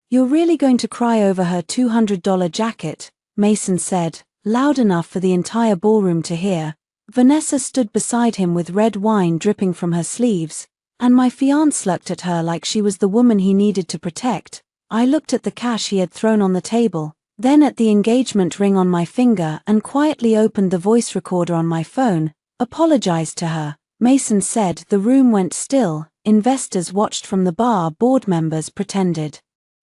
"You're really going to cry over her $200 jacket," Mason said, loud enough for the entire ballroom to hear. Vanessa stood beside him with red wine dripping from her sleeves, and my fiancé looked at her like she was the woman he needed to protect. I looked at the cash he had thrown on the table, then at the engagement ring on my finger, and quietly opened the voice recorder on my phone, apologized to her. Mason said. The room went still. Investors watched from the bar. Board members pretended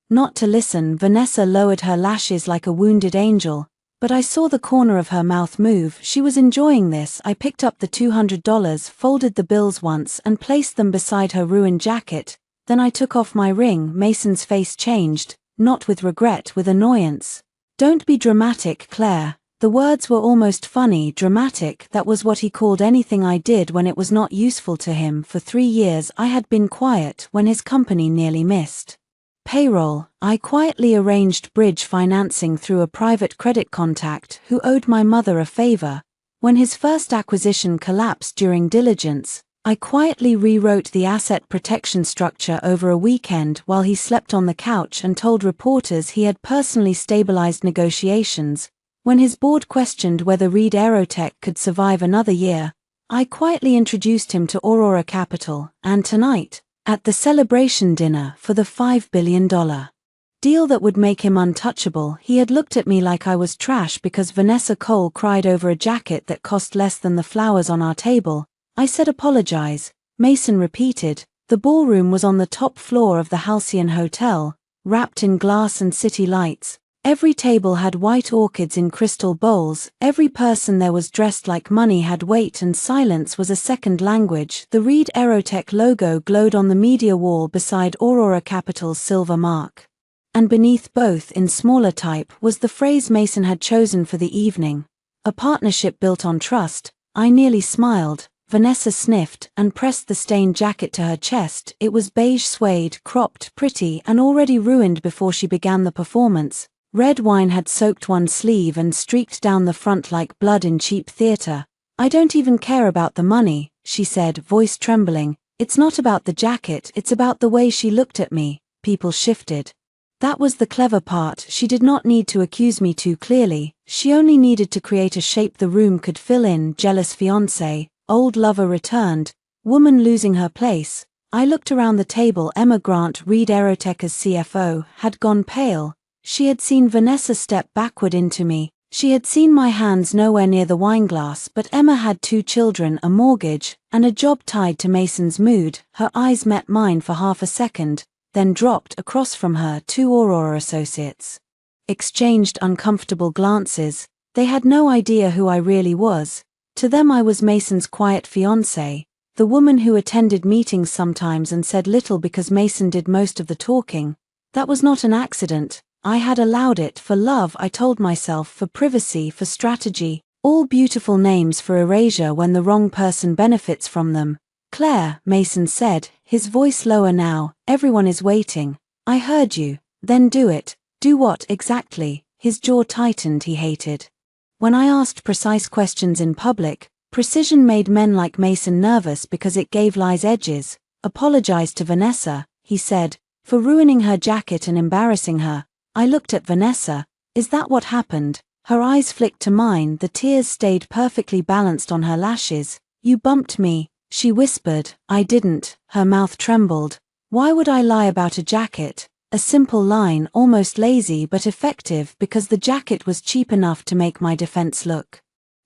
not to listen. Vanessa lowered her lashes like a wounded angel, but I saw the corner of her mouth move. She was enjoying this. I picked up the $200, folded the bills once, and placed them beside her ruined jacket. Then I took off my ring. Mason's face changed, not with regret, with annoyance. "Don't be dramatic, Claire." The words were almost funny. Dramatic, that was what he called anything I did when it was not useful to him. For 3 years I had been quiet when his company nearly missed payroll. I quietly arranged bridge financing through a private credit contact who owed my mother a favor. When his first acquisition collapsed during diligence, I quietly rewrote the asset protection structure over a weekend while he slept on the couch and told reporters he had personally stabilized negotiations. When his board questioned whether Reed Aerotech could survive another year, I quietly introduced him to Aurora Capital, and tonight, at the celebration dinner for the $5 billion deal that would make him untouchable, he had looked at me like I was trash because Vanessa Cole cried over a jacket that cost less than the flowers on our table. I said apologize. Mason repeated. The ballroom was on the top floor of the Halcyon Hotel, wrapped in glass and city lights. Every table had white orchids in crystal bowls. Every person there was dressed like money, had weight, and silence was a second language. The Reed Aerotech logo glowed on the media wall beside Aurora Capital's silver mark. And beneath both, in smaller type, was the phrase Mason had chosen for the evening: "A partnership built on trust." I nearly smiled. Vanessa sniffed and pressed the stained jacket to her chest. It was beige suede, cropped, pretty, and already ruined before she began the performance. Red wine had soaked one sleeve and streaked down the front like blood in cheap theater. "I don't even care about the money," she said, voice trembling. "It's not about the jacket, it's about the way she looked at me." People shifted. That was the clever part. She did not need to accuse me too clearly. She only needed to create a shape the room could fill in. Jealous fiancé, old lover returned, woman losing her place. I looked around the table. Emma Grant, Reed Aerotech's CFO, had gone pale. She had seen Vanessa step backward into me. She had seen my hands nowhere near the wineglass, but Emma had 2 children, a mortgage, and a job tied to Mason's mood. Her eyes met mine for half a second, then dropped. Across from her, 2 Aurora associates exchanged uncomfortable glances. They had no idea who I really was. To them I was Mason's quiet fiancé, the woman who attended meetings sometimes and said little because Mason did most of the talking. That was not an accident. I had allowed it, for love, I told myself, for privacy, for strategy, all beautiful names for erasure when the wrong person benefits from them. "Claire," Mason said, his voice lower now, "everyone is waiting." "I heard you." "Then do it." "Do what exactly?" His jaw tightened. He hated when I asked precise questions in public. Precision made men like Mason nervous because it gave lies edges. "Apologize to Vanessa," he said, "for ruining her jacket and embarrassing her." I looked at Vanessa. "Is that what happened?" Her eyes flicked to mine. The tears stayed perfectly balanced on her lashes. "You bumped me," she whispered. "I didn't." Her mouth trembled. Why would I lie about a jacket? A simple line, almost lazy but effective, because the jacket was cheap enough to make my defense look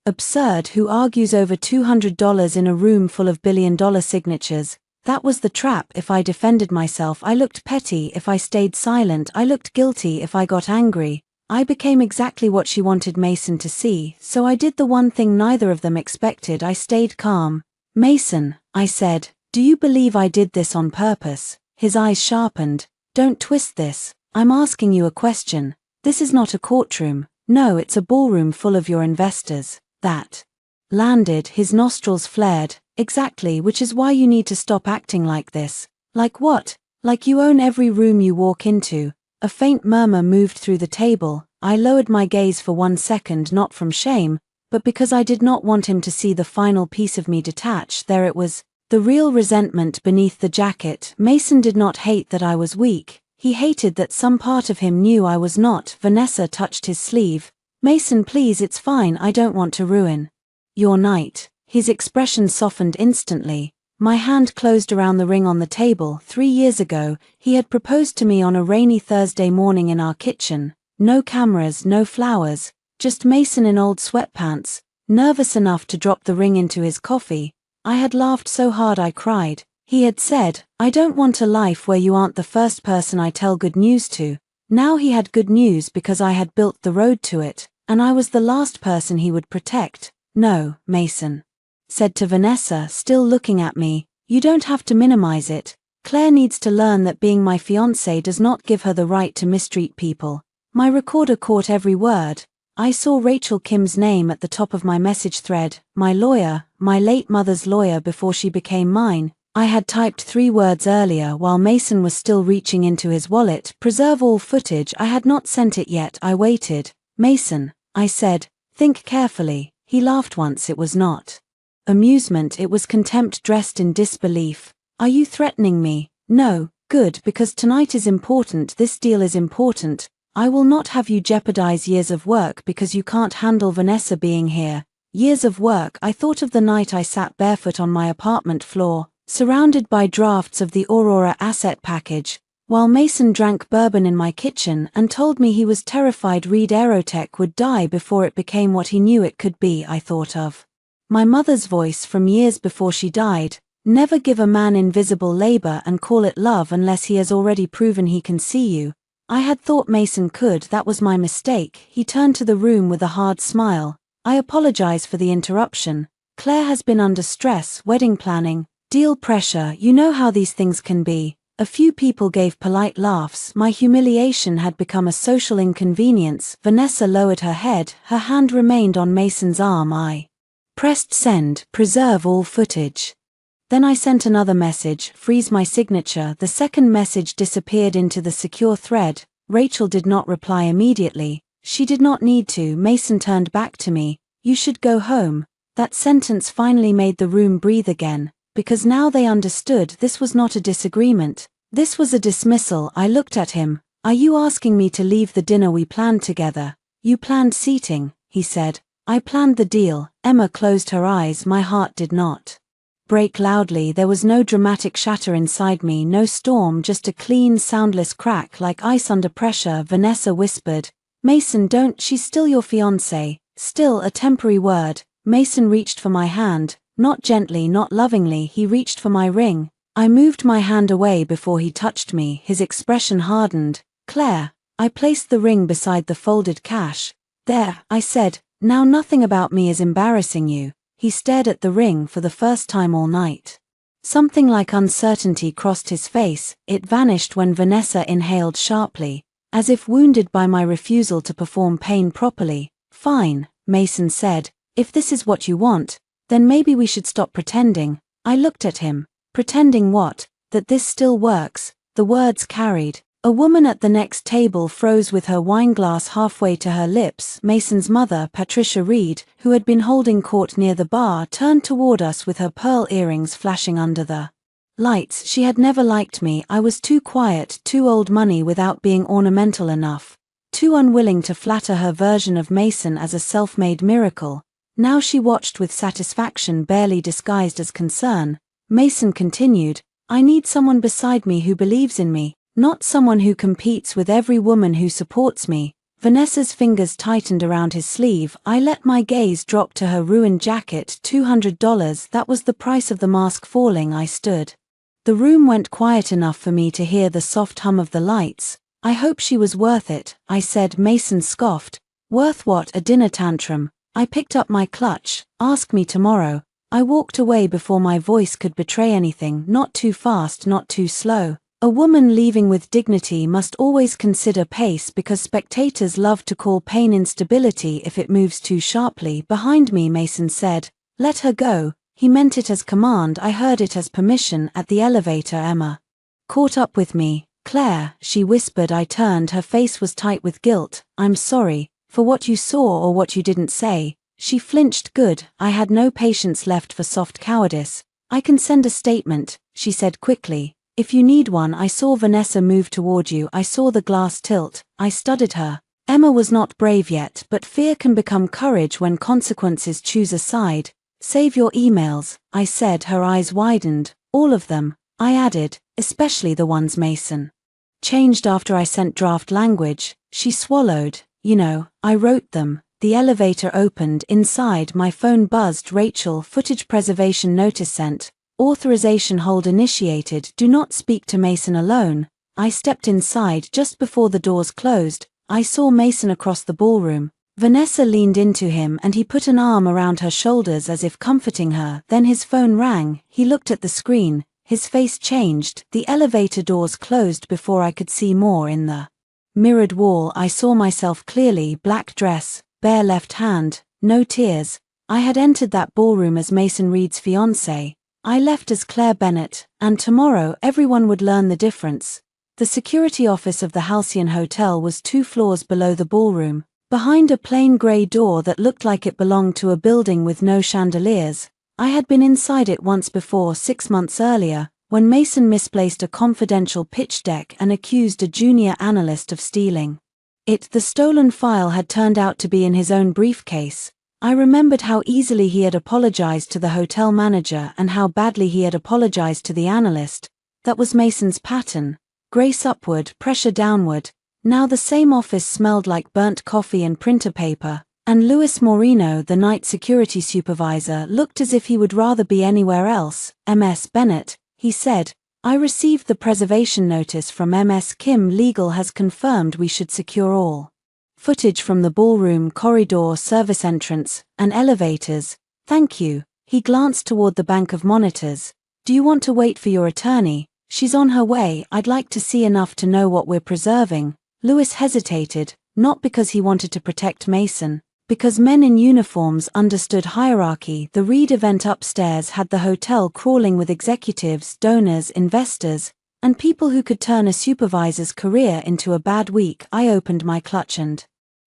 absurd. Who argues over $200 in a room full of billion-dollar signatures? That was the trap. If I defended myself, I looked petty. If I stayed silent, I looked guilty. If I got angry, I became exactly what she wanted Mason to see. So I did the one thing neither of them expected. I stayed calm. "Mason," I said, "do you believe I did this on purpose?" His eyes sharpened. "Don't twist this. I'm asking you a question. This is not a courtroom. No, it's a ballroom full of your investors." That landed. His nostrils flared. "Exactly, which is why you need to stop acting like this." "Like what?" "Like you own every room you walk into." A faint murmur moved through the table. I lowered my gaze for 1 second, not from shame, but because I did not want him to see the final piece of me detach. There it was, the real resentment beneath the jacket. Mason did not hate that I was weak. He hated that some part of him knew I was not. Vanessa touched his sleeve. Mason, please, it's fine, I don't want to ruin your night. His expression softened instantly. My hand closed around the ring on the table. 3 years ago, he had proposed to me on a rainy Thursday morning in our kitchen. No cameras, no flowers, just Mason in old sweatpants, nervous enough to drop the ring into his coffee. I had laughed so hard I cried. He had said, I don't want a life where you aren't the first person I tell good news to. Now he had good news because I had built the road to it, and I was the last person he would protect. No, Mason said to Vanessa, still looking at me, you don't have to minimize it. Claire needs to learn that being my fiancé does not give her the right to mistreat people. My recorder caught every word. I saw Rachel Kim's name at the top of my message thread, my lawyer, my late mother's lawyer before she became mine. I had typed 3 words earlier while Mason was still reaching into his wallet, preserve all footage. I had not sent it yet. I waited. Mason, I said, think carefully. He laughed once. It was not amusement, it was contempt dressed in disbelief. Are you threatening me? No, good, because tonight is important, this deal is important. I will not have you jeopardize years of work because you can't handle Vanessa being here. Years of work. I thought of the night I sat barefoot on my apartment floor, surrounded by drafts of the Aurora asset package, while Mason drank bourbon in my kitchen and told me he was terrified Reed Aerotech would die before it became what he knew it could be. I thought of my mother's voice from years before she died. Never give a man invisible labor and call it love unless he has already proven he can see you. I had thought Mason could. That was my mistake. He turned to the room with a hard smile. I apologize for the interruption. Claire has been under stress, wedding planning, deal pressure, you know how these things can be. A few people gave polite laughs. My humiliation had become a social inconvenience. Vanessa lowered her head. Her hand remained on Mason's arm. I pressed send, preserve all footage. Then I sent another message, freeze my signature. The second message disappeared into the secure thread. Rachel did not reply immediately. She did not need to. Mason turned back to me. You should go home. That sentence finally made the room breathe again, because now they understood this was not a disagreement. This was a dismissal. I looked at him. Are you asking me to leave the dinner we planned together? You planned seating, he said. I planned the deal. Emma closed her eyes. My heart did not break loudly. There was no dramatic shatter inside me, no storm, just a clean, soundless crack like ice under pressure. Vanessa whispered, Mason, don't, she's still your fiancé. Still a temporary word. Mason reached for my hand, not gently, not lovingly. He reached for my ring. I moved my hand away before he touched me. His expression hardened. Claire. I placed the ring beside the folded cash. There, I said, now nothing about me is embarrassing you. He stared at the ring for the first time all night. Something like uncertainty crossed his face. It vanished when Vanessa inhaled sharply, as if wounded by my refusal to perform pain properly. Fine, Mason said. If this is what you want, then maybe we should stop pretending. I looked at him. Pretending what? That this still works. The words carried. A woman at the next table froze with her wineglass halfway to her lips. Mason's mother, Patricia Reed, who had been holding court near the bar, turned toward us with her pearl earrings flashing under the lights. She had never liked me. I was too quiet, too old money without being ornamental enough, too unwilling to flatter her version of Mason as a self-made miracle. Now she watched with satisfaction barely disguised as concern. Mason continued, I need someone beside me who believes in me. Not someone who competes with every woman who supports me. Vanessa's fingers tightened around his sleeve. I let my gaze drop to her ruined jacket. $200, that was the price of the mask falling. I stood. The room went quiet enough for me to hear the soft hum of the lights. I hope she was worth it, I said. Mason scoffed. Worth what? A dinner tantrum. I picked up my clutch. Ask me tomorrow. I walked away before my voice could betray anything. Not too fast, not too slow. A woman leaving with dignity must always consider pace because spectators love to call pain instability if it moves too sharply. Behind me, Mason said, let her go. He meant it as command. I heard it as permission. At the elevator, Emma caught up with me. Claire, she whispered. I turned. Her face was tight with guilt. I'm sorry for what you saw or what you didn't say. She flinched. Good. I had no patience left for soft cowardice. I can send a statement, she said quickly. If you need one. I saw Vanessa move toward you. I saw the glass tilt. I studied her. Emma was not brave yet, but fear can become courage when consequences choose a side. Save your emails, I said. Her eyes widened. All of them, I added, especially the ones Mason changed after I sent draft language. She swallowed. You know, I wrote them. The elevator opened. Inside, my phone buzzed. Rachel, footage preservation notice sent. Authorization hold initiated. Do not speak to Mason alone. I stepped inside. Just before the doors closed, I saw Mason across the ballroom. Vanessa leaned into him and he put an arm around her shoulders as if comforting her. Then his phone rang. He looked at the screen. His face changed. The elevator doors closed before I could see more. In the mirrored wall, I saw myself clearly. Black dress, bare left hand, no tears. I had entered that ballroom as Mason Reed's fiancée. I left as Claire Bennett, and tomorrow everyone would learn the difference. The security office of the Halcyon Hotel was 2 floors below the ballroom, behind a plain grey door that looked like it belonged to a building with no chandeliers. I had been inside it once before, 6 months earlier, when Mason misplaced a confidential pitch deck and accused a junior analyst of stealing it. The stolen file had turned out to be in his own briefcase. I remembered how easily he had apologized to the hotel manager and how badly he had apologized to the analyst. That was Mason's pattern. Grace upward, pressure downward. Now the same office smelled like burnt coffee and printer paper, and Luis Moreno, the night security supervisor, looked as if he would rather be anywhere else. Ms. Bennett, he said, I received the preservation notice from Ms. Kim. Legal has confirmed we should secure all footage from the ballroom, corridor, service entrance, and elevators. Thank you. He glanced toward the bank of monitors. Do you want to wait for your attorney? She's on her way. I'd like to see enough to know what we're preserving. Louis hesitated, not because he wanted to protect Mason, because men in uniforms understood hierarchy. The Reed event upstairs had the hotel crawling with executives, donors, investors, and people who could turn a supervisor's career into a bad week. I opened my clutch and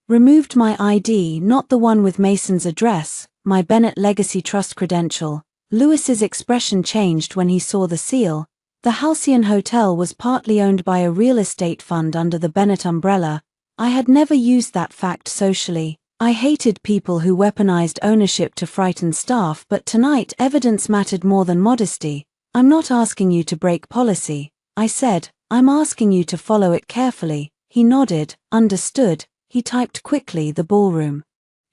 removed my ID, not the one with Mason's address, my Bennett Legacy Trust credential. Louis's expression changed when he saw the seal. The Halcyon Hotel was partly owned by a real estate fund under the Bennett umbrella. I had never used that fact socially. I hated people who weaponized ownership to frighten staff, but tonight evidence mattered more than modesty. I'm not asking you to break policy, I said. I'm asking you to follow it carefully. He nodded, understood. He typed quickly. The ballroom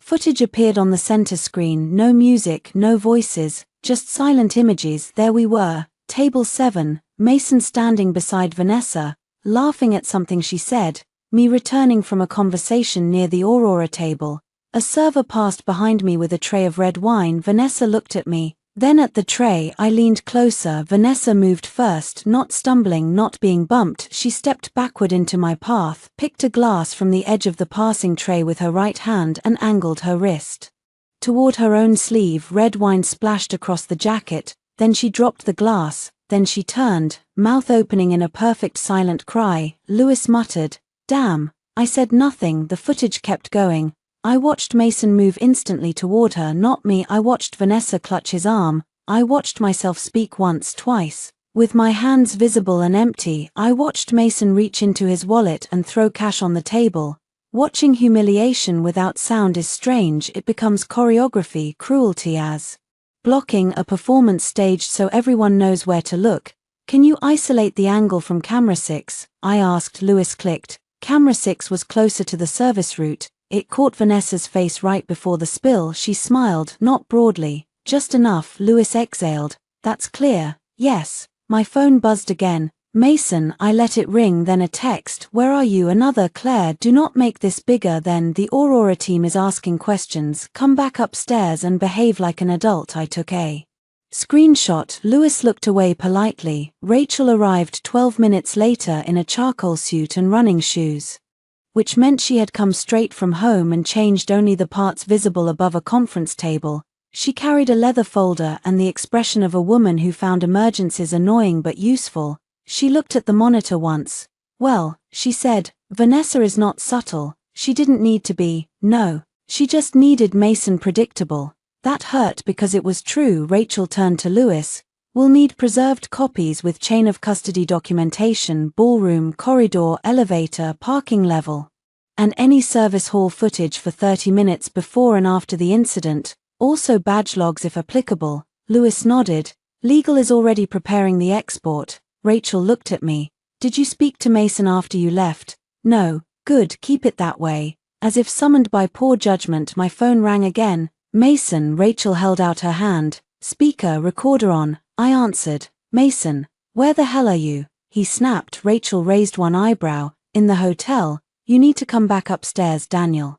footage appeared on the center screen. No music, no voices, just silent images. There we were. Table 7, Mason standing beside Vanessa, laughing at something she said, me returning from a conversation near the Aurora table. A server passed behind me with a tray of red wine. Vanessa looked at me, then at the tray. I leaned closer. Vanessa moved first, not stumbling, not being bumped. She stepped backward into my path, picked a glass from the edge of the passing tray with her right hand and angled her wrist toward her own sleeve. Red wine splashed across the jacket. Then she dropped the glass, then she turned, mouth opening in a perfect silent cry. Louis muttered, "Damn." I said nothing. The footage kept going. I watched Mason move instantly toward her, not me. I watched Vanessa clutch his arm. I watched myself speak once, twice. With my hands visible and empty, I watched Mason reach into his wallet and throw cash on the table. Watching humiliation without sound is strange. It becomes choreography, cruelty as blocking a performance staged so everyone knows where to look. Can you isolate the angle from camera 6? I asked. Louis clicked. Camera 6 was closer to the service route. It caught Vanessa's face right before the spill. She smiled, not broadly, just enough. Louis exhaled. That's clear. Yes. My phone buzzed again. Mason. I let it ring, then a text. Where are you? Another. Claire, do not make this bigger than the Aurora team is asking questions. Come back upstairs and behave like an adult. I took a screenshot. Louis looked away politely. Rachel arrived 12 minutes later in a charcoal suit and running shoes, which meant she had come straight from home and changed only the parts visible above a conference table. She carried a leather folder and the expression of a woman who found emergencies annoying but useful. She looked at the monitor once. Well, she said, Vanessa is not subtle. She didn't need to be. No. She just needed Mason predictable. That hurt because it was true. Rachel turned to Louis. We'll need preserved copies with chain of custody documentation, ballroom, corridor, elevator, parking level, and any service hall footage for 30 minutes before and after the incident, also badge logs if applicable. Lewis nodded. Legal is already preparing the export. Rachel looked at me. Did you speak to Mason after you left? No. Good, keep it that way. As if summoned by poor judgment, my phone rang again. Mason, Rachel held out her hand. Speaker, recorder on. I answered. Mason, where the hell are you? He snapped. Rachel raised one eyebrow. In the hotel. You need to come back upstairs, Daniel.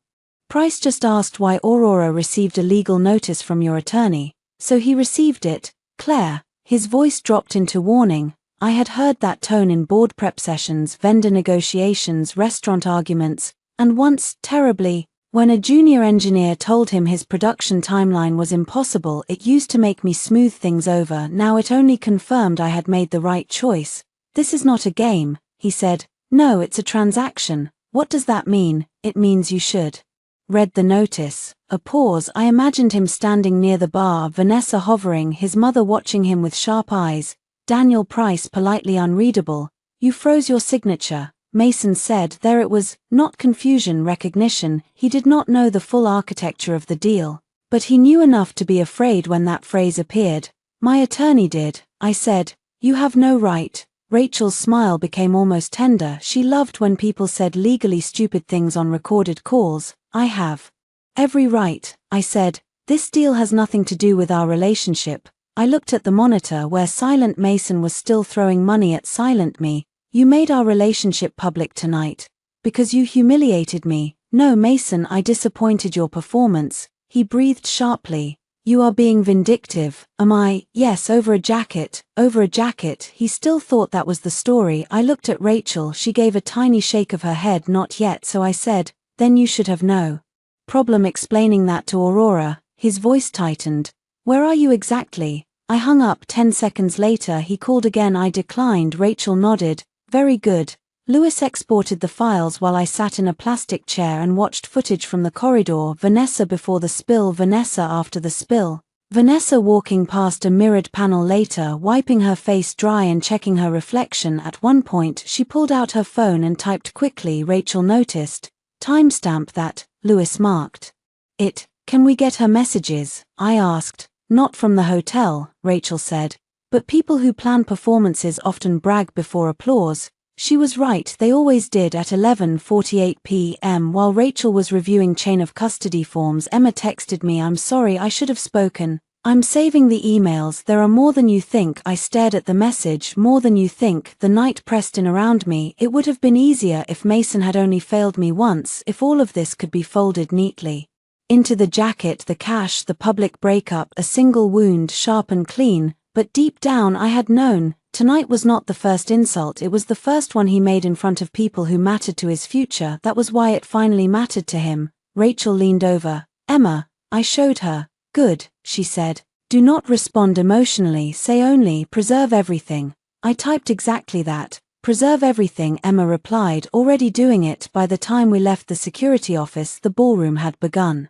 Price just asked why Aurora received a legal notice from your attorney. So he received it. Claire. His voice dropped into warning. I had heard that tone in board prep sessions, vendor negotiations, restaurant arguments, and once, terribly, when a junior engineer told him his production timeline was impossible. It used to make me smooth things over. Now it only confirmed I had made the right choice. This is not a game, he said. No, it's a transaction. What does that mean? It means you should. Read the notice. A pause. I imagined him standing near the bar, Vanessa hovering, his mother watching him with sharp eyes. Daniel Price politely unreadable. You froze your signature. Mason said. There it was, not confusion, recognition. He did not know the full architecture of the deal, but he knew enough to be afraid when that phrase appeared. My attorney did. I said. You have no right. Rachel's smile became almost tender. She loved when people said legally stupid things on recorded calls. I have every right, I said. This deal has nothing to do with our relationship. I looked at the monitor where Silent Mason was still throwing money at Silent Me. You made our relationship public tonight. Because you humiliated me. No, Mason, I disappointed your performance. He breathed sharply. You are being vindictive. Am I? Yes, over a jacket. Over a jacket. He still thought that was the story. I looked at Rachel. She gave a tiny shake of her head. Not yet, so I said, then you should have no problem explaining that to Aurora. His voice tightened. Where are you exactly? I hung up. 10 seconds later he called again. I declined. Rachel nodded. Very good. Lewis exported the files while I sat in a plastic chair and watched footage from the corridor. Vanessa before the spill, Vanessa after the spill. Vanessa walking past a mirrored panel later, wiping her face dry and checking her reflection. At one point she pulled out her phone and typed quickly. Rachel noticed. Timestamp that. Lewis marked it. Can we get her messages? I asked. Not from the hotel, Rachel said. But people who plan performances often brag before applause. She was right, they always did. At 11:48 p.m. while Rachel was reviewing chain of custody forms, Emma texted me, I'm sorry, I should have spoken. I'm saving the emails, there are more than you think. I stared at the message. More than you think. The night pressed in around me. It would have been easier if Mason had only failed me once, if all of this could be folded neatly into the jacket, the cash, the public breakup, a single wound, sharp and clean. But deep down I had known, tonight was not the first insult, it was the first one he made in front of people who mattered to his future. That was why it finally mattered to him. Rachel leaned over. Emma, I showed her. Good, she said. Do not respond emotionally, say only, preserve everything. I typed exactly that. Preserve everything, Emma replied, already doing it. By the time we left the security office, the ballroom had begun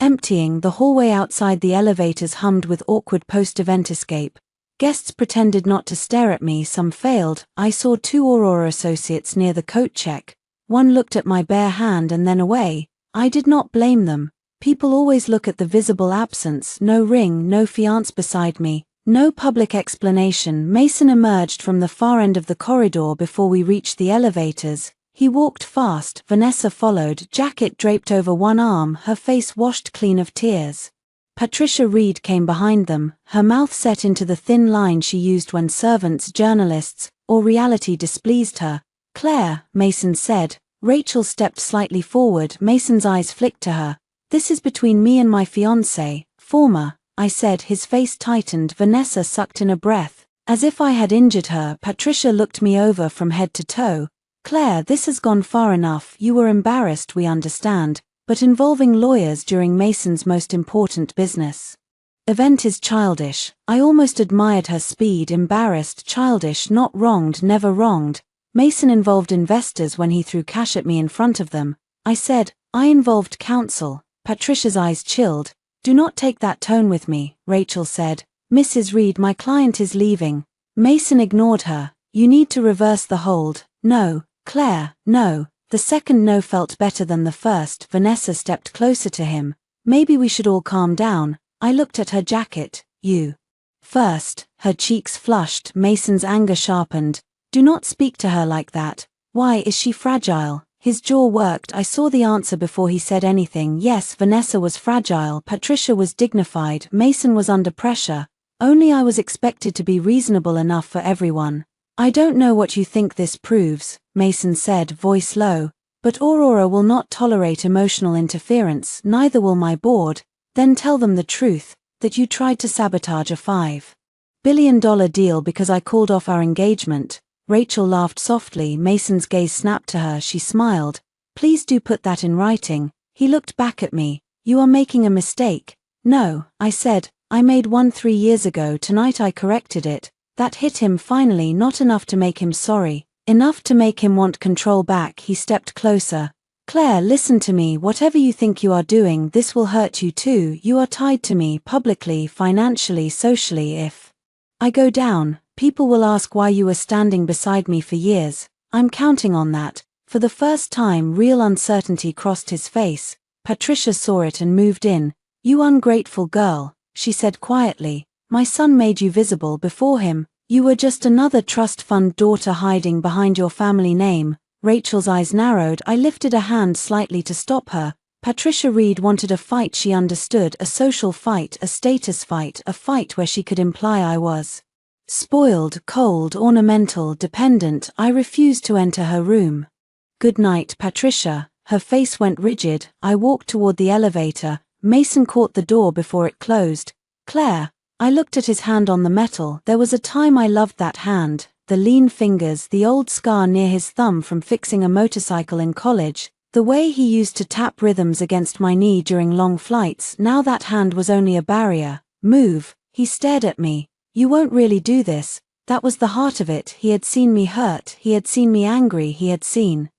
emptying. The hallway outside the elevators hummed with awkward post-event escape. Guests pretended not to stare at me, some failed. I saw 2 Aurora associates near the coat check. One looked at my bare hand and then away. I did not blame them. People always look at the visible absence. No ring, no fiancé beside me, no public explanation. Mason emerged from the far end of the corridor before we reached the elevators. He walked fast. Vanessa followed, jacket draped over one arm, her face washed clean of tears. Patricia Reed came behind them, her mouth set into the thin line she used when servants, journalists, or reality displeased her. Claire, Mason said. Rachel stepped slightly forward. Mason's eyes flicked to her. This is between me and my fiancé, former, I said. His face tightened. Vanessa sucked in a breath. As if I had injured her. Patricia looked me over from head to toe. Claire, this has gone far enough. You were embarrassed, we understand, but involving lawyers during Mason's most important business event is childish. I almost admired her speed. Embarrassed, childish, not wronged, never wronged. Mason involved investors when he threw cash at me in front of them. I said, I involved counsel. Patricia's eyes chilled. Do not take that tone with me, Rachel said. Mrs. Reed, my client is leaving. Mason ignored her. You need to reverse the hold. No, Claire, no. The second no felt better than the first. Vanessa stepped closer to him. Maybe we should all calm down. I looked at her jacket. You. First. Her cheeks flushed. Mason's anger sharpened. Do not speak to her like that. Why is she fragile? His jaw worked. I saw the answer before he said anything. Yes, Vanessa was fragile. Patricia was dignified. Mason was under pressure. Only I was expected to be reasonable enough for everyone. I don't know what you think this proves, Mason said, voice low, but Aurora will not tolerate emotional interference, neither will my board. Then tell them the truth, that you tried to sabotage a $5 billion deal because I called off our engagement. Rachel laughed softly. Mason's gaze snapped to her. She smiled. Please do put that in writing. He looked back at me. You are making a mistake. No, I said, I made one 3 years ago. Tonight I corrected it. That hit him finally, not enough to make him sorry, enough to make him want control back. He stepped closer. Claire, listen to me. Whatever you think you are doing, this will hurt you too. You are tied to me, publicly, financially, socially. If I go down, people will ask why you were standing beside me for years. I'm counting on that. For the first time, real uncertainty crossed his face. Patricia saw it and moved in. You ungrateful girl, she said quietly. My son made you visible before him. You were just another trust fund daughter hiding behind your family name. Rachel's eyes narrowed. I lifted a hand slightly to stop her. Patricia Reed wanted a fight she understood, a social fight, a status fight, a fight where she could imply I was spoiled, cold, ornamental, dependent. I refused to enter her room. Good night, Patricia. Her face went rigid. I walked toward the elevator. Mason caught the door before it closed. Claire. I looked at his hand on the metal. There was a time I loved that hand, the lean fingers, the old scar near his thumb from fixing a motorcycle in college, the way he used to tap rhythms against my knee during long flights. Now that hand was only a barrier. Move. He stared at me. You won't really do this. That was the heart of it. He had seen me hurt, he had seen me angry, he had seen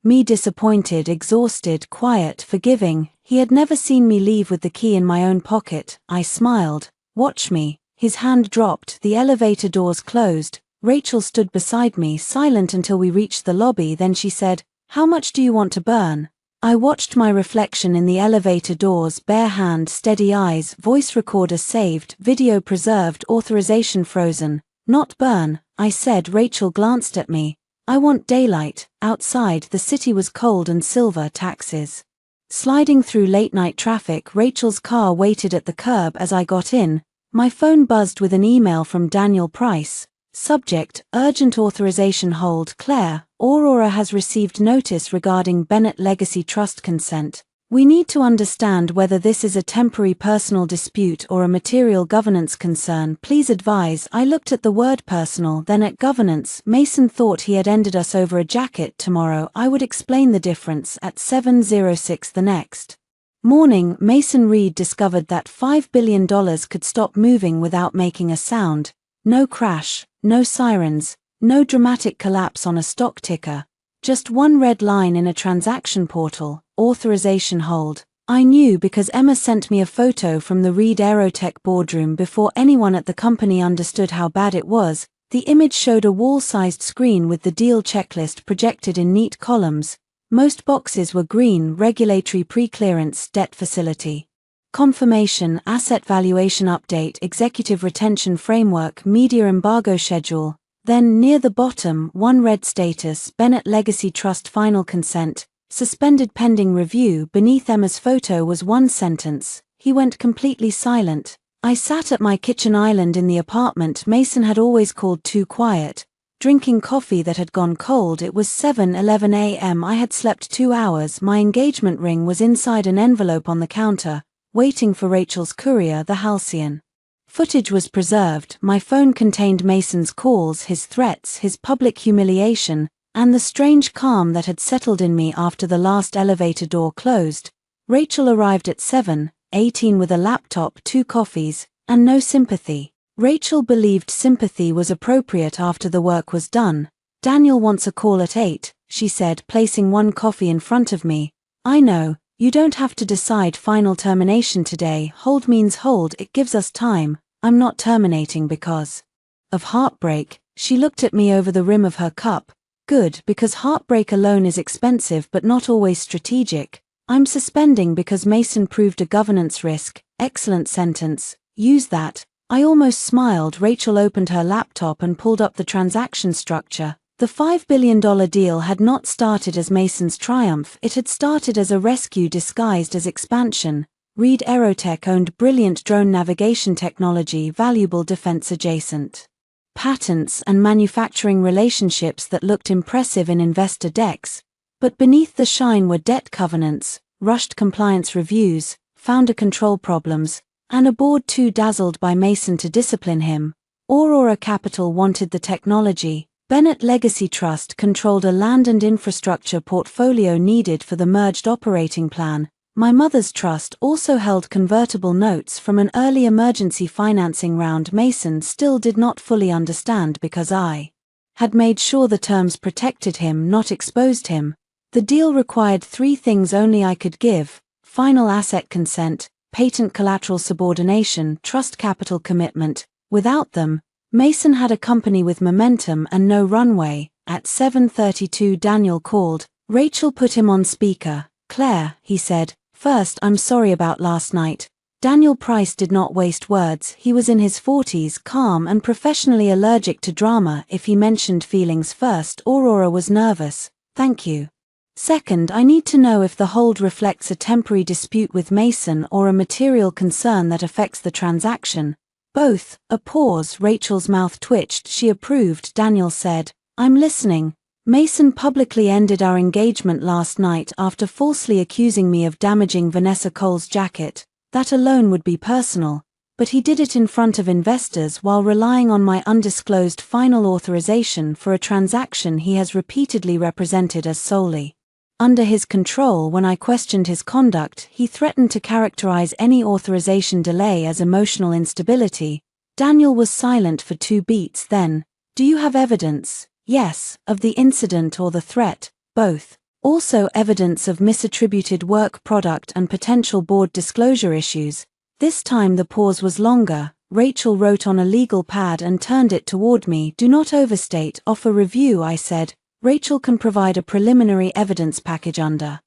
me disappointed, exhausted, quiet, forgiving. He had never seen me leave with the key in my own pocket. I smiled. Watch me. His hand dropped. The elevator doors closed. Rachel stood beside me, silent until we reached the lobby. Then she said, How much do you want to burn? I watched my reflection in the elevator doors, bare hand, steady eyes, voice recorder saved, video preserved, authorization frozen. Not burn, I said. Rachel glanced at me. I want daylight. Outside, the city was cold and silver taxes. Sliding through late-night traffic, Rachel's car waited at the curb as I got in. My phone buzzed with an email from Daniel Price. Subject, urgent authorization hold. Claire, Aurora has received notice regarding Bennett Legacy Trust consent. We need to understand whether this is a temporary personal dispute or a material governance concern. Please advise. I looked at the word personal, then at governance. Mason thought he had ended us over a jacket. Tomorrow I would explain the difference. At 7:06 the next morning, Mason Reed discovered that $5 billion could stop moving without making a sound. No crash, no sirens, no dramatic collapse on a stock ticker. Just one red line in a transaction portal. Authorization hold. I knew because Emma sent me a photo from the Reed Aerotech boardroom before anyone at the company understood how bad it was. The image showed a wall-sized screen with the deal checklist projected in neat columns. Most boxes were green: regulatory pre-clearance, debt facility, confirmation, asset valuation update, executive retention framework, media embargo schedule. Then, near the bottom, one red status, Bennett Legacy Trust final consent, suspended pending review. Beneath Emma's photo was one sentence. He went completely silent. I sat at my kitchen island in the apartment Mason had always called too quiet, drinking coffee that had gone cold. It was 7:11 a.m. I had slept 2 hours. My engagement ring was inside an envelope on the counter, waiting for Rachel's courier. The Halcyon footage was preserved. My phone contained Mason's calls, his threats, his public humiliation, and the strange calm that had settled in me after the last elevator door closed. Rachel arrived at 7:18 with a laptop, 2 coffees, and no sympathy. Rachel believed sympathy was appropriate after the work was done. Daniel wants a call at 8, she said, placing one coffee in front of me. I know, you don't have to decide final termination today. Hold means hold, it gives us time. I'm not terminating because of heartbreak. She looked at me over the rim of her cup. Good, because heartbreak alone is expensive but not always strategic. I'm suspending because Mason proved a governance risk. Excellent sentence. Use that. I almost smiled. Rachel opened her laptop and pulled up the transaction structure. The $5 billion deal had not started as Mason's triumph, it had started as a rescue disguised as expansion. Reed Aerotech owned brilliant drone navigation technology, valuable defense adjacent patents and manufacturing relationships that looked impressive in investor decks. But beneath the shine were debt covenants, rushed compliance reviews, founder control problems, and a board too dazzled by Mason to discipline him. Aurora Capital wanted the technology. Bennett Legacy Trust controlled a land and infrastructure portfolio needed for the merged operating plan. My mother's trust also held convertible notes from an early emergency financing round Mason still did not fully understand because I had made sure the terms protected him, not exposed him. The deal required 3 things only I could give: final asset consent, patent collateral subordination, trust capital commitment. Without them, Mason had a company with momentum and no runway. At 7:32 Daniel called. Rachel put him on speaker. Claire, he said, first I'm sorry about last night. Daniel Price did not waste words. He was in his 40s, calm and professionally allergic to drama. If he mentioned feelings first, Aurora was nervous. Thank you. Second, I need to know if the hold reflects a temporary dispute with Mason or a material concern that affects the transaction. Both. A pause. Rachel's mouth twitched. She approved. Daniel said, I'm listening. Mason publicly ended our engagement last night after falsely accusing me of damaging Vanessa Cole's jacket. That alone would be personal, but he did it in front of investors while relying on my undisclosed final authorization for a transaction he has repeatedly represented as solely under his control. When I questioned his conduct, he threatened to characterize any authorization delay as emotional instability. Daniel was silent for 2 beats. Then, do you have evidence? Yes. Of the incident or the threat? Both. Also evidence of misattributed work product and potential board disclosure issues. This time the pause was longer. Rachel wrote on a legal pad and turned it toward me. Do not overstate, offer review, I said. Rachel can provide a preliminary evidence package under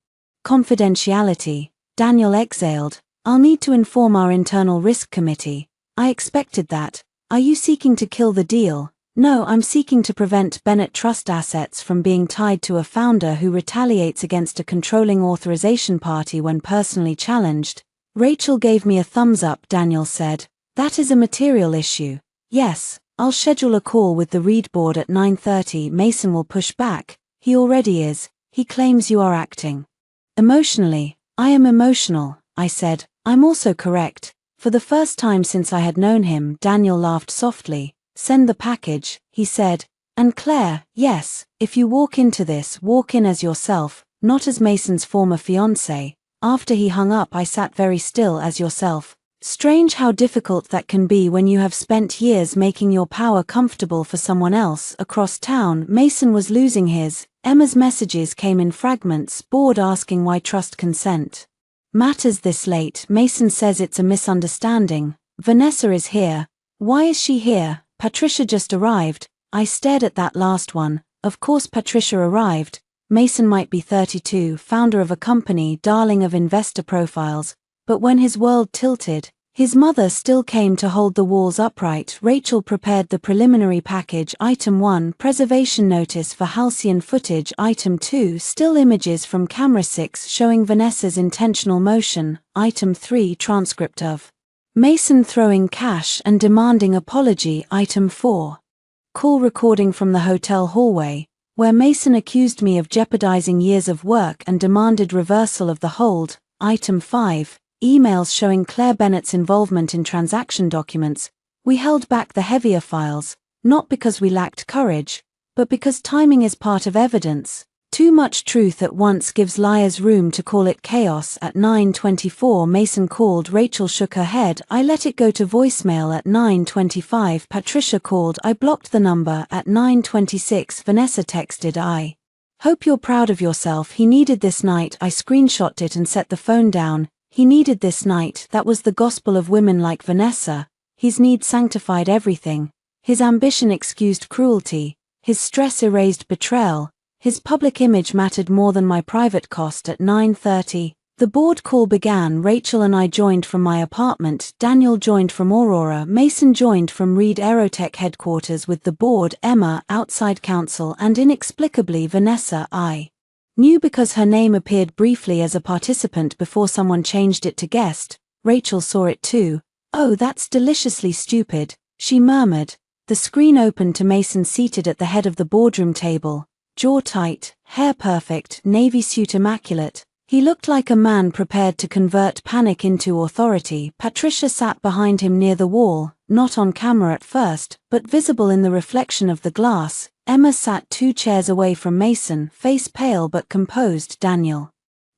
confidentiality. Daniel exhaled. I'll need to inform our internal risk committee. I expected that. Are you seeking to kill the deal? No, I'm seeking to prevent Bennett Trust assets from being tied to a founder who retaliates against a controlling authorization party when personally challenged. Rachel gave me a thumbs up. Daniel said, that is a material issue. Yes, I'll schedule a call with the Reed board at 9:30. Mason will push back. He already is. He claims you are acting emotionally. I am emotional, I said. I'm also correct. For the first time since I had known him, Daniel laughed softly. Send the package, he said. And Claire, yes, if you walk into this, walk in as yourself, not as Mason's former fiancée. After he hung up, I sat very still. As yourself. Strange how difficult that can be when you have spent years making your power comfortable for someone else. Across town, Mason was losing his. Emma's messages came in fragments. Bored asking why trust consent matters this late. Mason says it's a misunderstanding. Vanessa is here. Why is she here? Patricia just arrived. I stared at that last one. Of course Patricia arrived. Mason might be 32, founder of a company, darling of investor profiles. But when his world tilted, his mother still came to hold the walls upright. Rachel prepared the preliminary package. Item 1, preservation notice for halcyon footage. Item 2, still images from camera 6 showing Vanessa's intentional motion. Item 3, transcript of Mason throwing cash and demanding apology. Item 4. Call recording from the hotel hallway, where Mason accused me of jeopardizing years of work and demanded reversal of the hold. Item 5. Emails showing Claire Bennett's involvement in transaction documents. We held back the heavier files, not because we lacked courage, but because timing is part of evidence. Too much truth at once gives liars room to call it chaos. At 9:24 Mason called. Rachel shook her head. I let it go to voicemail. At 9:25 Patricia called. I blocked the number. At 9:26 Vanessa texted. I hope you're proud of yourself. He needed this night. I screenshotted it and set the phone down. He needed this night. That was the gospel of women like Vanessa. His need sanctified everything. His ambition excused cruelty. His stress erased betrayal. His public image mattered more than my private cost. At 9:30, the board call began. Rachel and I joined from my apartment, Daniel joined from Aurora, Mason joined from Reed Aerotech headquarters with the board, Emma, outside counsel, and inexplicably Vanessa. I knew because her name appeared briefly as a participant before someone changed it to guest. Rachel saw it too. "Oh, that's deliciously stupid," she murmured. The screen opened to Mason seated at the head of the boardroom table, jaw tight, hair perfect, navy suit immaculate. He looked like a man prepared to convert panic into authority. Patricia sat behind him near the wall, not on camera at first, but visible in the reflection of the glass. Emma sat 2 chairs away from Mason, face pale but composed. Daniel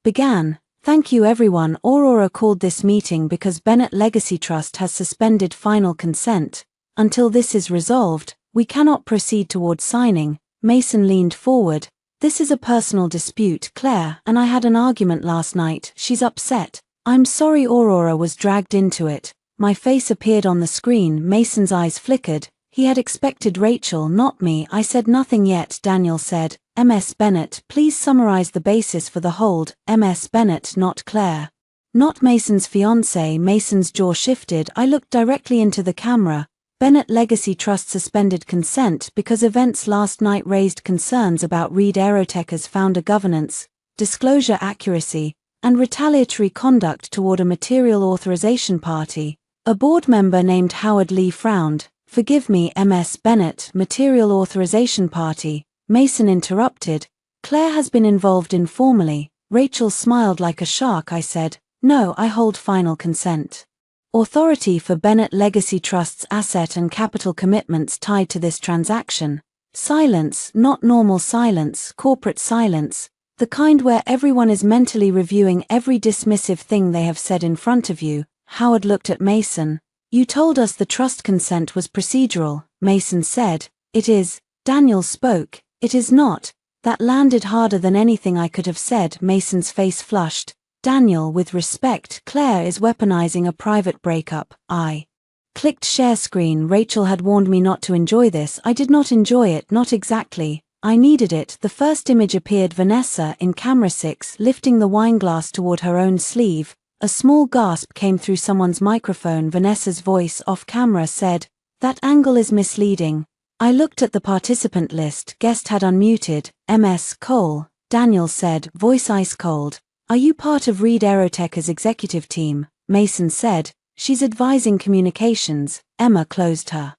began. "Thank you everyone. Aurora called this meeting because Bennett Legacy Trust has suspended final consent. Until this is resolved, we cannot proceed towards signing." Mason leaned forward. "This is a personal dispute. Claire and I had an argument last night. She's upset. I'm sorry Aurora was dragged into it." My face appeared on the screen. Mason's eyes flickered. He had expected Rachel, not me. I said nothing yet. Daniel said, "Ms. Bennett, please summarize the basis for the hold." "Ms. Bennett, not Claire. Not Mason's fiancée." Mason's jaw shifted. I looked directly into the camera. "Bennett Legacy Trust suspended consent because events last night raised concerns about Reed Aerotech's founder governance, disclosure accuracy, and retaliatory conduct toward a material authorization party." A board member named Howard Lee frowned. "Forgive me, Ms. Bennett, material authorization party." Mason interrupted. "Claire has been involved informally." Rachel smiled like a shark. I said, "No, I hold final consent. Authority for Bennett Legacy Trust's asset and capital commitments tied to this transaction." Silence, not normal silence, corporate silence, the kind where everyone is mentally reviewing every dismissive thing they have said in front of you. Howard looked at Mason. "You told us the trust consent was procedural," Mason said. "It is." Daniel spoke. "It is not." That landed harder than anything I could have said. Mason's face flushed. "Daniel, with respect, Claire is weaponizing a private breakup." I clicked share screen. Rachel had warned me not to enjoy this. I did not enjoy it, not exactly. I needed it. The first image appeared: Vanessa in camera 6 lifting the wineglass toward her own sleeve. A small gasp came through someone's microphone. Vanessa's voice off camera said, "That angle is misleading." I looked at the participant list. Guest had unmuted. "Ms. Cole." Daniel said, voice ice cold, "Are you part of Reed Aerotech's executive team?" Mason said, "She's advising communications." Emma closed her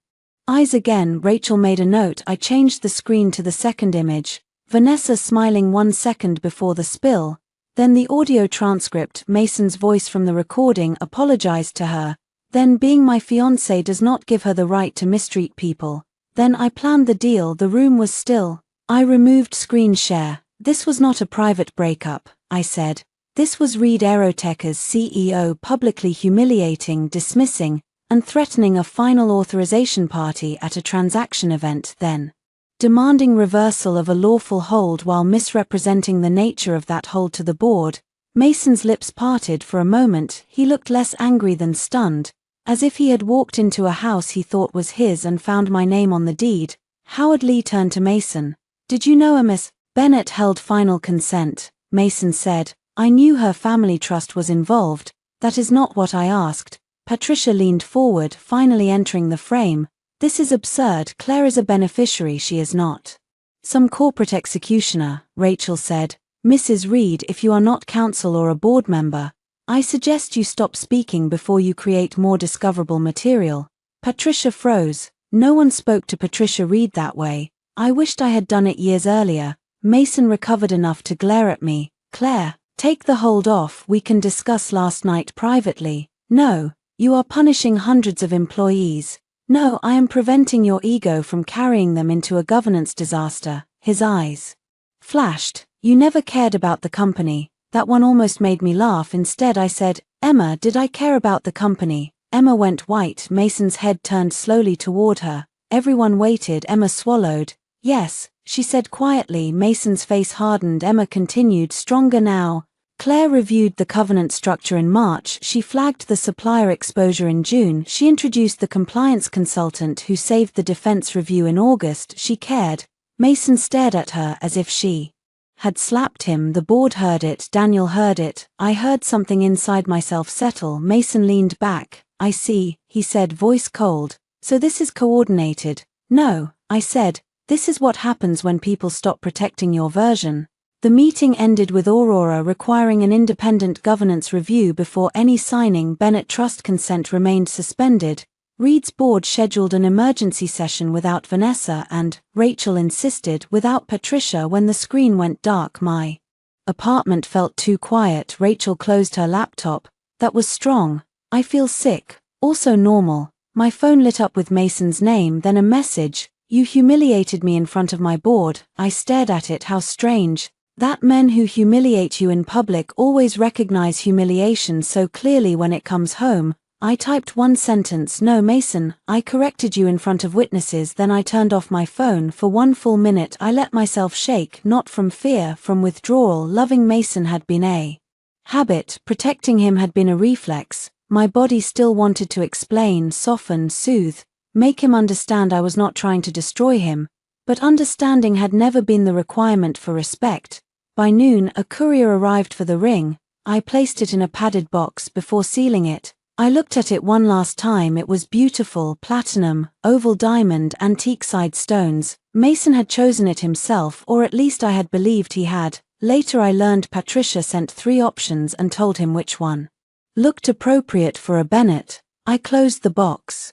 eyes again. Rachel made a note. I changed the screen to the second image. Vanessa smiling 1 second before the spill. Then the audio transcript. Mason's voice from the recording apologized to her. Then, "Being my fiancé does not give her the right to mistreat people." Then I planned the deal. The room was still. I removed screen share. "This was not a private breakup," I said. "This was Reed Aerotech's CEO publicly humiliating, dismissing, and threatening a final authorization party at a transaction event, then demanding reversal of a lawful hold while misrepresenting the nature of that hold to the board." Mason's lips parted for a moment. He looked less angry than stunned, as if he had walked into a house he thought was his and found my name on the deed. Howard Lee turned to Mason. "Did you know Ms. Bennett held final consent?" Mason said, "I knew her family trust was involved. That is not what I asked." Patricia leaned forward, finally entering the frame. "This is absurd. Claire is a beneficiary. She is not some corporate executioner," Rachel said. "Mrs. Reed, if you are not counsel or a board member, I suggest you stop speaking before you create more discoverable material." Patricia froze. No one spoke to Patricia Reed that way. I wished I had done it years earlier. Mason recovered enough to glare at me. "Claire, take the hold off. We can discuss last night privately." "No, you are punishing hundreds of employees." "No, I am preventing your ego from carrying them into a governance disaster." His eyes flashed. "You never cared about the company." That one almost made me laugh. Instead I said, "Emma, did I care about the company?" Emma went white. Mason's head turned slowly toward her. Everyone waited. Emma swallowed. "Yes," she said quietly. Mason's face hardened. Emma continued, stronger now. Claire reviewed the covenant structure in March, she flagged the supplier exposure in June, she introduced the compliance consultant who saved the defense review in August, she cared. Mason stared at her as if she had slapped him. The board heard it, Daniel heard it, I heard something inside myself settle. Mason leaned back. I see, he said, voice cold. So this is coordinated. No, I said, this is what happens when people stop protecting your version. The meeting ended with Aurora requiring an independent governance review before any signing. Bennett trust consent remained suspended. Reed's board scheduled an emergency session without Vanessa and, Rachel insisted, without Patricia. When the screen went dark, my apartment felt too quiet. Rachel closed her laptop. That was strong. I feel sick. Also normal. My phone lit up with Mason's name, then a message. You humiliated me in front of my board. I stared at it. How strange. That men who humiliate you in public always recognize humiliation so clearly when it comes home. I typed one sentence. No, Mason, I corrected you in front of witnesses. Then I turned off my phone. For 1 full minute I let myself shake, not from fear, from withdrawal. Loving Mason had been a habit, protecting him had been a reflex. My body still wanted to explain, soften, soothe, make him understand I was not trying to destroy him. But understanding had never been the requirement for respect. By noon, a courier arrived for the ring. I placed it in a padded box before sealing it. I looked at it one last time. It was beautiful, platinum, oval diamond, antique side stones. Mason had chosen it himself, or at least I had believed he had. Later I learned Patricia sent 3 options and told him which one looked appropriate for a Bennett. I closed the box.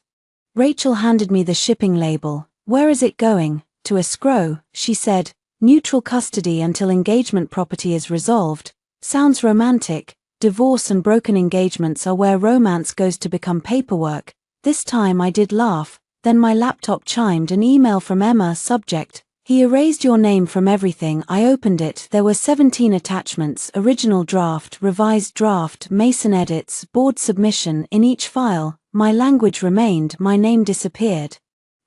Rachel handed me the shipping label. Where is it going? To escrow, she said. Neutral custody until engagement property is resolved. Sounds romantic. Divorce and broken engagements are where romance goes to become paperwork. This time I did laugh. Then my laptop chimed. An email from Emma. Subject: he erased your name from everything. I opened it. There were 17 attachments: original draft, revised draft, Mason edits, board submission. In each file, my language remained, my name disappeared.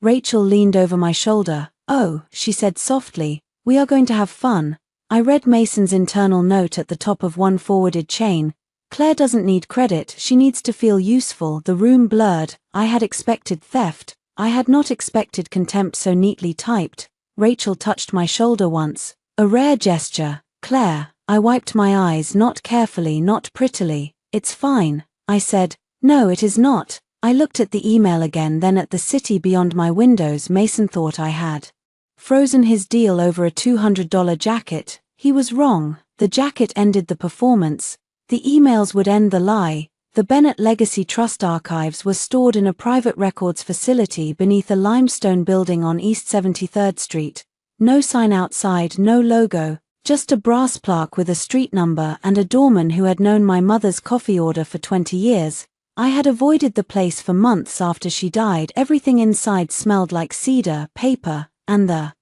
Rachel leaned over my shoulder. Oh, she said softly, we are going to have fun. I read Mason's internal note at the top of one forwarded chain. Claire doesn't need credit, she needs to feel useful. The room blurred. I had expected theft. I had not expected contempt so neatly typed. Rachel touched my shoulder once. A rare gesture. Claire. I wiped my eyes, not carefully, not prettily. It's fine, I said. No, it is not. I looked at the email again, then at the city beyond my windows. Mason thought I had frozen his deal over a $200 jacket. He was wrong. The jacket ended the performance. The emails would end the lie. The Bennett Legacy Trust archives were stored in a private records facility beneath a limestone building on East 73rd Street. No sign outside, no logo, just a brass plaque with a street number and a doorman who had known my mother's coffee order for 20 years. I had avoided the place for months after she died. Everything inside smelled like cedar, paper, and the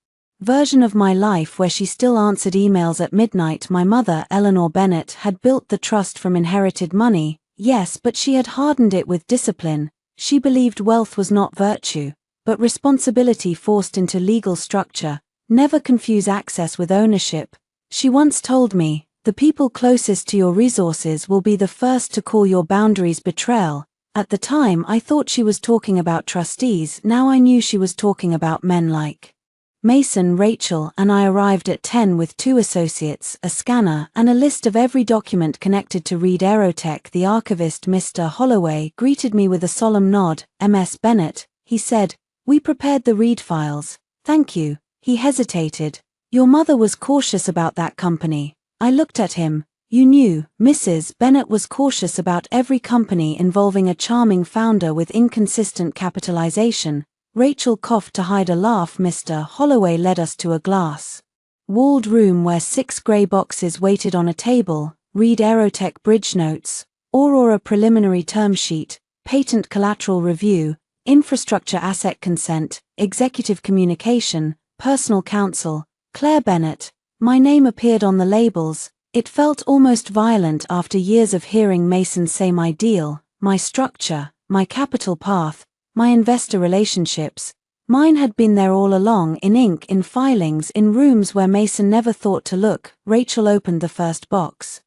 version of my life where she still answered emails at midnight. My mother, Eleanor Bennett, had built the trust from inherited money. Yes, but she had hardened it with discipline. She believed wealth was not virtue, but responsibility forced into legal structure. Never confuse access with ownership. She once told me, the people closest to your resources will be the first to call your boundaries betrayal. At the time I thought she was talking about trustees, now I knew she was talking about men like Mason. Rachel and I arrived at 10 with 2 associates, a scanner, and a list of every document connected to Reed Aerotech. The archivist, Mr. Holloway, greeted me with a solemn nod. Ms. Bennett, he said, we prepared the Reed files. Thank you. He hesitated. Your mother was cautious about that company. I looked at him. You knew, Mrs. Bennett was cautious about every company involving a charming founder with inconsistent capitalization. Rachel coughed to hide a laugh. Mr. Holloway led us to a glass-walled room where 6 grey boxes waited on a table: Reed Aerotech bridge notes, Aurora preliminary term sheet, patent collateral review, infrastructure asset consent, executive communication, personal counsel, Claire Bennett. My name appeared on the labels. It felt almost violent after years of hearing Mason say my deal, my structure, my capital path, my investor relationships. Mine had been there all along, in ink, in filings, in rooms where Mason never thought to look. Rachel opened the first box.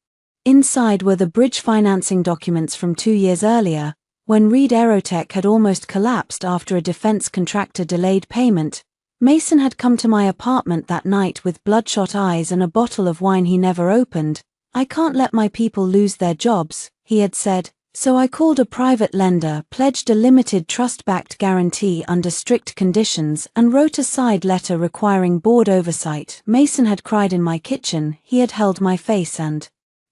Inside were the bridge financing documents from 2 years earlier, when Reed Aerotech had almost collapsed after a defense contractor delayed payment. Mason had come to my apartment that night with bloodshot eyes and a bottle of wine he never opened. "I can't let my people lose their jobs," he had said, "so I called a private lender, pledged a limited trust-backed guarantee under strict conditions, and wrote a side letter requiring board oversight." Mason had cried in my kitchen. He had held my face and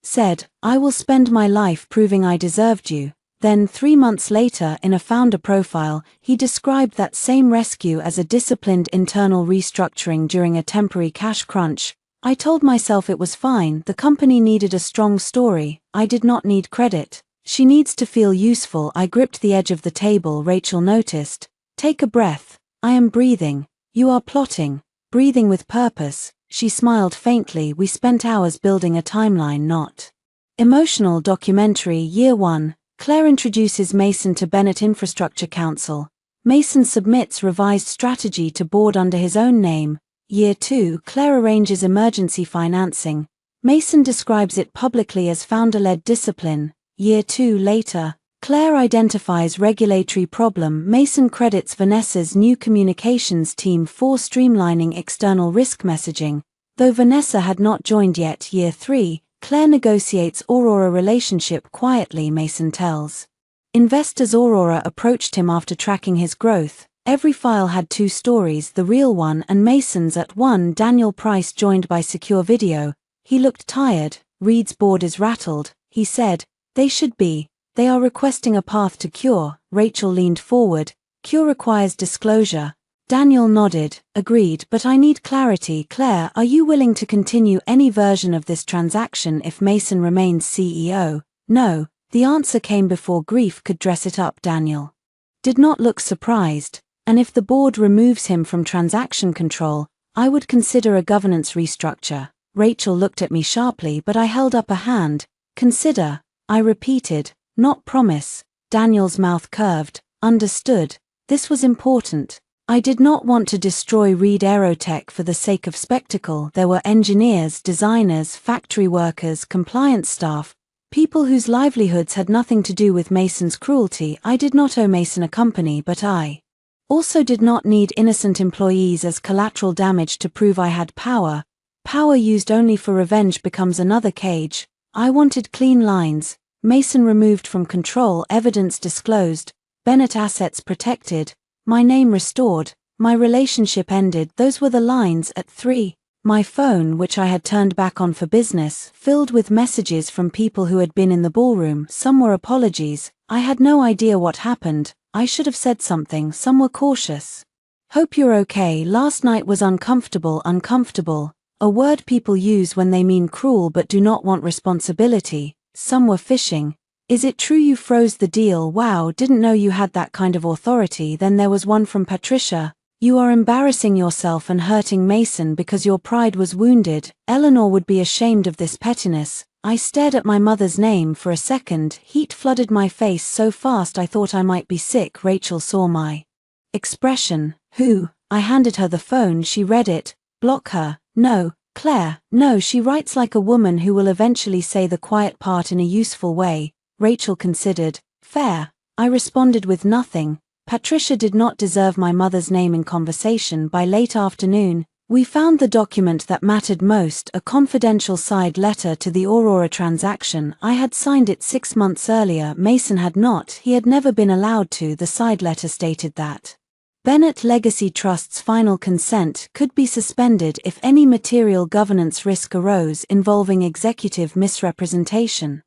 said, "I will spend my life proving I deserved you." Then 3 months later, in a founder profile, he described that same rescue as a disciplined internal restructuring during a temporary cash crunch. I told myself it was fine, the company needed a strong story, I did not need credit. "She needs to feel useful." I gripped the edge of the table. Rachel noticed. "Take a breath." "I am breathing." "You are plotting. Breathing with purpose." She smiled faintly. We spent hours building a timeline, not emotional documentary. Year 1. Claire introduces Mason to Bennett Infrastructure Council. Mason submits revised strategy to board under his own name. Year 2. Claire arranges emergency financing. Mason describes it publicly as founder-led discipline. Year 2 later. Claire identifies regulatory problem. Mason credits Vanessa's new communications team for streamlining external risk messaging. Though Vanessa had not joined yet. Year 3. Claire negotiates Aurora relationship quietly. Mason tells investors Aurora approached him after tracking his growth. Every file had 2 stories, the real one and Mason's at one. Daniel Price joined by secure video. He looked tired. "Reed's board is rattled," he said. "They should be. They are requesting a path to cure." Rachel leaned forward. "Cure requires disclosure." Daniel nodded. "Agreed, but I need clarity." "Claire, are you willing to continue any version of this transaction if Mason remains CEO?" "No." The answer came before grief could dress it up. Daniel did not look surprised. "And if the board removes him from transaction control, I would consider a governance restructure." Rachel looked at me sharply, but I held up a hand. "Consider," I repeated, "not promise." Daniel's mouth curved. "Understood." This was important. I did not want to destroy Reed Aerotech for the sake of spectacle. There were engineers, designers, factory workers, compliance staff, people whose livelihoods had nothing to do with Mason's cruelty. I did not owe Mason a company, but I also did not need innocent employees as collateral damage to prove I had power. Power used only for revenge becomes another cage. I wanted clean lines. Mason removed from control, evidence disclosed, Bennett assets protected, my name restored, my relationship ended. Those were the lines. At 3. My phone, which I had turned back on for business, filled with messages from people who had been in the ballroom. Some were apologies. I had no idea what happened. I should have said something. Some were cautious. "Hope you're okay. Last night was uncomfortable." Uncomfortable, a word people use when they mean cruel but do not want responsibility. Some were fishing. "Is it true you froze the deal? Wow, didn't know you had that kind of authority." Then there was one from Patricia. "You are embarrassing yourself and hurting Mason because your pride was wounded. Eleanor would be ashamed of this pettiness." I stared at my mother's name for a second. Heat flooded my face so fast I thought I might be sick. Rachel saw my expression. "Who?" I handed her the phone. She read it. "Block her." "No, Claire, no, she writes like a woman who will eventually say the quiet part in a useful way." Rachel considered. "Fair." I responded with nothing. Patricia did not deserve my mother's name in conversation. By late afternoon, we found the document that mattered most, a confidential side letter to the Aurora transaction. I had signed it 6 months earlier. Mason had not. He had never been allowed to. The side letter stated that Bennett Legacy Trust's final consent could be suspended if any material governance risk arose involving executive misrepresentation,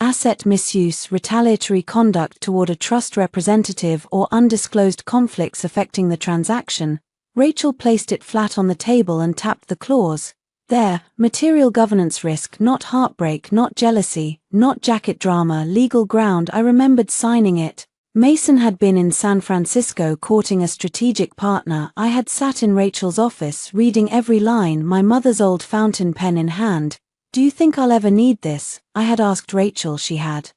asset misuse, retaliatory conduct toward a trust representative, or undisclosed conflicts affecting the transaction. Rachel placed it flat on the table and tapped the clause. There, material governance risk, not heartbreak, not jealousy, not jacket drama, legal ground. I remembered signing it. Mason had been in San Francisco courting a strategic partner. I had sat in Rachel's office, reading every line, my mother's old fountain pen in hand. "Do you think I'll ever need this?" I had asked Rachel. She had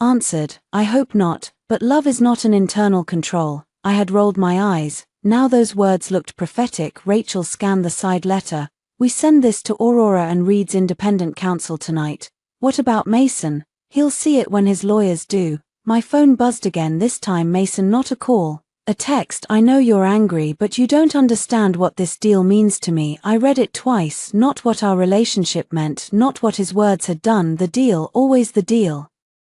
answered, "I hope not, but love is not an internal control." I had rolled my eyes. Now those words looked prophetic. Rachel scanned the side letter. "We send this to Aurora and Reed's independent counsel tonight. What about Mason? He'll see it when his lawyers do. My phone buzzed again, this time Mason, not a call. A text. I know you're angry, but you don't understand what this deal means to me. I read it twice, not what our relationship meant, not what his words had done. The deal, always the deal.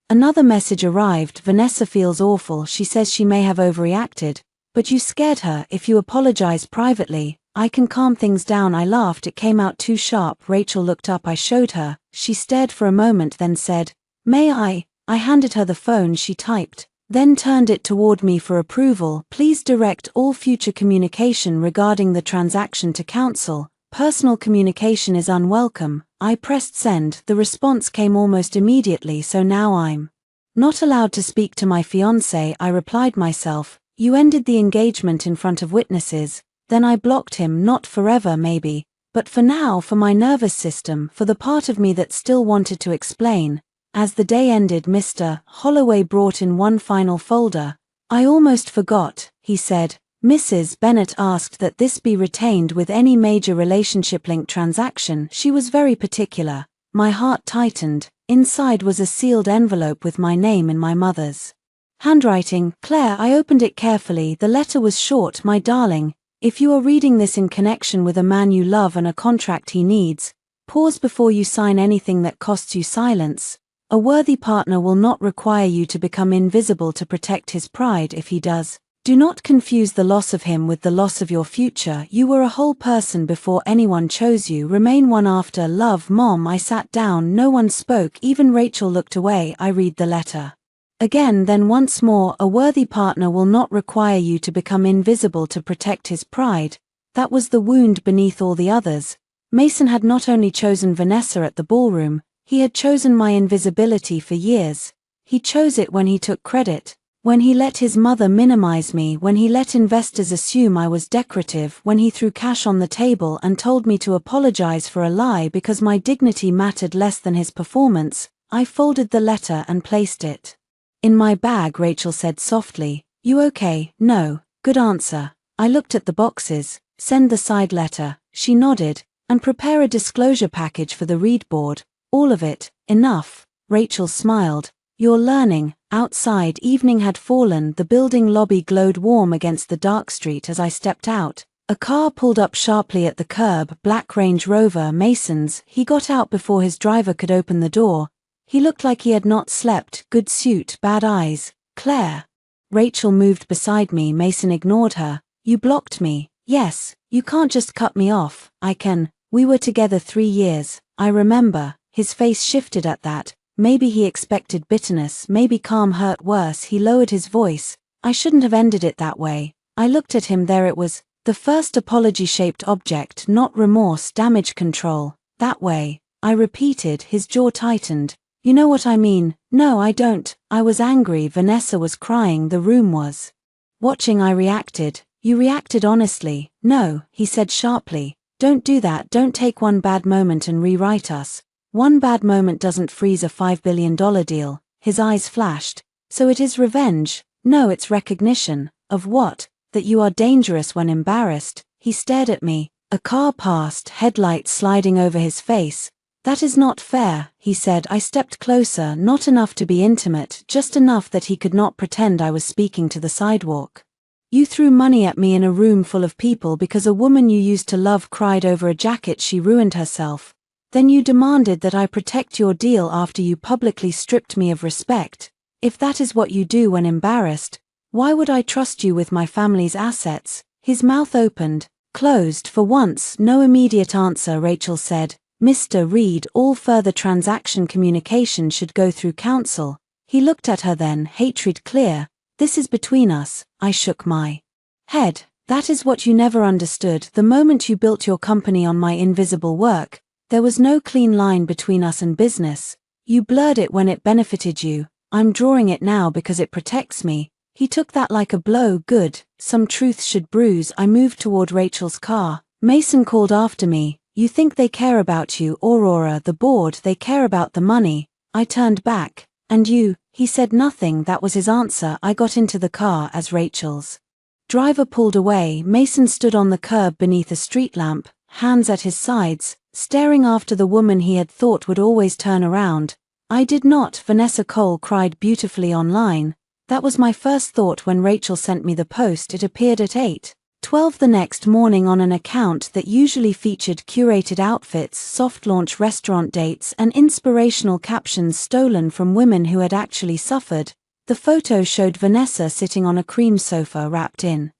Another message arrived. Vanessa feels awful. She says she may have overreacted, but you scared her. If you apologize privately, I can calm things down. I laughed. It came out too sharp. Rachel looked up. I showed her. She stared for a moment, then said, "May I?" I handed her the phone. She typed, then turned it toward me for approval. "Please direct all future communication regarding the transaction to counsel. Personal communication is unwelcome." I pressed send. The response came almost immediately. So now I'm not allowed to speak to my fiancé. I replied myself, "You ended the engagement in front of witnesses." Then I blocked him. Not forever, maybe, but for now, for my nervous system, for the part of me that still wanted to explain. As the day ended, Mr. Holloway brought in one final folder. "I almost forgot," he said. "Mrs. Bennett asked that this be retained with any major relationship-linked transaction. She was very particular." My heart tightened. Inside was a sealed envelope with my name in my mother's handwriting. "Claire." I opened it carefully. The letter was short. "My darling, if you are reading this in connection with a man you love and a contract he needs, pause before you sign anything that costs you silence. A worthy partner will not require you to become invisible to protect his pride. If he does, do not confuse the loss of him with the loss of your future. You were a whole person before anyone chose you. Remain one after. Love, Mom." I sat down. No one spoke. Even Rachel looked away. I read the letter again, then once more. "A worthy partner will not require you to become invisible to protect his pride." That was the wound beneath all the others. Mason had not only chosen Vanessa at the ballroom, he had chosen my invisibility for years. He chose it when he took credit, when he let his mother minimize me, when he let investors assume I was decorative, when he threw cash on the table and told me to apologize for a lie because my dignity mattered less than his performance. I folded the letter and placed it in my bag. Rachel said softly, "You okay?" "No." "Good answer." I looked at the boxes. "Send the side letter." She nodded. "And prepare a disclosure package for the read board. All of it." "Enough." Rachel smiled. "You're learning." Outside, evening had fallen. The building lobby glowed warm against the dark street. As I stepped out, a car pulled up sharply at the curb. Black Range Rover, Mason's. He got out before his driver could open the door. He looked like he had not slept. Good suit, bad eyes. "Claire." Rachel moved beside me. Mason ignored her. "You blocked me." "Yes, you can't just cut me off." "I can. We were together 3 years. I remember." His face shifted at that. Maybe he expected bitterness, maybe calm hurt worse. He lowered his voice. "I shouldn't have ended it that way." I looked at him. There it was, the first apology-shaped object, not remorse, damage control. "That way." I repeated. His jaw tightened. "You know what I mean." "No, I don't." I was angry. Vanessa was crying. The room was watching. I reacted. "You reacted honestly." "No," he said sharply. "Don't do that. Don't take one bad moment and rewrite us. One bad moment doesn't freeze a $5 billion deal." His eyes flashed. "So it is revenge?" "No, it's recognition." "Of what?" "That you are dangerous when embarrassed." He stared at me. A car passed, headlights sliding over his face. "That is not fair," he said. I stepped closer, not enough to be intimate, just enough that he could not pretend I was speaking to the sidewalk. "You threw money at me in a room full of people because a woman you used to love cried over a jacket she ruined herself. Then you demanded that I protect your deal after you publicly stripped me of respect. If that is what you do when embarrassed, why would I trust you with my family's assets?" His mouth opened, closed. For once, no immediate answer. Rachel said, "Mr. Reed, all further transaction communication should go through counsel." He looked at her then, hatred clear. "This is between us." I shook my head. "That is what you never understood. The moment you built your company on my invisible work, there was no clean line between us and business. You blurred it when it benefited you. I'm drawing it now because it protects me." He took that like a blow. "Good. Some truth should bruise." I moved toward Rachel's car. Mason called after me. "You think they care about you, Aurora, the board, they care about the money." I turned back. "And you?" He said nothing. That was his answer. I got into the car as Rachel's driver pulled away. Mason stood on the curb beneath a street lamp, hands at his sides, staring after the woman he had thought would always turn around. I did not, Vanessa Cole cried beautifully online. That was my first thought when Rachel sent me the post. It appeared at 8:12 the next morning on an account that usually featured curated outfits, soft launch restaurant dates, and inspirational captions stolen from women who had actually suffered. The photo showed Vanessa sitting on a cream sofa wrapped in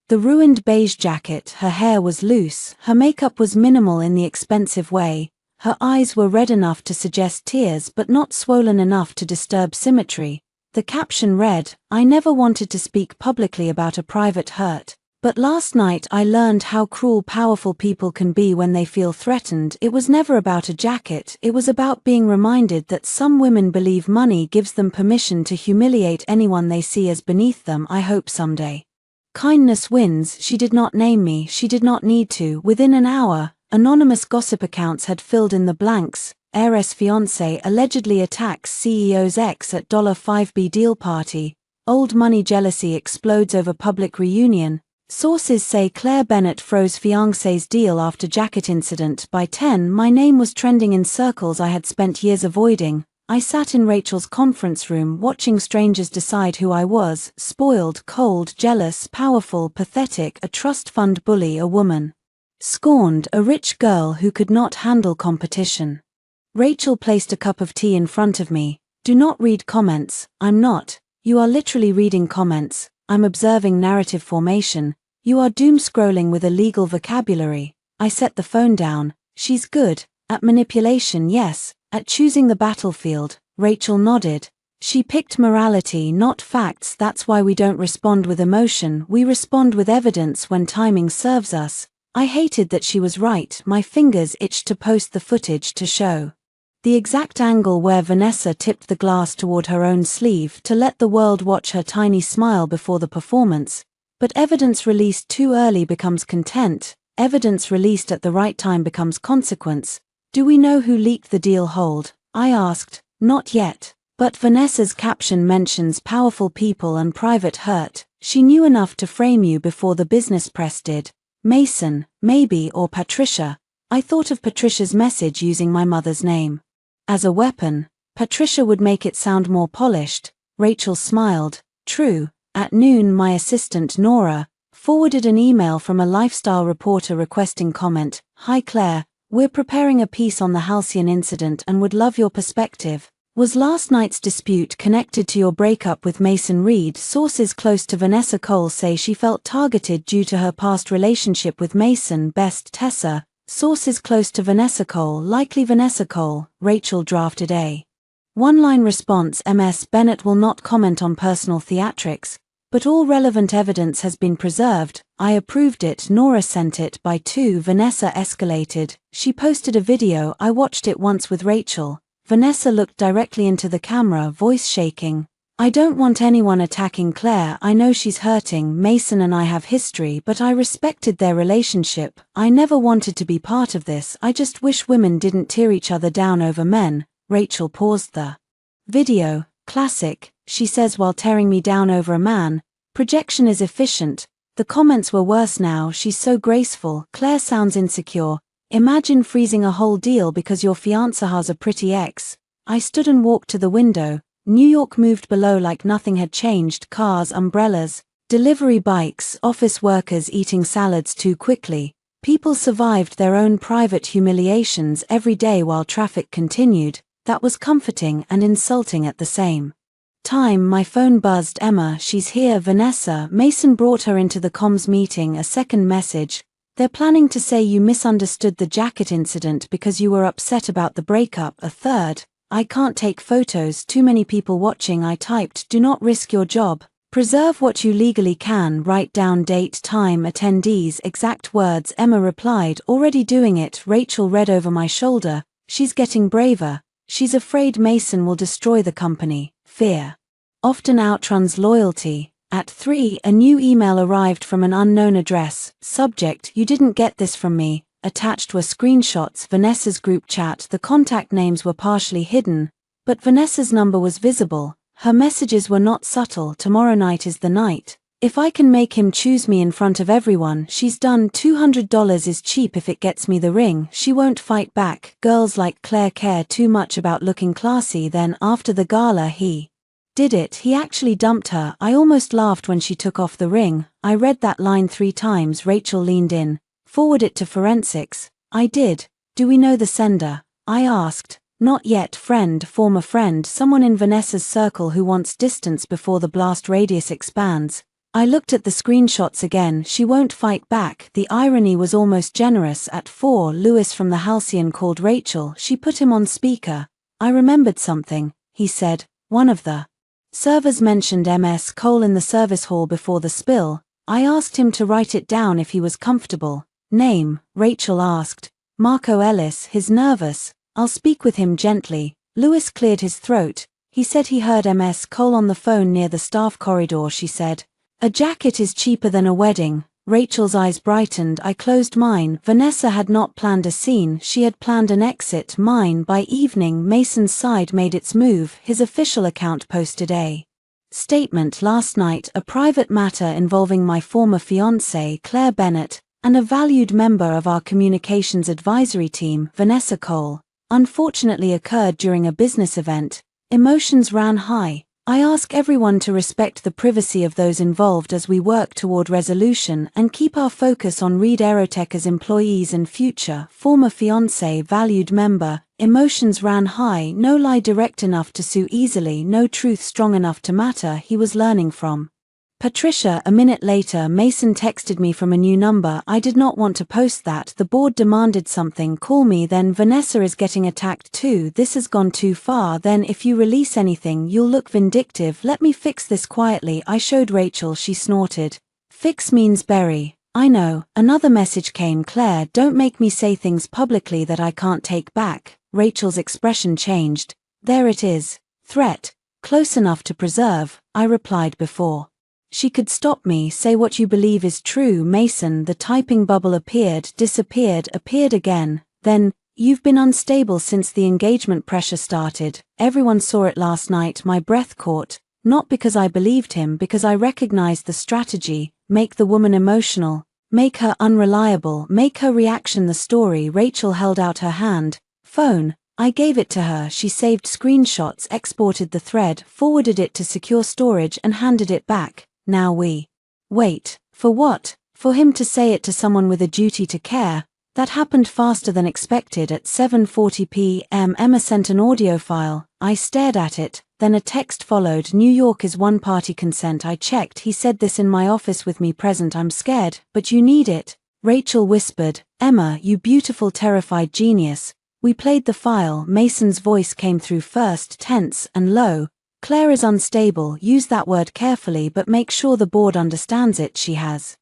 the ruined beige jacket. Her hair was loose, her makeup was minimal in the expensive way, her eyes were red enough to suggest tears but not swollen enough to disturb symmetry. The caption read, "I never wanted to speak publicly about a private hurt, but last night I learned how cruel powerful people can be when they feel threatened. It was never about a jacket, it was about being reminded that some women believe money gives them permission to humiliate anyone they see as beneath them. I hope someday kindness wins." She did not name me, she did not need to. Within an hour, anonymous gossip accounts had filled in the blanks. Heiress fiancé allegedly attacks CEO's ex at $5B deal party. Old money jealousy explodes over public reunion. Sources say Claire Bennett froze fiancé's deal after jacket incident. By 10, my name was trending in circles I had spent years avoiding. I sat in Rachel's conference room watching strangers decide who I was: spoiled, cold, jealous, powerful, pathetic, a trust fund bully, a woman scorned, a rich girl who could not handle competition. Rachel placed a cup of tea in front of me. "Do not read comments." "I'm not. You are literally reading comments. I'm observing narrative formation. You are doom scrolling with illegal vocabulary." I set the phone down. "She's good at manipulation, yes. At choosing the battlefield." Rachel nodded. "She picked morality, not facts. That's why we don't respond with emotion, we respond with evidence when timing serves us." I hated that she was right. My fingers itched to post the footage to show the exact angle where Vanessa tipped the glass toward her own sleeve to let the world watch her tiny smile before the performance. But evidence released too early becomes content, evidence released at the right time becomes consequence. "Do we know who leaked the deal hold?" I asked. "Not yet. But Vanessa's caption mentions powerful people and private hurt. She knew enough to frame you before the business press did." Mason, maybe, or Patricia. I thought of Patricia's message using my mother's name as a weapon. Patricia would make it sound more polished. Rachel smiled. "True." At noon, my assistant Nora forwarded an email from a lifestyle reporter requesting comment. "Hi Claire, we're preparing a piece on the Halcyon incident and would love your perspective. Was last night's dispute connected to your breakup with Mason Reed?" Sources close to Vanessa Cole say she felt targeted due to her past relationship with Mason. Best Tessa. Sources close to Vanessa Cole, likely Vanessa Cole. Rachel drafted a one-line response. Ms. Bennett will not comment on personal theatrics, but all relevant evidence has been preserved. I approved it. Nora sent it by 2. Vanessa escalated. She posted a video. I watched it once with Rachel. Vanessa looked directly into the camera, voice shaking. "I don't want anyone attacking Claire. I know she's hurting. Mason and I have history, but I respected their relationship. I never wanted to be part of this. I just wish women didn't tear each other down over men." Rachel paused the video. "Classic," she says while tearing me down over a man. "Projection is efficient." The comments were worse now. "She's so graceful." "Claire sounds insecure." "Imagine freezing a whole deal because your fiancé has a pretty ex." I stood and walked to the window. New York moved below like nothing had changed. Cars, umbrellas, delivery bikes, office workers eating salads too quickly. People survived their own private humiliations every day while traffic continued. That was comforting and insulting at the same time. My phone buzzed. "Emma, she's here." Vanessa. Mason brought her into the comms meeting. A second message. "They're planning to say you misunderstood the jacket incident because you were upset about the breakup." A third. "I can't take photos, too many people watching." I typed, "Do not risk your job. Preserve what you legally can. Write down date, time, attendees, exact words." Emma replied, "Already doing it." Rachel read over my shoulder. "She's getting braver. She's afraid Mason will destroy the company." Fear often outruns loyalty. At 3, a new email arrived from an unknown address. Subject: "You didn't get this from me." Attached were screenshots. Vanessa's group chat. The contact names were partially hidden, but Vanessa's number was visible. Her messages were not subtle. "Tomorrow night is the night." If I can make him choose me in front of everyone, she's done. $200 is cheap if it gets me the ring. She won't fight back. Girls like Claire care too much about looking classy. Then after the gala he did it. He actually dumped her. I almost laughed when she took off the ring. I read that line 3 times. Rachel leaned in. Forward it to forensics. I did. Do we know the sender? I asked. Not yet. Former friend, someone in Vanessa's circle who wants distance before the blast radius expands. I looked at the screenshots again. She won't fight back. The irony was almost generous. At 4, Lewis from the Halcyon called Rachel. She put him on speaker. I remembered something, he said. One of the servers mentioned Ms. Cole in the service hall before the spill. I asked him to write it down if he was comfortable. Name? Rachel asked. Marco Ellis. He's nervous. I'll speak with him gently. Lewis cleared his throat. He said he heard Ms. Cole on the phone near the staff corridor. She said, "A jacket is cheaper than a wedding." Rachel's eyes brightened. I closed mine. Vanessa had not planned a scene. She had planned an exit. Mine. By evening, Mason's side made its move. His official account posted a statement. Last night, a private matter involving my former fiancée, Claire Bennett, and a valued member of our communications advisory team, Vanessa Cole, unfortunately occurred during a business event. Emotions ran high. I ask everyone to respect the privacy of those involved as we work toward resolution and keep our focus on Reed Aerotech employees and future. Former fiancé, valued member. Emotions ran high. No lie direct enough to sue easily, no truth strong enough to matter. He was learning from Patricia. A minute later, Mason texted me from a new number. I did not want to post that. The board demanded something. Call me then. Vanessa is getting attacked too. This has gone too far. Then if you release anything, you'll look vindictive. Let me fix this quietly. I showed Rachel. She snorted. Fix means bury. I know. Another message came. Claire, don't make me say things publicly that I can't take back. Rachel's expression changed. There it is. Threat. Close enough to preserve. I replied before she could stop me. Say what you believe is true. Mason. The typing bubble appeared, disappeared, appeared again. Then, you've been unstable since the engagement. Pressure started. Everyone saw it last night. My breath caught. Not because I believed him, because I recognized the strategy. Make the woman emotional. Make her unreliable. Make her reaction the story. Rachel held out her hand. Phone. I gave it to her. She saved screenshots, exported the thread, forwarded it to secure storage and handed it back. Now we wait. For what? For him to say it to someone with a duty to care. That happened faster than expected. At 7:40 p.m. Emma sent an audio file. I stared at it. Then a text followed. New York is one-party consent. I checked. He said this in my office with me present. I'm scared, but you need it. Rachel whispered. Emma, you beautiful terrified genius. We played the file. Mason's voice came through first, tense and low. Claire is unstable. Use that word carefully, but make sure the board understands it. She has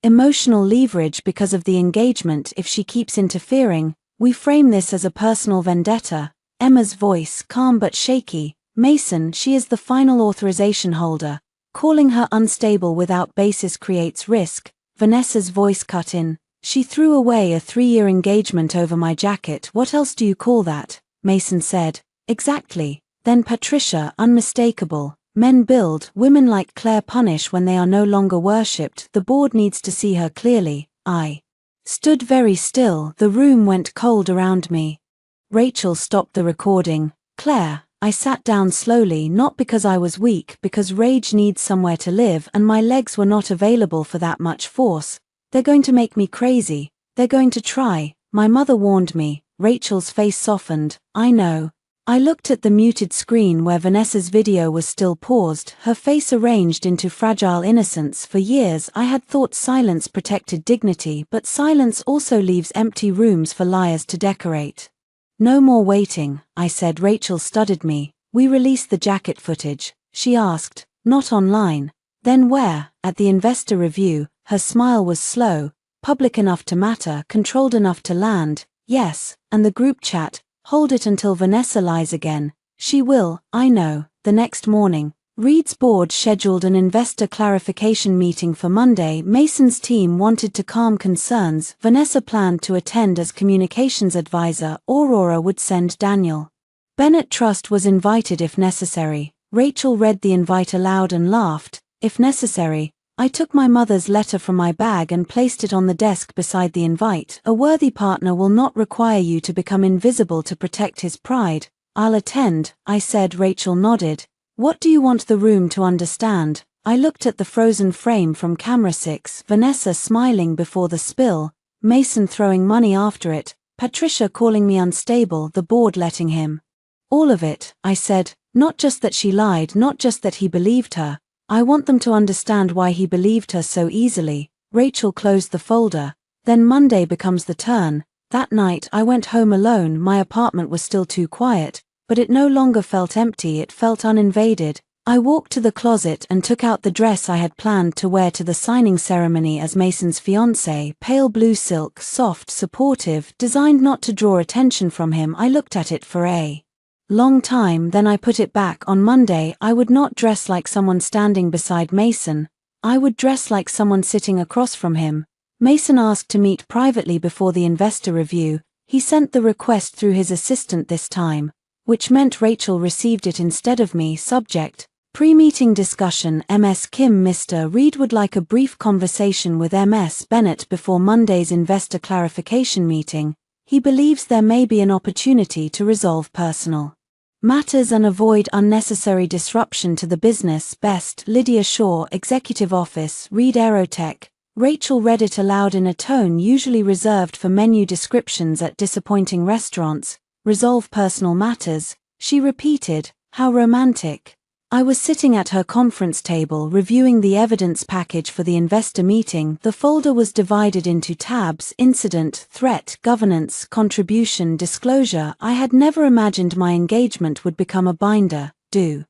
emotional leverage because of the engagement. If she keeps interfering, we frame this as a personal vendetta. Emma's voice, calm but shaky. Mason, she is the final authorization holder. Calling her unstable without basis creates risk. Vanessa's voice cut in. She threw away a 3-year engagement over my jacket. What else do you call that? Mason said. Exactly. Then Patricia, unmistakable. Men build, women like Claire punish when they are no longer worshipped. The board needs to see her clearly. I stood very still. The room went cold around me. Rachel stopped the recording. Claire. I sat down slowly, not because I was weak, because rage needs somewhere to live and my legs were not available for that much force. They're going to make me crazy. They're going to try. My mother warned me. Rachel's face softened. I know. I looked at the muted screen where Vanessa's video was still paused, her face arranged into fragile innocence. For years I had thought silence protected dignity, but silence also leaves empty rooms for liars to decorate. No more waiting, I said. Rachel studied me. We released the jacket footage. She asked. Not online. Then where? At the investor review. Her smile was slow, public enough to matter, controlled enough to land. Yes, and the group chat. Hold it until Vanessa lies again. She will, I know. The next morning, Reed's board scheduled an investor clarification meeting for Monday. Mason's team wanted to calm concerns. Vanessa planned to attend as communications advisor. Aurora would send Daniel. Bennett Trust was invited if necessary. Rachel read the invite aloud and laughed. If necessary. I took my mother's letter from my bag and placed it on the desk beside the invite. A worthy partner will not require you to become invisible to protect his pride. I'll attend, I said. Rachel nodded. What do you want the room to understand? I looked at the frozen frame from camera 6, Vanessa smiling before the spill, Mason throwing money after it, Patricia calling me unstable, the board letting him. All of it, I said, not just that she lied, not just that he believed her. I want them to understand why he believed her so easily. Rachel closed the folder. Then Monday becomes the turn. That night I went home alone. My apartment was still too quiet, but it no longer felt empty, it felt uninvaded. I walked to the closet and took out the dress I had planned to wear to the signing ceremony as Mason's fiancée, pale blue silk, soft, supportive, designed not to draw attention from him. I looked at it for a long time, then I put it back. On Monday I would not dress like someone standing beside Mason, I would dress like someone sitting across from him. Mason asked to meet privately before the investor review. He sent the request through his assistant this time, which meant Rachel received it instead of me. Subject: pre-meeting discussion. Ms. Kim. Mr. Reed would like a brief conversation with Ms. Bennett before Monday's investor clarification meeting. He believes there may be an opportunity to resolve personal matters and avoid unnecessary disruption to the business. Best, Lydia Shaw, Executive Office, Reed Aerotech. Rachel read it aloud in a tone usually reserved for menu descriptions at disappointing restaurants. Resolve personal matters, she repeated. How romantic. I was sitting at her conference table reviewing the evidence package for the investor meeting. The folder was divided into tabs: incident, threat, governance, contribution, disclosure. I had never imagined my engagement would become a binder. Do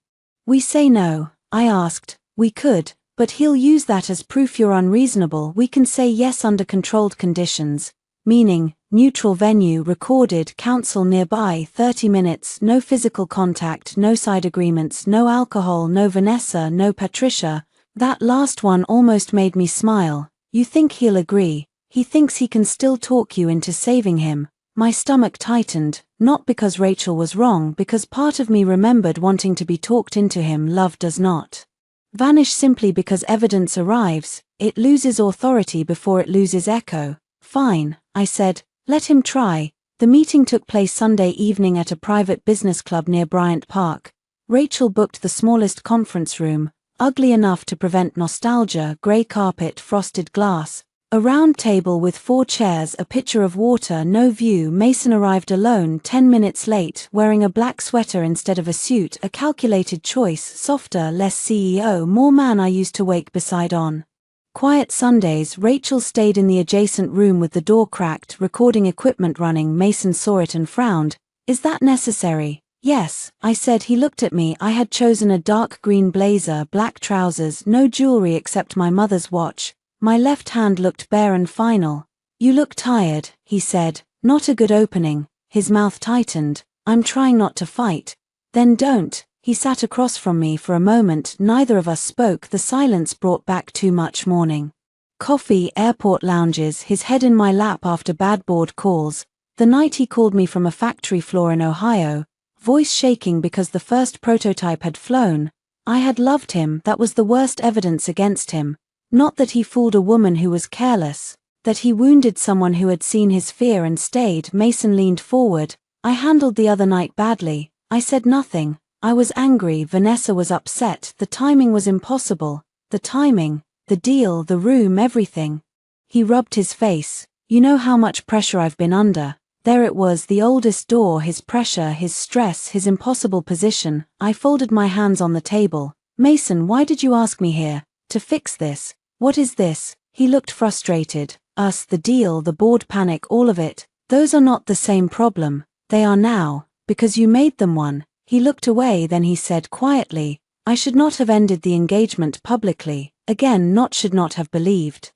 we say no? I asked. We could, but he'll use that as proof you're unreasonable. We can say yes under controlled conditions, meaning neutral venue, recorded, counsel nearby, 30 minutes, no physical contact, no side agreements, no alcohol, no Vanessa, no Patricia. That last one almost made me smile. You think he'll agree? He thinks he can still talk you into saving him. My stomach tightened, not because Rachel was wrong, because part of me remembered wanting to be talked into him. Love does not vanish simply because evidence arrives. It loses authority before it loses echo. Fine, I said. Let him try. The meeting took place Sunday evening at a private business club near Bryant Park. Rachel booked the smallest conference room, ugly enough to prevent nostalgia: grey carpet, frosted glass, a round table with 4 chairs, a pitcher of water, no view. Mason arrived alone, 10 minutes late, wearing a black sweater instead of a suit, a calculated choice, softer, less CEO, more man. I used to wake beside on quiet Sundays. Rachel stayed in the adjacent room with the door cracked, recording equipment running. Mason saw it and frowned. Is that necessary? Yes, I said. He looked at me. I had chosen a dark green blazer, black trousers, no jewelry except my mother's watch. My left hand looked bare and final. You look tired, he said. Not a good opening. His mouth tightened. I'm trying not to fight. Then don't. He sat across from me for a moment. Neither of us spoke. The silence brought back too much morning coffee, airport lounges, his head in my lap after bad board calls. The night he called me from a factory floor in Ohio, voice shaking because the first prototype had flown. I had loved him. That was the worst evidence against him. Not that he fooled a woman who was careless, that he wounded someone who had seen his fear and stayed. Mason leaned forward. I handled the other night badly. I said nothing. I was angry. Vanessa was upset. The timing was impossible. The timing, the deal, the room, everything. He rubbed his face. You know how much pressure I've been under. There it was, the oldest door, his pressure, his stress, his impossible position. I folded my hands on the table. Mason, why did you ask me here? To fix this. What is this? He looked frustrated. Us, the deal, the board panic, all of it. Those are not the same problem. They are now, because you made them one. He looked away, then he said quietly, I should not have ended the engagement publicly. Again, not should not have believed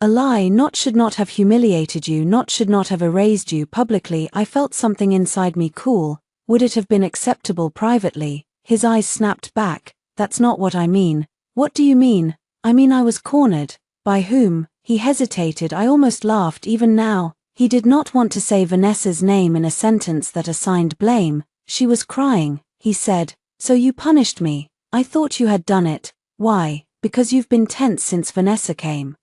a lie, not should not have humiliated you, not should not have erased you publicly. I felt something inside me cool. Would it have been acceptable privately? His eyes snapped back. That's not what I mean. What do you mean? I mean I was cornered. By whom? He hesitated. I almost laughed. Even now, he did not want to say Vanessa's name in a sentence that assigned blame. She was crying. He said, so you punished me. I thought you had done it. Why? because you've been tense since Vanessa came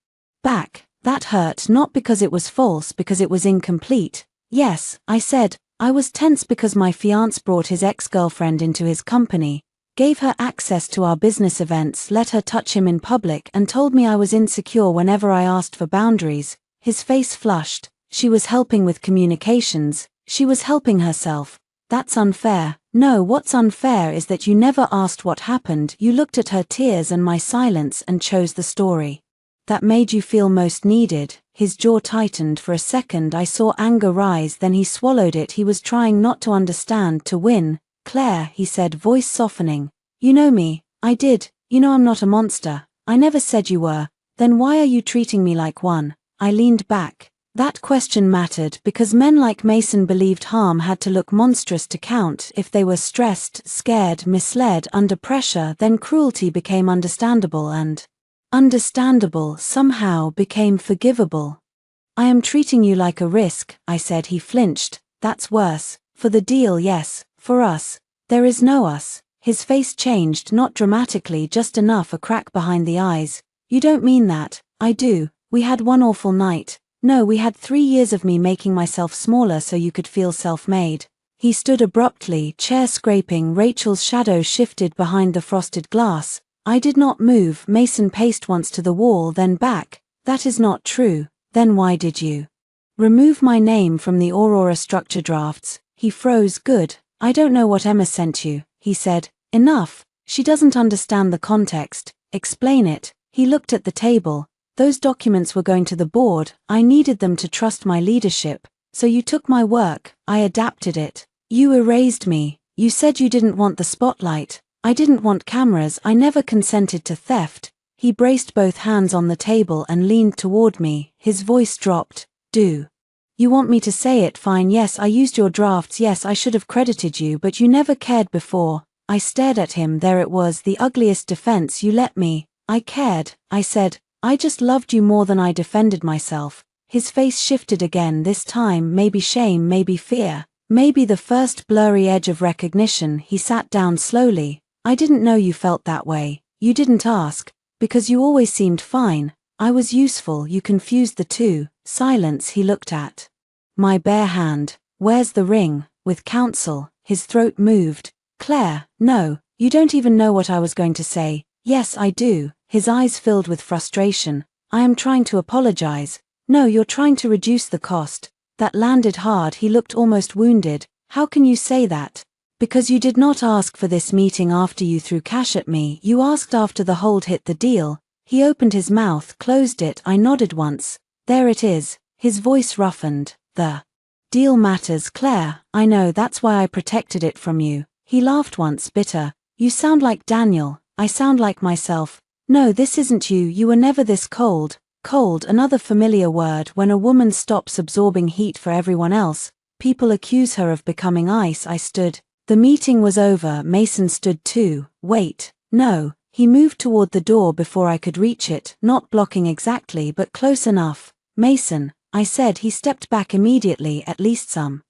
back. That hurt, not because it was false, because it was incomplete. Yes, I said, I was tense because my fiancé brought his ex-girlfriend into his company, gave her access to our business events, let her touch him in public, and told me I was insecure whenever I asked for boundaries. His face flushed. She was helping with communications. She was helping herself. That's unfair. No, what's unfair is that you never asked what happened. You looked at her tears and my silence and chose the story that made you feel most needed. His jaw tightened for a second. I saw anger rise, then he swallowed it. He was trying not to understand, to win. Claire, he said, voice softening. You know me. I did. You know I'm not a monster. I never said you were. Then why are you treating me like one? I leaned back. That question mattered because men like Mason believed harm had to look monstrous to count. If they were stressed, scared, misled, under pressure, then cruelty became understandable, and understandable somehow became forgivable. I am treating you like a risk, I said. He flinched. That's worse. For the deal, yes. For us. There is no us. His face changed, not dramatically, just enough, a crack behind the eyes. You don't mean that. I do. We had one awful night. No, we had 3 years of me making myself smaller so you could feel self-made. He stood abruptly, chair scraping. Rachel's shadow shifted behind the frosted glass. I did not move. Mason paced once to the wall, then back. That is not true. Then why did you remove my name from the Aurora structure drafts? He froze. Good. I don't know what Emma sent you, he said. Enough. She doesn't understand the context. Explain it. He looked at the table. Those documents were going to the board. I needed them to trust my leadership. So you took my work. I adapted it. You erased me. You said you didn't want the spotlight. I didn't want cameras. I never consented to theft. He braced both hands on the table and leaned toward me. His voice dropped. Do you want me to say it? Fine. Yes, I used your drafts. Yes, I should have credited you, but you never cared before. I stared at him. There it was, the ugliest defense. You let me. I cared. I said, I just loved you more than I defended myself. His face shifted again, this time maybe shame, maybe fear, maybe the first blurry edge of recognition. He sat down slowly. I didn't know you felt that way. You didn't ask, because you always seemed fine. I was useful. You confused the two. Silence. He looked at my bare hand. Where's the ring? With counsel. His throat moved. Claire, no, you don't even know what I was going to say. Yes, I do. His eyes filled with frustration. I am trying to apologize. No, you're trying to reduce the cost. That landed hard. He looked almost wounded. How can you say that? Because you did not ask for this meeting after you threw cash at me. You asked after the hold hit the deal. He opened his mouth, closed it. I nodded once. There it is. His voice roughened. The deal matters, Claire. I know, that's why I protected it from you. He laughed once, bitter. You sound like Daniel. I sound like myself. No, this isn't you. You were never this cold. Cold, another familiar word. When a woman stops absorbing heat for everyone else, people accuse her of becoming ice. I stood. The meeting was over. Mason stood too. Wait. No. He moved toward the door before I could reach it, not blocking exactly but close enough. Mason, I said. He stepped back immediately. At least some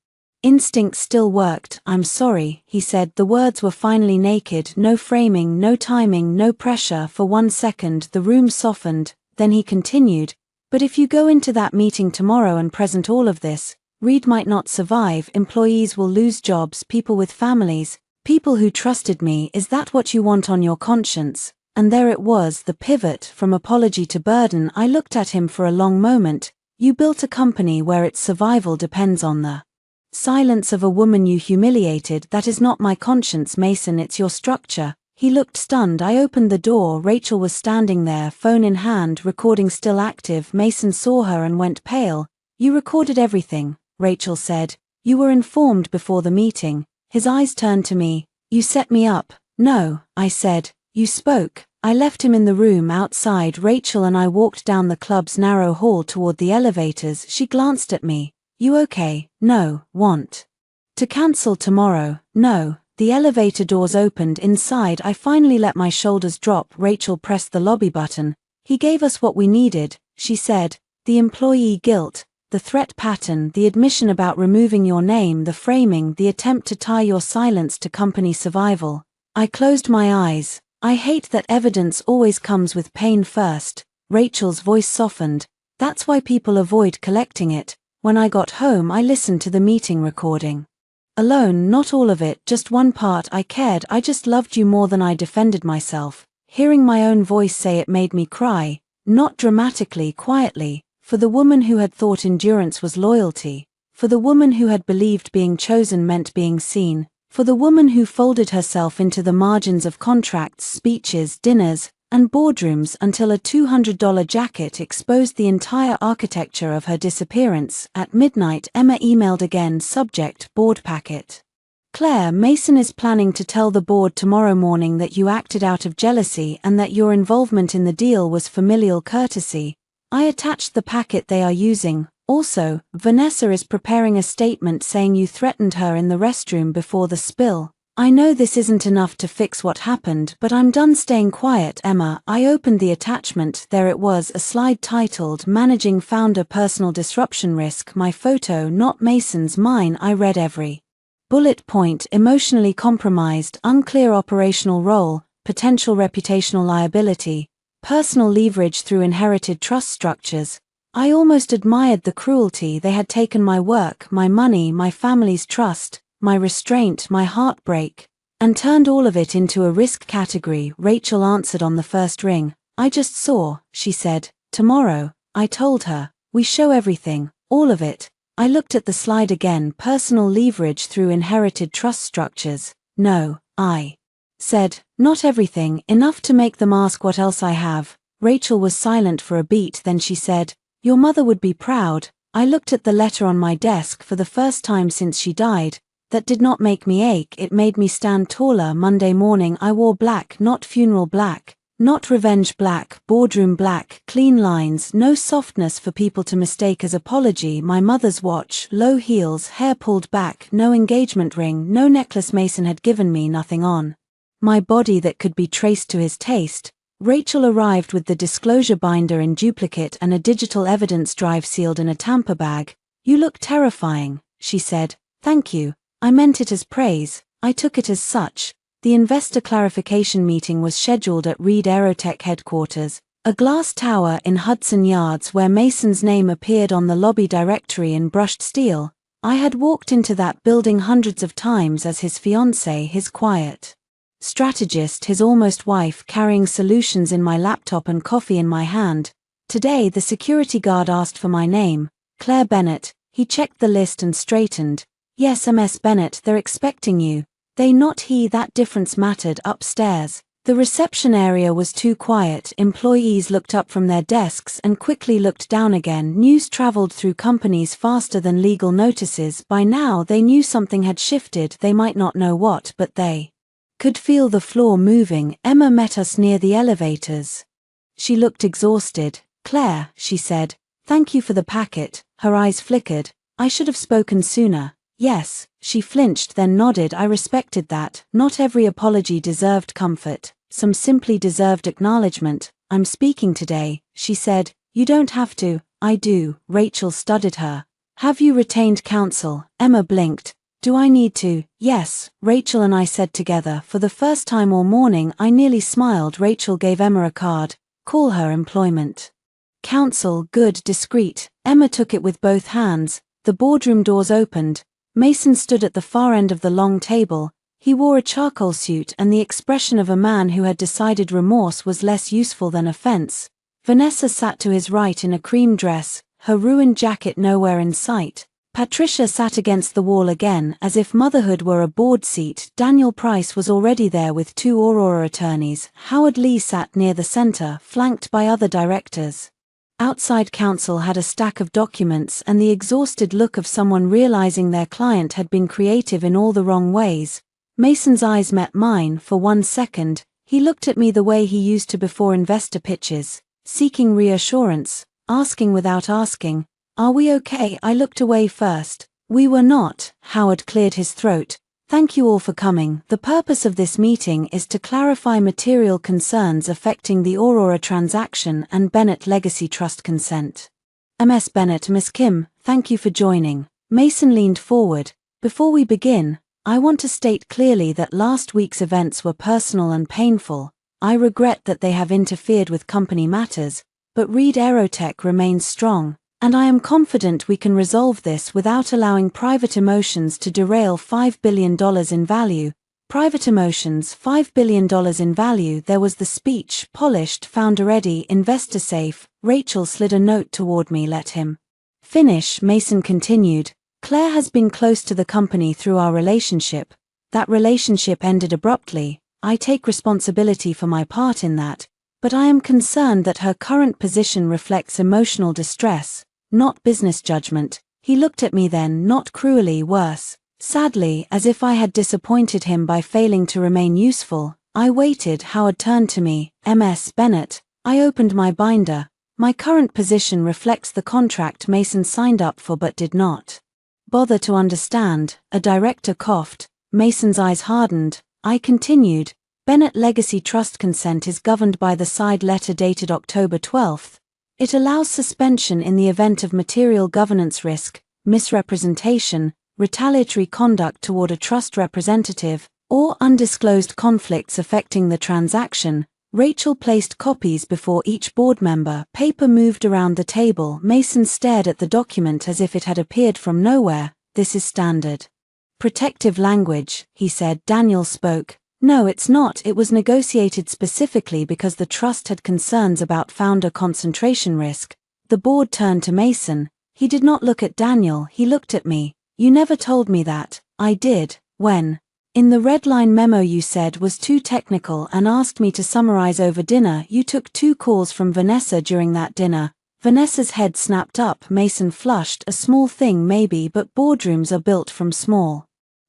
instinct still worked. I'm sorry, he said. The words were finally naked. No framing, no timing, no pressure. For 1 second the room softened, then he continued. But if you go into that meeting tomorrow and present all of this, Reed might not survive. Employees will lose jobs, people with families, people who trusted me. Is that what you want on your conscience? And there it was, the pivot from apology to burden. I looked at him for a long moment. You built a company where its survival depends on the silence of a woman you humiliated. That is not my conscience, Mason, it's your structure. He looked stunned. I opened the door. Rachel was standing there, phone in hand, recording still active. Mason saw her and went pale. You recorded everything, Rachel said. You were informed before the meeting. His eyes turned to me. You set me up. No, I said. You spoke. I left him in the room outside. Rachel and I walked down the club's narrow hall toward the elevators. She glanced at me. You okay? No. Want to cancel tomorrow? No. The elevator doors opened. Inside, I finally let my shoulders drop. Rachel pressed the lobby button. He gave us what we needed, she said. The employee guilt, the threat pattern, the admission about removing your name, the framing, the attempt to tie your silence to company survival. I closed my eyes. I hate that evidence always comes with pain first. Rachel's voice softened. That's why people avoid collecting it. When I got home, I listened to the meeting recording. Alone, not all of it, just one part. I cared. I just loved you more than I defended myself. Hearing my own voice say it made me cry, not dramatically, quietly, for the woman who had thought endurance was loyalty, for the woman who had believed being chosen meant being seen, for the woman who folded herself into the margins of contracts, speeches, dinners, and boardrooms until a $200 jacket exposed the entire architecture of her disappearance. At midnight, Emma emailed again, subject, board packet. Claire, Mason is planning to tell the board tomorrow morning that you acted out of jealousy and that your involvement in the deal was familial courtesy. I attached the packet they are using. Also, Vanessa is preparing a statement saying you threatened her in the restroom before the spill. I know this isn't enough to fix what happened, but I'm done staying quiet, Emma. I opened the attachment. There it was, a slide titled Managing Founder Personal Disruption Risk. My photo, not Mason's, mine. I read every bullet point. Emotionally compromised, unclear operational role, potential reputational liability, personal leverage through inherited trust structures. I almost admired the cruelty. They had taken my work, my money, my family's trust, my restraint, my heartbreak, and turned all of it into a risk category. Rachel answered on the first ring. I just saw, she said. Tomorrow, I told her. We show everything, all of it. I looked at the slide again. Personal leverage through inherited trust structures. No, I said, not everything, enough to make them ask what else I have. Rachel was silent for a beat, then she said, your mother would be proud. I looked at the letter on my desk. For the first time since she died. That did not make me ache, it made me stand taller. Monday morning I wore black, not funeral black, not revenge black, boardroom black, clean lines, no softness for people to mistake as apology. My mother's watch, low heels, hair pulled back, no engagement ring, no necklace Mason had given me, nothing on my body that could be traced to his taste. Rachel arrived with the disclosure binder in duplicate and a digital evidence drive sealed in a Tampa bag. You look terrifying, she said. Thank you. I meant it as praise. I took it as such. The investor clarification meeting was scheduled at Reed Aerotech headquarters, a glass tower in Hudson Yards where Mason's name appeared on the lobby directory in brushed steel. I had walked into that building hundreds of times as his fiancée, his quiet strategist, his almost wife, carrying solutions in my laptop and coffee in my hand. Today the security guard asked for my name, Claire Bennett. He checked the list and straightened. Yes, Ms. Bennett, they're expecting you. They, not he. That difference mattered. Upstairs, the reception area was too quiet. Employees looked up from their desks and quickly looked down again. News traveled through companies faster than legal notices. By now they knew something had shifted. They might not know what, but they could feel the floor moving. Emma met us near the elevators. She looked exhausted. Claire, she said, thank you for the packet. Her eyes flickered. I should have spoken sooner. Yes, she flinched then nodded. I respected that. Not every apology deserved comfort. Some simply deserved acknowledgement. I'm speaking today, she said. You don't have to. I do. Rachel studied her. Have you retained counsel? Emma blinked. Do I need to? Yes, Rachel and I said together. For the first time all morning I nearly smiled. Rachel gave Emma a card. Call her employment counsel. Good, discreet. Emma took it with both hands. The boardroom doors opened. Mason stood at the far end of the long table. He wore a charcoal suit and the expression of a man who had decided remorse was less useful than offense. Vanessa sat to his right in a cream dress, her ruined jacket nowhere in sight. Patricia sat against the wall again, as if motherhood were a board seat. Daniel Price was already there with two Aurora attorneys. Howard Lee sat near the center, flanked by other directors. Outside counsel had a stack of documents and the exhausted look of someone realizing their client had been creative in all the wrong ways. Mason's eyes met mine. For 1 second, he looked at me the way he used to before investor pitches, seeking reassurance, asking without asking. Are we okay? I looked away first. We were not. Howard cleared his throat. Thank you all for coming. The purpose of this meeting is to clarify material concerns affecting the Aurora transaction and Bennett Legacy Trust consent. Ms. Bennett, Miss Kim, thank you for joining. Mason leaned forward. Before we begin, I want to state clearly that last week's events were personal and painful. I regret that they have interfered with company matters, but Reed Aerotech remains strong, and I am confident we can resolve this without allowing private emotions to derail $5 billion in value. Private emotions, $5 billion in value. There was the speech, polished, founder ready, investor safe. Rachel slid a note toward me. Let him finish, Mason continued. Claire has been close to the company through our relationship. That relationship ended abruptly. I take responsibility for my part in that, but I am concerned that her current position reflects emotional distress, not business judgment. He looked at me then, not cruelly, worse, sadly, as if I had disappointed him by failing to remain useful. I waited. Howard turned to me. Ms. Bennett. I opened my binder. My current position reflects the contract Mason signed up for but did not bother to understand. A director coughed. Mason's eyes hardened. I continued. Bennett Legacy Trust consent is governed by the side letter dated October 12th. It allows suspension in the event of material governance risk, misrepresentation, retaliatory conduct toward a trust representative, or undisclosed conflicts affecting the transaction. Rachel placed copies before each board member. Paper moved around the table. Mason stared at the document as if it had appeared from nowhere. This is standard protective language, he said. Daniel spoke. No, it's not. It was negotiated specifically because the trust had concerns about founder concentration risk. The board turned to Mason. He did not look at Daniel, he looked at me. You never told me that. I did. When? In the red line memo you said was too technical and asked me to summarize over dinner. You took 2 calls from Vanessa during that dinner. Vanessa's head snapped up. Mason flushed. A small thing maybe, but boardrooms are built from small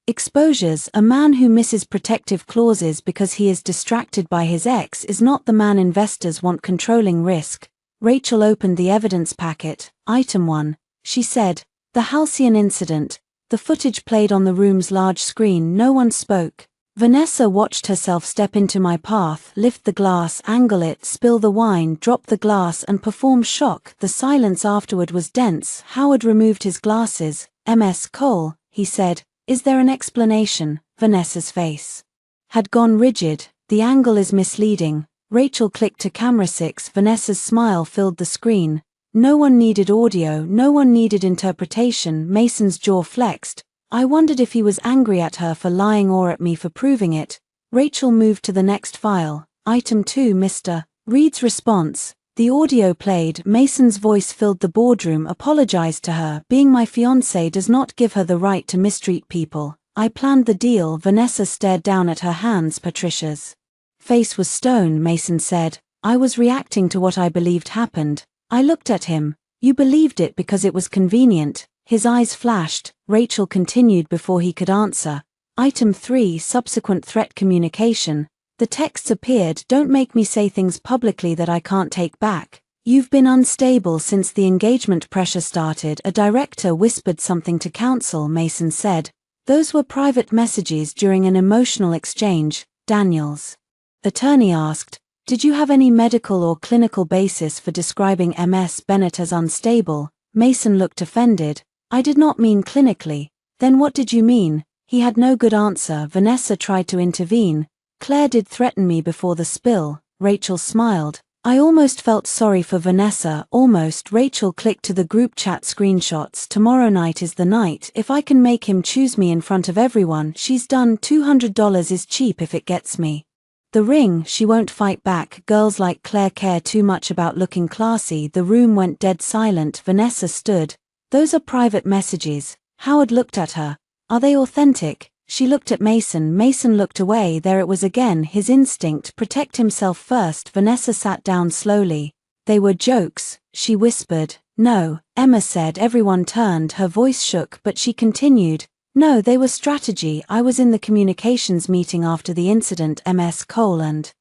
exposures. A man who misses protective clauses because he is distracted by his ex is not the man investors want controlling risk. Rachel opened the evidence packet. Item 1. She said, the Halcyon incident. The footage played on the room's large screen. No one spoke. Vanessa watched herself step into my path, lift the glass, angle it, spill the wine, drop the glass and perform shock. The silence afterward was dense. Howard removed his glasses. Ms. Cole, he said. Is there an explanation? Vanessa's face had gone rigid. The angle is misleading. Rachel clicked to camera 6. Vanessa's smile filled the screen. No one needed audio, no one needed interpretation. Mason's jaw flexed. I wondered if he was angry at her for lying or at me for proving it. Rachel moved to the next file. Item 2. Mr. Reed's response. The audio played. Mason's voice filled the boardroom. Apologized to her. Being my fiancé does not give her the right to mistreat people. I planned the deal. Vanessa stared down at her hands. Patricia's face was stone. Mason said, I was reacting to what I believed happened. I looked at him. You believed it because it was convenient. His eyes flashed. Rachel continued before he could answer. Item 3. Subsequent threat communication. The texts appeared. Don't make me say things publicly that I can't take back. You've been unstable since the engagement pressure started. A director whispered something to counsel, Mason said. Those were private messages during an emotional exchange. Daniel's attorney asked, did you have any medical or clinical basis for describing Ms. Bennett as unstable? Mason looked offended. I did not mean clinically. Then what did you mean? He had no good answer. Vanessa tried to intervene. Claire did threaten me before the spill. Rachel smiled. I almost felt sorry for Vanessa, almost. Rachel clicked to the group chat screenshots. Tomorrow night is the night. If I can make him choose me in front of everyone, she's done. $200 is cheap if it gets me the ring. She won't fight back. Girls like Claire care too much about looking classy. The room went dead silent. Vanessa stood. Those are private messages. Howard looked at her. Are they authentic? She looked at Mason. Mason looked away. There it was again, his instinct, protect himself first. Vanessa sat down slowly. They were jokes, she whispered. No, Emma said. Everyone turned. Her voice shook, but she continued. No, they were strategy. I was in the communications meeting after the incident. Ms. Cole and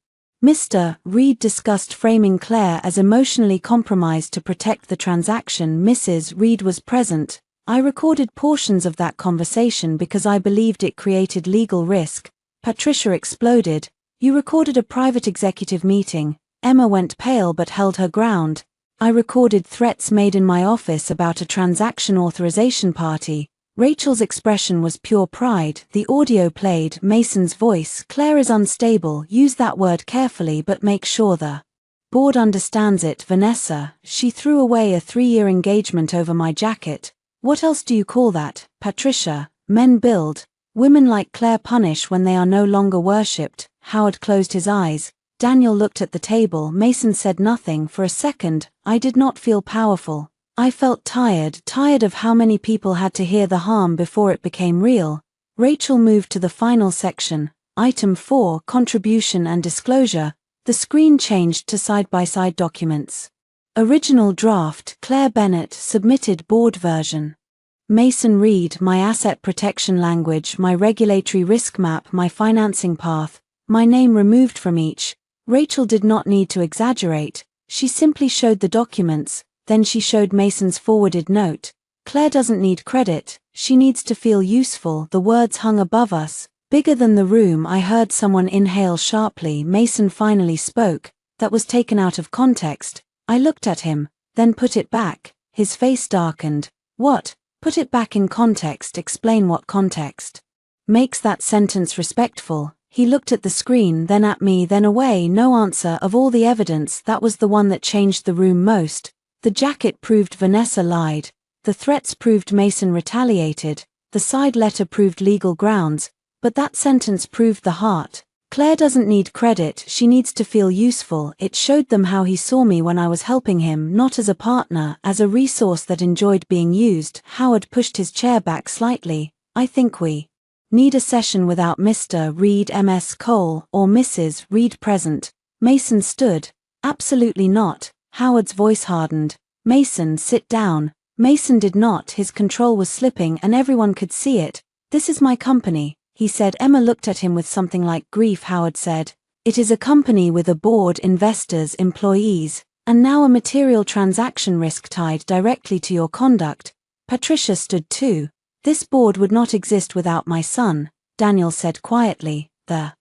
Mr. Reed discussed framing Claire as emotionally compromised to protect the transaction. Mrs. Reed was present. I recorded portions of that conversation because I believed it created legal risk. Patricia exploded. You recorded a private executive meeting. Emma went pale but held her ground. I recorded threats made in my office about a transaction authorization party. Rachel's expression was pure pride. The audio played. Mason's voice. Claire is unstable. Use that word carefully but make sure the board understands it. Vanessa, she threw away a 3-year engagement over my jacket. What else do you call that? Patricia, men build. Women like Claire punish when they are no longer worshipped. Howard closed his eyes. Daniel looked at the table. Mason said nothing. For a second, I did not feel powerful. I felt tired of how many people had to hear the harm before it became real. Rachel moved to the final section. Item 4, Contribution and Disclosure. The screen changed to side-by-side documents. Original draft, Claire Bennett, submitted board version. Mason Reed, my asset protection language, my regulatory risk map, my financing path, my name removed from each. Rachel did not need to exaggerate. She simply showed the documents. Then she showed Mason's forwarded note. Claire doesn't need credit, she needs to feel useful. The words hung above us, bigger than the room. I heard someone inhale sharply. Mason finally spoke. That was taken out of context. I looked at him, then put it back. His face darkened. What? Put it back in context. Explain what context makes that sentence respectful. He looked at the screen, then at me, then away. No answer. Of all the evidence, that was the one that changed the room most. The jacket proved Vanessa lied. The threats proved Mason retaliated. The side letter proved legal grounds. But that sentence proved the heart. Claire doesn't need credit, she needs to feel useful. It showed them how he saw me when I was helping him, not as a partner, as a resource that enjoyed being used. Howard pushed his chair back slightly. I think we need a session without Mr. Reed MS Cole or Mrs. Reed present. Mason stood. Absolutely not. Howard's voice hardened. Mason, sit down. Mason did not. His control was slipping and everyone could see it. This is my company, he said. Emma looked at him with something like grief. Howard said, it is a company with a board, investors, employees, and now a material transaction risk tied directly to your conduct. Patricia stood too. This board would not exist without my son, Daniel said quietly. The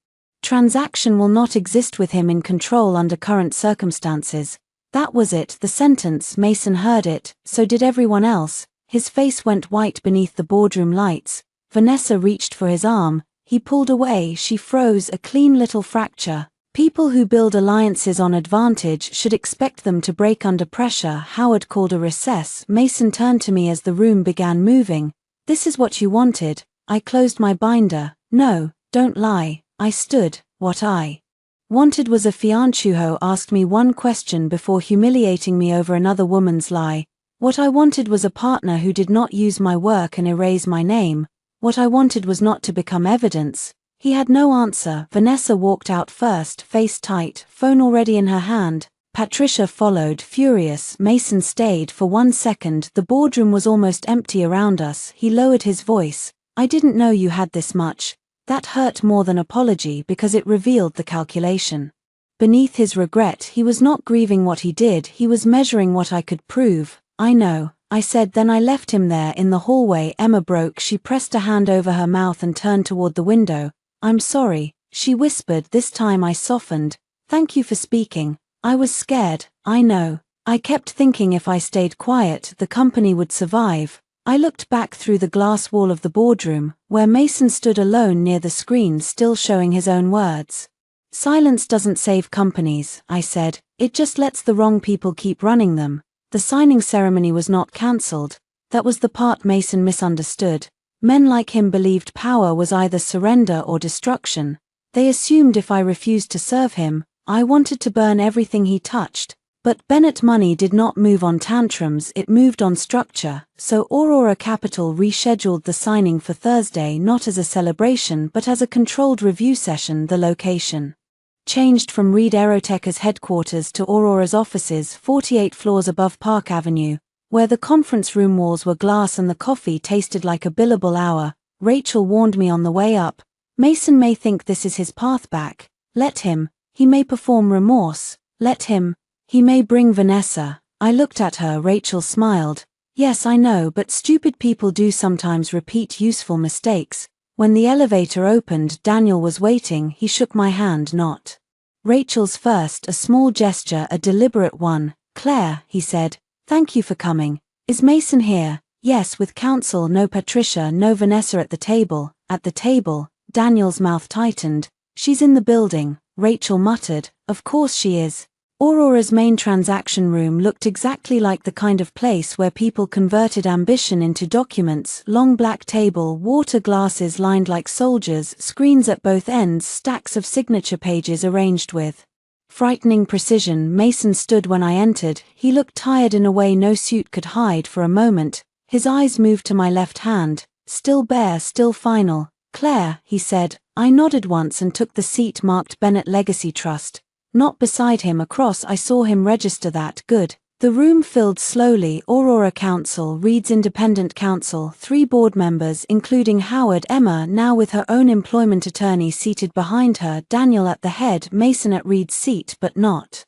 transaction will not exist with him in control under current circumstances. That was it, the sentence. Mason heard it, so did everyone else. His face went white beneath the boardroom lights. Vanessa reached for his arm. He pulled away. She froze, a clean little fracture. People who build alliances on advantage should expect them to break under pressure. Howard called a recess. Mason turned to me as the room began moving. This is what you wanted. I closed my binder. No, don't lie. I stood. What I wanted was a fiancé who asked me one question before humiliating me over another woman's lie. What I wanted was a partner who did not use my work and erase my name. What I wanted was not to become evidence. He had no answer. Vanessa walked out first, face tight, phone already in her hand. Patricia followed, furious. Mason stayed for 1 second. The boardroom was almost empty around us. He lowered his voice. I didn't know you had this much. That hurt more than apology because it revealed the calculation. Beneath his regret, he was not grieving what he did, he was measuring what I could prove. I know, I said. Then I left him there in the hallway. Emma broke. She pressed a hand over her mouth and turned toward the window. I'm sorry, she whispered. This time I softened. Thank you for speaking. I was scared, I know. I kept thinking if I stayed quiet, the company would survive. I looked back through the glass wall of the boardroom, where Mason stood alone near the screen, still showing his own words. Silence doesn't save companies, I said. It just lets the wrong people keep running them. The signing ceremony was not cancelled. That was the part Mason misunderstood. Men like him believed power was either surrender or destruction. They assumed if I refused to serve him, I wanted to burn everything he touched. But Bennett money did not move on tantrums, it moved on structure, so Aurora Capital rescheduled the signing for Thursday, not as a celebration but as a controlled review session. The location changed from Reed Aeroteca's headquarters to Aurora's offices, 48 floors above Park Avenue, where the conference room walls were glass and the coffee tasted like a billable hour. Rachel warned me on the way up. Mason may think this is his path back. Let him. He may perform remorse. Let him. He may bring Vanessa. I looked at her. Rachel smiled. Yes, I know, but stupid people do sometimes repeat useful mistakes. When the elevator opened, Daniel was waiting. He shook my hand, not Rachel's first, a small gesture, a deliberate one. Claire, he said, thank you for coming. Is Mason here? Yes, with counsel, no Patricia, no Vanessa at the table. At the table, Daniel's mouth tightened. She's in the building, Rachel muttered. Of course she is. Aurora's main transaction room looked exactly like the kind of place where people converted ambition into documents. Long black table, water glasses lined like soldiers, screens at both ends, stacks of signature pages arranged with frightening precision. Mason stood when I entered. He looked tired in a way no suit could hide. For a moment, his eyes moved to my left hand. Still bare, still final. Claire, he said. I nodded once and took the seat marked Bennett Legacy Trust. Not beside him, across. I saw him register that. Good. The room filled slowly. Aurora Counsel, Reed's independent counsel, 3 board members including Howard, Emma now with her own employment attorney seated behind her, Daniel at the head, Mason at Reed's seat but not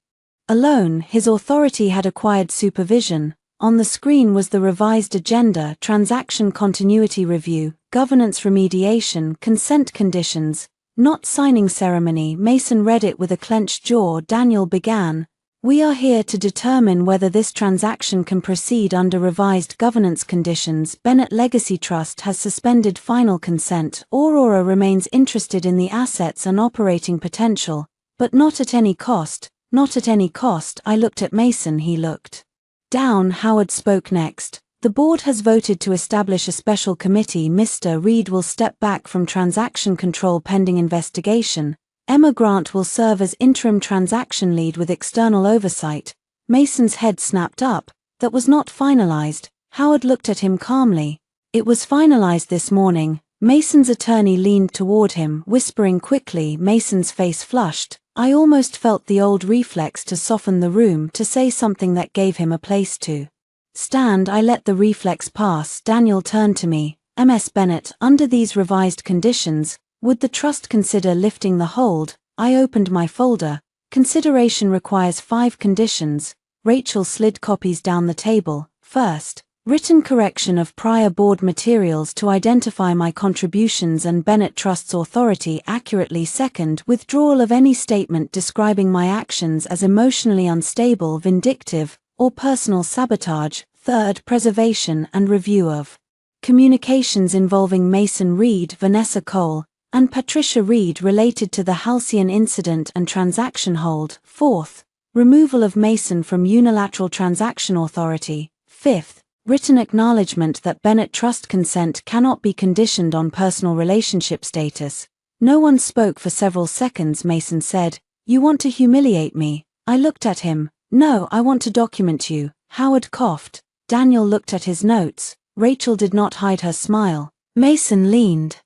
alone. His authority had acquired supervision. On the screen was the revised agenda: transaction continuity review, governance remediation, consent conditions, not signing ceremony. Mason read it with a clenched jaw. Daniel began. We are here to determine whether this transaction can proceed under revised governance conditions. Bennett Legacy Trust has suspended final consent. Aurora remains interested in the assets and operating potential, but not at any cost. Not at any cost. I looked at Mason. He looked down. Howard spoke next. The board has voted to establish a special committee. Mr. Reed will step back from transaction control pending investigation. Emma Grant will serve as interim transaction lead with external oversight. Mason's head snapped up. That was not finalized. Howard looked at him calmly. It was finalized this morning. Mason's attorney leaned toward him, whispering quickly. Mason's face flushed. I almost felt the old reflex to soften the room, to say something that gave him a place to stand. I let the reflex pass. Daniel turned to me. Ms. Bennett, under these revised conditions, would the trust consider lifting the hold? I opened my folder. Consideration requires 5 conditions. Rachel slid copies down the table. First, written correction of prior board materials to identify my contributions and Bennett Trust's authority accurately. Second, withdrawal of any statement describing my actions as emotionally unstable, vindictive, or personal sabotage. Third, preservation and review of communications involving Mason Reed, Vanessa Cole, and Patricia Reed related to the Halcyon incident and transaction hold. Fourth, removal of Mason from unilateral transaction authority. Fifth, written acknowledgement that Bennett Trust consent cannot be conditioned on personal relationship status. No one spoke for several seconds. Mason said, "You want to humiliate me?" I looked at him. "No, I want to document you." Howard coughed. Daniel looked at his notes. Rachel did not hide her smile. Mason leaned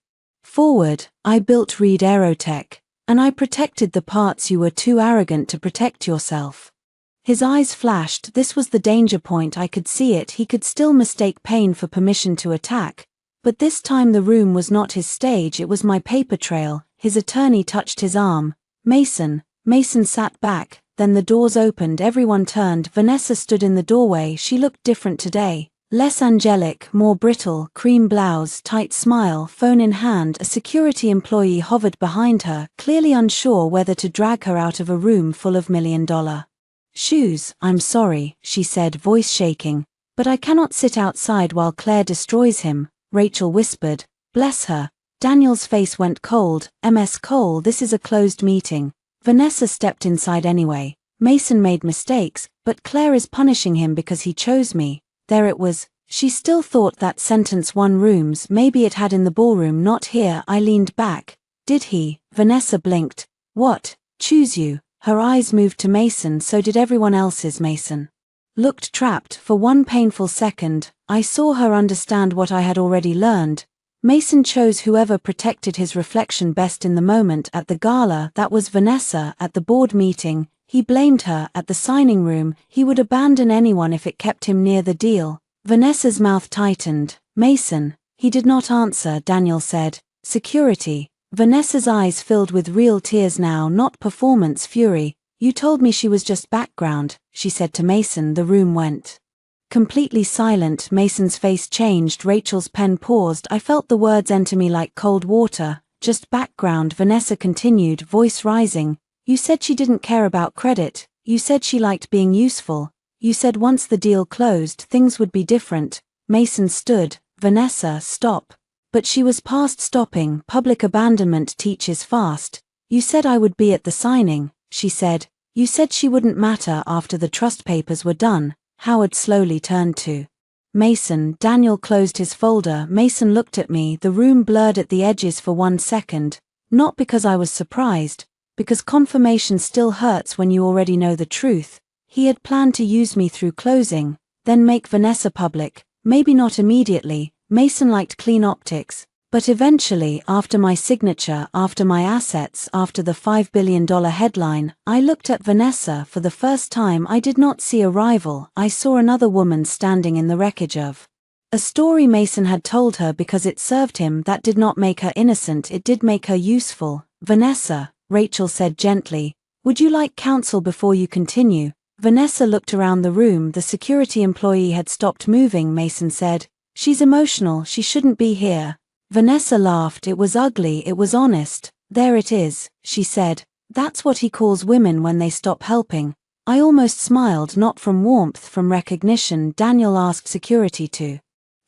forward. I built Reed Aerotech, and I protected the parts you were too arrogant to protect yourself. His eyes flashed. This was the danger point. I could see it. He could still mistake pain for permission to attack. But this time the room was not his stage, it was my paper trail. His attorney touched his arm. Mason sat back. Then the doors opened. Everyone turned. Vanessa stood in the doorway. She looked different today. Less angelic, more brittle, cream blouse, tight smile, phone in hand. A security employee hovered behind her, clearly unsure whether to drag her out of a room full of $1,000,000 shoes. "I'm sorry," she said, voice shaking, "but I cannot sit outside while Claire destroys him," Rachel whispered. "Bless her." Daniel's face went cold. "Ms. Cole, this is a closed meeting." Vanessa stepped inside anyway. "Mason made mistakes, but Claire is punishing him because he chose me." There it was. She still thought that sentence 1 rooms. Maybe it had in the ballroom, not here. I leaned back. "Did he?" Vanessa blinked. "What? Choose you?" Her eyes moved to Mason. So did everyone else's. Mason looked trapped. For one painful second, I saw her understand what I had already learned. Mason chose whoever protected his reflection best in the moment. At the gala, that was Vanessa. At the board meeting, he blamed her. At the signing room, he would abandon anyone if it kept him near the deal. Vanessa's mouth tightened. "Mason." He did not answer. Daniel said, "Security." Vanessa's eyes filled with real tears now, not performance fury. "You told me she was just background," she said to Mason. The room went completely silent. Mason's face changed. Rachel's pen paused. I felt the words enter me like cold water. "Just background," Vanessa continued, voice rising. "You said she didn't care about credit. You said she liked being useful. You said once the deal closed, things would be different. Mason stood. Vanessa, stop. But she was past stopping. Public abandonment teaches fast. You said I would be at the signing, she said. You said she wouldn't matter after the trust papers were done. Howard slowly turned to Mason. Daniel closed his folder. Mason looked at me. The room blurred at the edges for 1 second. Not because I was surprised, because confirmation still hurts when you already know the truth. He had planned to use me through closing, then make Vanessa public. Maybe not immediately. Mason liked clean optics. But eventually, after my signature, after my assets, after the $5 billion headline, I looked at Vanessa. For the first time I did not see a rival. I saw another woman standing in the wreckage of a story Mason had told her because it served him. That did not make her innocent, it did make her useful. Vanessa, Rachel said gently, would you like counsel before you continue? Vanessa looked around the room. The security employee had stopped moving. Mason said, she's emotional, she shouldn't be here. Vanessa laughed. It was ugly, it was honest. There it is, she said. That's what he calls women when they stop helping. I almost smiled, not from warmth, from recognition. Daniel asked security to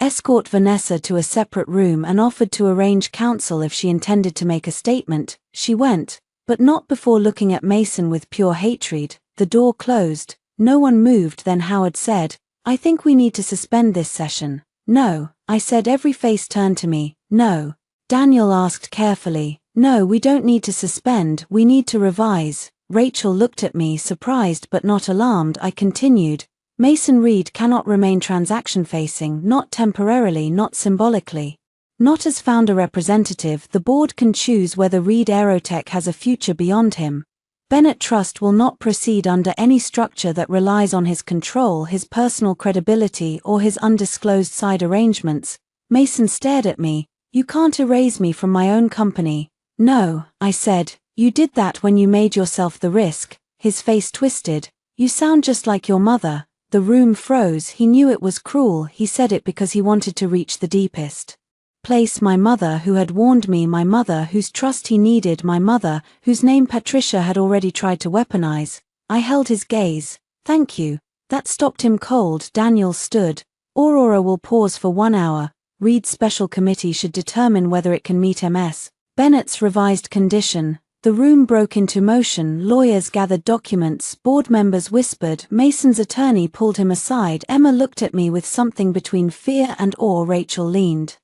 escort Vanessa to a separate room and offered to arrange counsel if she intended to make a statement. She went, but not before looking at Mason with pure hatred. The door closed. No one moved. Then Howard said, I think we need to suspend this session. No, I said. Every face turned to me. No. Daniel asked carefully. No, we don't need to suspend, we need to revise. Rachel looked at me, surprised but not alarmed. I continued. Mason Reed cannot remain transaction-facing, not temporarily, not symbolically. Not as founder representative. The board can choose whether Reed Aerotech has a future beyond him. Bennett Trust will not proceed under any structure that relies on his control, his personal credibility, or his undisclosed side arrangements. Mason stared at me. You can't erase me from my own company. No, I said. You did that when you made yourself the risk. His face twisted. You sound just like your mother. The room froze. He knew it was cruel. He said it because he wanted to reach the deepest place. My mother, who had warned me, my mother, whose trust he needed, my mother, whose name Patricia had already tried to weaponize. I held his gaze. Thank you. That stopped him cold. Daniel stood. Aurora will pause for 1 hour. Reed's special committee should determine whether it can meet Ms. Bennett's revised condition. The room broke into motion. Lawyers gathered documents. Board members whispered. Mason's attorney pulled him aside. Emma looked at me with something between fear and awe. Rachel leaned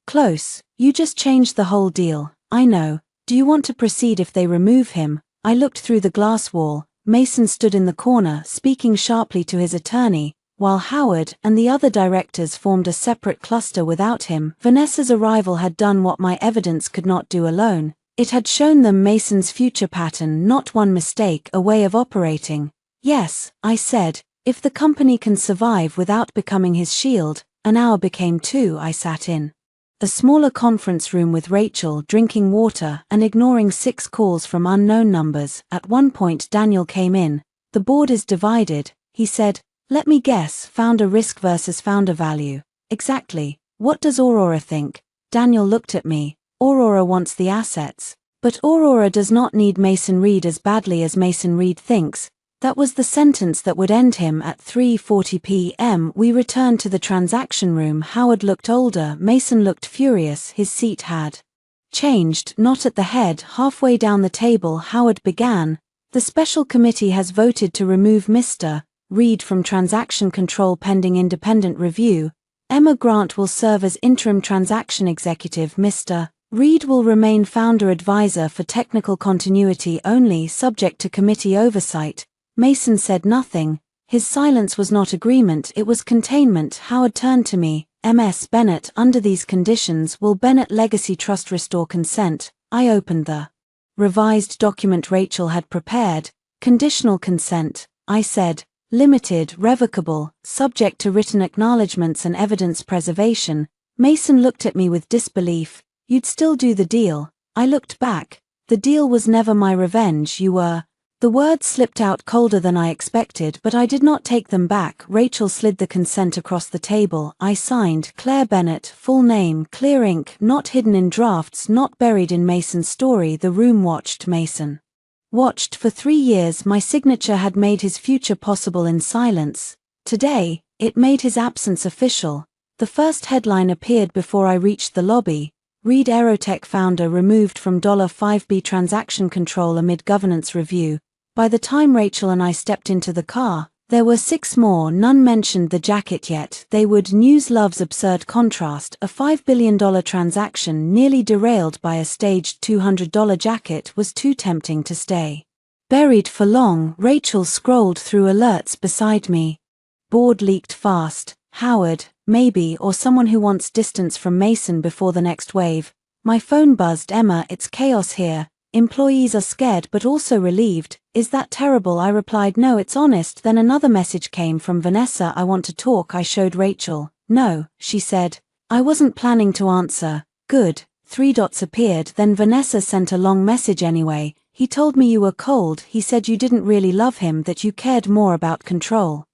close. You just changed the whole deal. I know. Do you want to proceed if they remove him? I looked through the glass wall. Mason stood in the corner, speaking sharply to his attorney, while Howard and the other directors formed a separate cluster without him. Vanessa's arrival had done what my evidence could not do alone. It had shown them Mason's future pattern, not one mistake, a way of operating. Yes, I said, if the company can survive without becoming his shield. An hour became 2. I sat in a smaller conference room with Rachel, drinking water and ignoring 6 calls from unknown numbers. At one point Daniel came in. The board is divided, he said. Let me guess, founder risk versus founder value. Exactly. What does Aurora think? Daniel looked at me. Aurora wants the assets. But Aurora does not need Mason Reed as badly as Mason Reed thinks. That was the sentence that would end him. At 3:40 p.m. we returned to the transaction room. Howard looked older. Mason looked furious. His seat had changed, not at the head. Halfway down the table Howard began. The special committee has voted to remove Mr. Reed from transaction control pending independent review. Emma Grant will serve as interim transaction executive. Mr. Reed will remain founder advisor for technical continuity only, subject to committee oversight. Mason said nothing. His silence was not agreement, it was containment. Howard turned to me. Ms. Bennett, under these conditions, will Bennett Legacy Trust restore consent? I opened the revised document Rachel had prepared. Conditional consent, I said. Limited, revocable, subject to written acknowledgements and evidence preservation. Mason looked at me with disbelief. You'd still do the deal? I looked back. The deal was never my revenge. You were. The words slipped out colder than I expected, but I did not take them back. Rachel slid the consent across the table. I signed. Claire Bennett, full name, clear ink, not hidden in drafts, not buried in Mason's story. The room watched. Mason watched for 3 years. My signature had made his future possible in silence. Today, it made his absence official. The first headline appeared before I reached the lobby. Reed Aerotech founder removed from $5B transaction control amid governance review. By the time Rachel and I stepped into the car, there were 6 more. None mentioned the jacket yet. They would. News loves absurd contrast. A $5 billion transaction nearly derailed by a staged $200 jacket was too tempting to stay buried for long. Rachel scrolled through alerts beside me. Board leaked fast. Howard, maybe, or someone who wants distance from Mason before the next wave. My phone buzzed. Emma, it's chaos here. Employees are scared but also relieved. Is that terrible? I replied, no, it's honest. Then another message came from Vanessa. I want to talk. I showed Rachel. No, she said. I wasn't planning to answer. Good. 3 dots appeared. Then Vanessa sent a long message anyway. He told me you were cold. He said you didn't really love him, that you cared more about control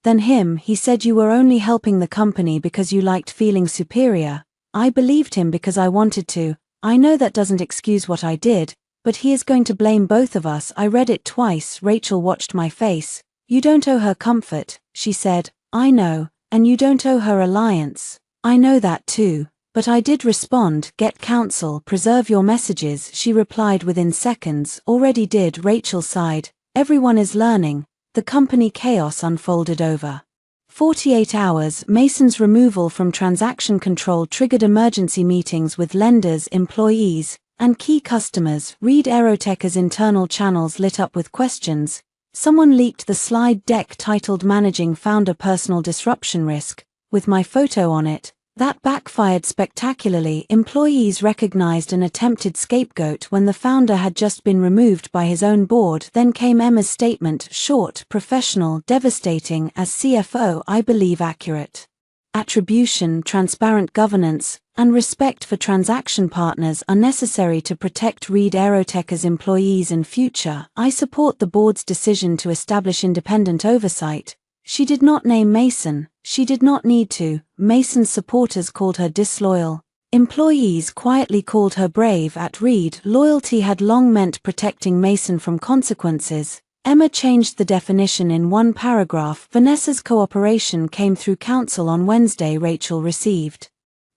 than him. He said you were only helping the company because you liked feeling superior. I believed him because I wanted to. I know that doesn't excuse what I did, but he is going to blame both of us. I read it twice. Rachel watched my face. You don't owe her comfort, she said. I know, and you don't owe her alliance. I know that too. But I did respond. Get counsel, preserve your messages, she replied within seconds. Already did. Rachel sighed. Everyone is learning. The company chaos unfolded over 48 hours. Mason's removal from transaction control triggered emergency meetings with lenders, employees, and key customers. Reed Aerotech's internal channels lit up with questions. Someone leaked the slide deck titled Managing Founder Personal Disruption Risk, with my photo on it. That backfired spectacularly. Employees recognized an attempted scapegoat when the founder had just been removed by his own board. Then came Emma's statement, short, professional, devastating. As CFO, I believe accurate. Attribution, transparent governance, and respect for transaction partners are necessary to protect Reed Aerotech's employees and future. I support the board's decision to establish independent oversight. She did not name Mason. She did not need to. Mason's supporters called her disloyal. Employees quietly called her brave. At Reed, loyalty had long meant protecting Mason from consequences. Emma changed the definition in one paragraph. Vanessa's cooperation came through counsel on Wednesday. Rachel received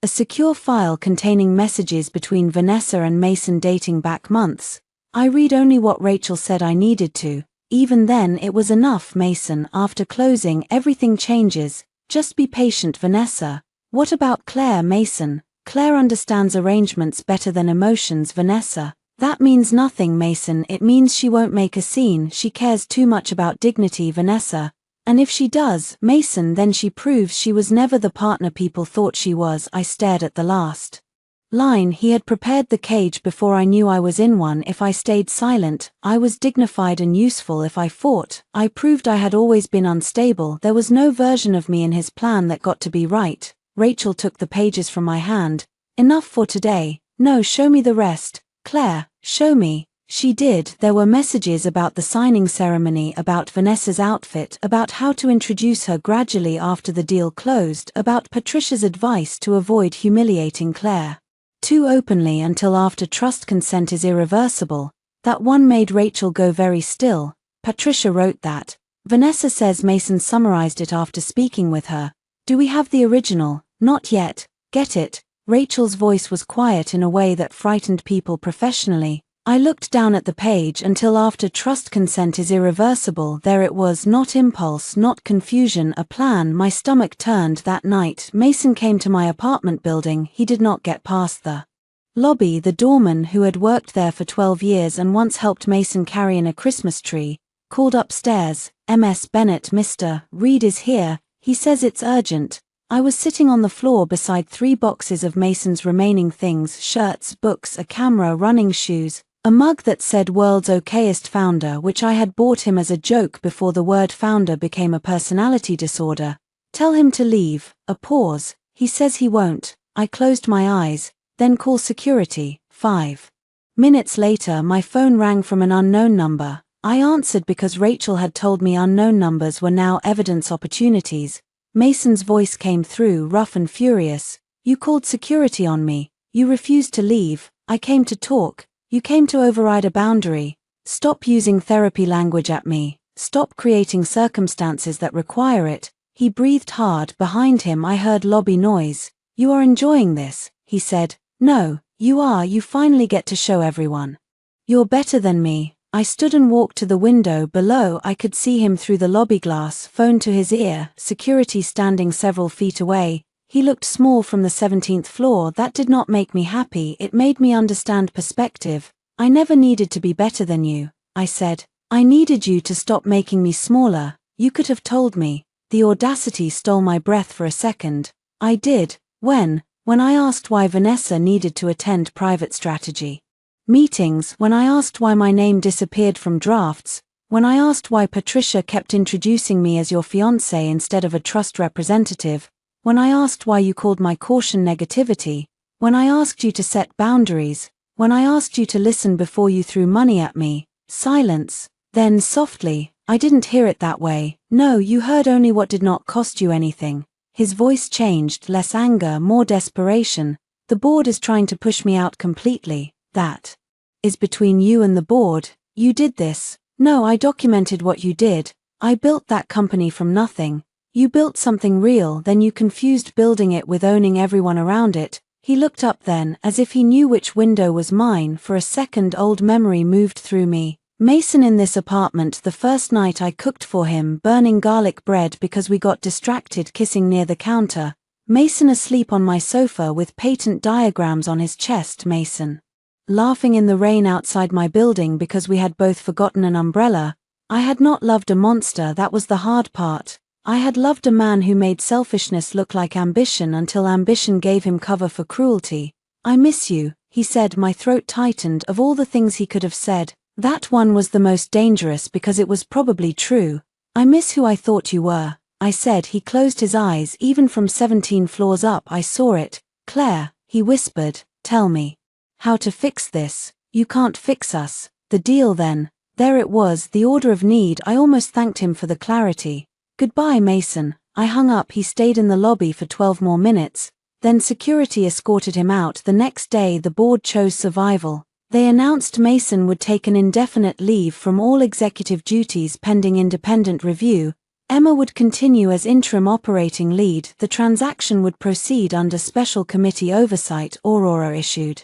a secure file containing messages between Vanessa and Mason dating back months. I read only what Rachel said I needed to. Even then it was enough. Mason, after closing, everything changes. Just be patient, Vanessa. What about Claire? Mason, Claire understands arrangements better than emotions. Vanessa, that means nothing. Mason, it means she won't make a scene. She cares too much about dignity. Vanessa, and if she does, Mason, then she proves she was never the partner people thought she was. I stared at the last line. He had prepared the cage before I knew I was in one. If I stayed silent, I was dignified and useful. If I fought, I proved I had always been unstable. There was no version of me in his plan that got to be right. Rachel took the pages from my hand. Enough for today. No, show me the rest. Claire, show me. She did. There were messages about the signing ceremony, about Vanessa's outfit, about how to introduce her gradually after the deal closed, about Patricia's advice to avoid humiliating Claire too openly until after trust consent is irreversible. That one made Rachel go very still. Patricia wrote that. Vanessa says Mason summarized it after speaking with her. Do we have the original? Not yet. Get it? Rachel's voice was quiet in a way that frightened people professionally. I looked down at the page. Until after trust consent is irreversible. There it was, not impulse, not confusion, a plan. My stomach turned. That night, Mason came to my apartment building. He did not get past the lobby. The doorman, who had worked there for 12 years and once helped Mason carry in a Christmas tree, called upstairs. Ms. Bennett, Mr. Reed is here. He says it's urgent. I was sitting on the floor beside 3 boxes of Mason's remaining things: shirts, books, a camera, running shoes, a mug that said World's Okayest Founder, which I had bought him as a joke before the word founder became a personality disorder. Tell him to leave. A pause. He says he won't. I closed my eyes. Then call security. 5 minutes later, my phone rang from an unknown number. I answered because Rachel had told me unknown numbers were now evidence opportunities. Mason's voice came through, rough and furious. You called security on me. You refused to leave. I came to talk. You came to override a boundary. Stop using therapy language at me. Stop creating circumstances that require it. He breathed hard. Behind him I heard lobby noise. You are enjoying this, he said. No, you are. You finally get to show everyone. You're better than me. I stood and walked to the window below. I could see him through the lobby glass, phone to his ear, security standing several feet away. He looked small from the 17th floor. That did not make me happy. It made me understand perspective. I never needed to be better than you, I said. I needed you to stop making me smaller. You could have told me. The audacity stole my breath for a second. I did. When I asked why Vanessa needed to attend private strategy meetings, when I asked why my name disappeared from drafts, when I asked why Patricia kept introducing me as your fiancé instead of a trust representative, when I asked why you called my caution negativity, when I asked you to set boundaries, when I asked you to listen before you threw money at me, silence. Then softly, I didn't hear it that way. No, you heard only what did not cost you anything. His voice changed, less anger, more desperation. The board is trying to push me out completely. That is between you and the board. You did this. No, I documented what you did. I built that company from nothing. You built something real, then you confused building it with owning everyone around it. He looked up then, as if he knew which window was mine. For a second, old memory moved through me. Mason in this apartment the first night I cooked for him, burning garlic bread because we got distracted kissing near the counter. Mason asleep on my sofa with patent diagrams on his chest. Mason laughing in the rain outside my building because we had both forgotten an umbrella. I had not loved a monster, that was the hard part. I had loved a man who made selfishness look like ambition until ambition gave him cover for cruelty. I miss you, he said. My throat tightened. Of all the things he could have said, that one was the most dangerous because it was probably true. I miss who I thought you were, I said. He closed his eyes. Even from 17 floors up I saw it. Claire, he whispered, tell me how to fix this. You can't fix us. The deal then. There it was, the order of need. I almost thanked him for the clarity. Goodbye, Mason. I hung up. He stayed in the lobby for 12 more minutes. Then security escorted him out. The next day the board chose survival. They announced Mason would take an indefinite leave from all executive duties pending independent review. Emma would continue as interim operating lead. The transaction would proceed under special committee oversight. Aurora issued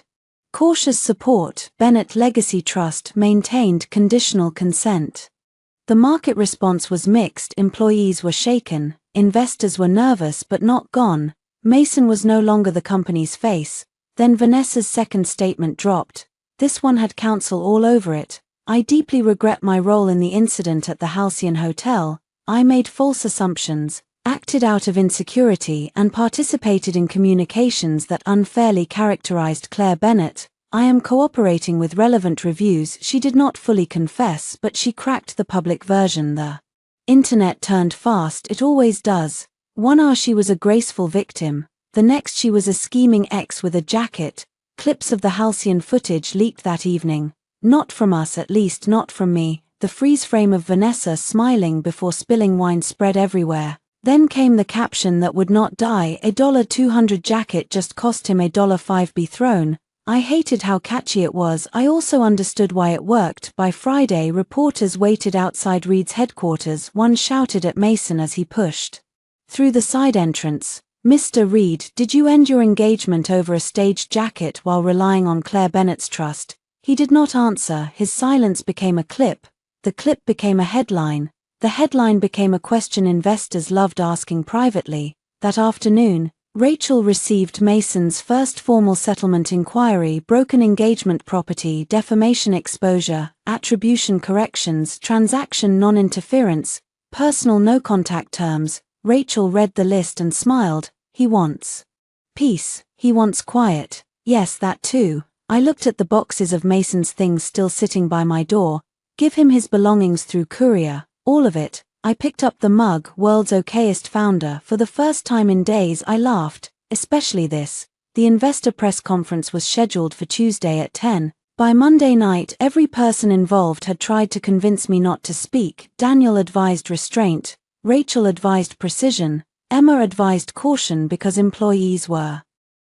cautious support. Bennett Legacy Trust maintained conditional consent. The market response was mixed. Employees were shaken, investors were nervous but not gone. Mason was no longer the company's face. Then Vanessa's second statement dropped. This one had counsel all over it. I deeply regret my role in the incident at the Halcyon Hotel. I made false assumptions, acted out of insecurity, and participated in communications that unfairly characterized Claire Bennett. I am cooperating with relevant reviews. She did not fully confess, but she cracked the public version. The internet turned fast. It always does. 1 hour she was a graceful victim. The next she was a scheming ex with a jacket. Clips of the Halcyon footage leaked that evening. Not from us, at least not from me. The freeze frame of Vanessa smiling before spilling wine spread everywhere. Then came the caption that would not die. $200 jacket just cost him $5. Be thrown. I hated how catchy it was. I also understood why it worked. By Friday, reporters waited outside Reed's headquarters. One shouted at Mason as he pushed through the side entrance. Mr. Reed, did you end your engagement over a staged jacket while relying on Claire Bennett's trust? He did not answer. His silence became a clip. The clip became a headline. The headline became a question investors loved asking privately. That afternoon, Rachel received Mason's first formal settlement inquiry: broken engagement, property, defamation exposure, attribution corrections, transaction non-interference, personal no-contact terms. Rachel read the list and smiled. He wants peace. He wants quiet. Yes, that too. I looked at the boxes of Mason's things still sitting by my door. Give him his belongings through courier. All of it. I picked up the mug, world's okayest founder. For the first time in days I laughed, especially this. The investor press conference was scheduled for Tuesday at 10. By Monday night every person involved had tried to convince me not to speak. Daniel advised restraint. Rachel advised precision. Emma advised caution because employees were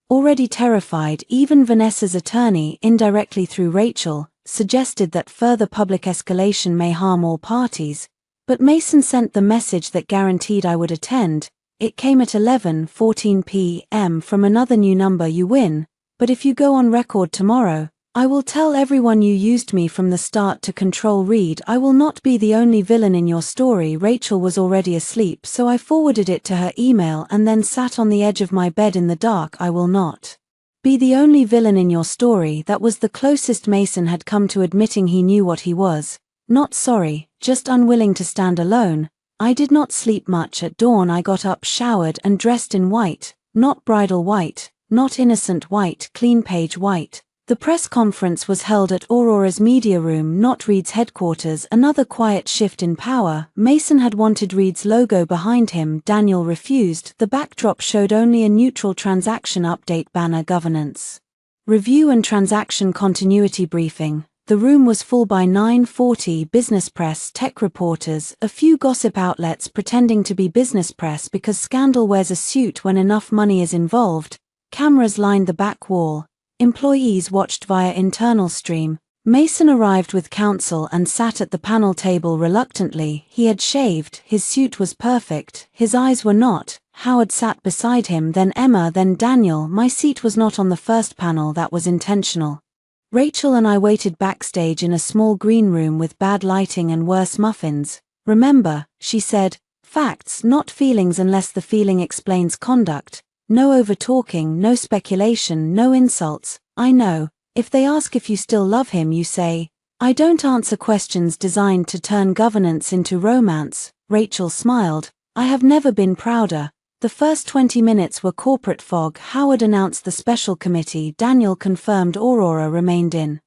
already terrified. Even Vanessa's attorney, indirectly through Rachel, suggested that further public escalation may harm all parties. But Mason sent the message that guaranteed I would attend. It came at 11:14 p.m. from another new number. You win, but if you go on record tomorrow, I will tell everyone you used me from the start to control Reed. I will not be the only villain in your story. Rachel was already asleep, so I forwarded it to her email and then sat on the edge of my bed in the dark. I will not be the only villain in your story. That was the closest Mason had come to admitting he knew what he was. Not sorry, just unwilling to stand alone. I did not sleep much. At dawn I got up, showered and dressed in white, not bridal white, not innocent white, clean page white. The press conference was held at Aurora's media room, not Reed's headquarters. Another quiet shift in power. Mason had wanted Reed's logo behind him. Daniel refused. The backdrop showed only a neutral transaction update banner. Governance review and transaction continuity briefing. The room was full by 9:40. Business press, tech reporters, a few gossip outlets pretending to be business press because scandal wears a suit when enough money is involved. Cameras lined the back wall. Employees watched via internal stream. Mason arrived with counsel and sat at the panel table reluctantly. He had shaved, his suit was perfect, his eyes were not. Howard sat beside him, then Emma, then Daniel. My seat was not on the first panel. That was intentional. Rachel and I waited backstage in a small green room with bad lighting and worse muffins. Remember, she said, facts, not feelings unless the feeling explains conduct. No over-talking, no speculation, no insults. I know, if they ask if you still love him, you say, I don't answer questions designed to turn governance into romance. Rachel smiled. I have never been prouder. The first 20 minutes were corporate fog. Howard announced the special committee. Daniel confirmed Aurora remained in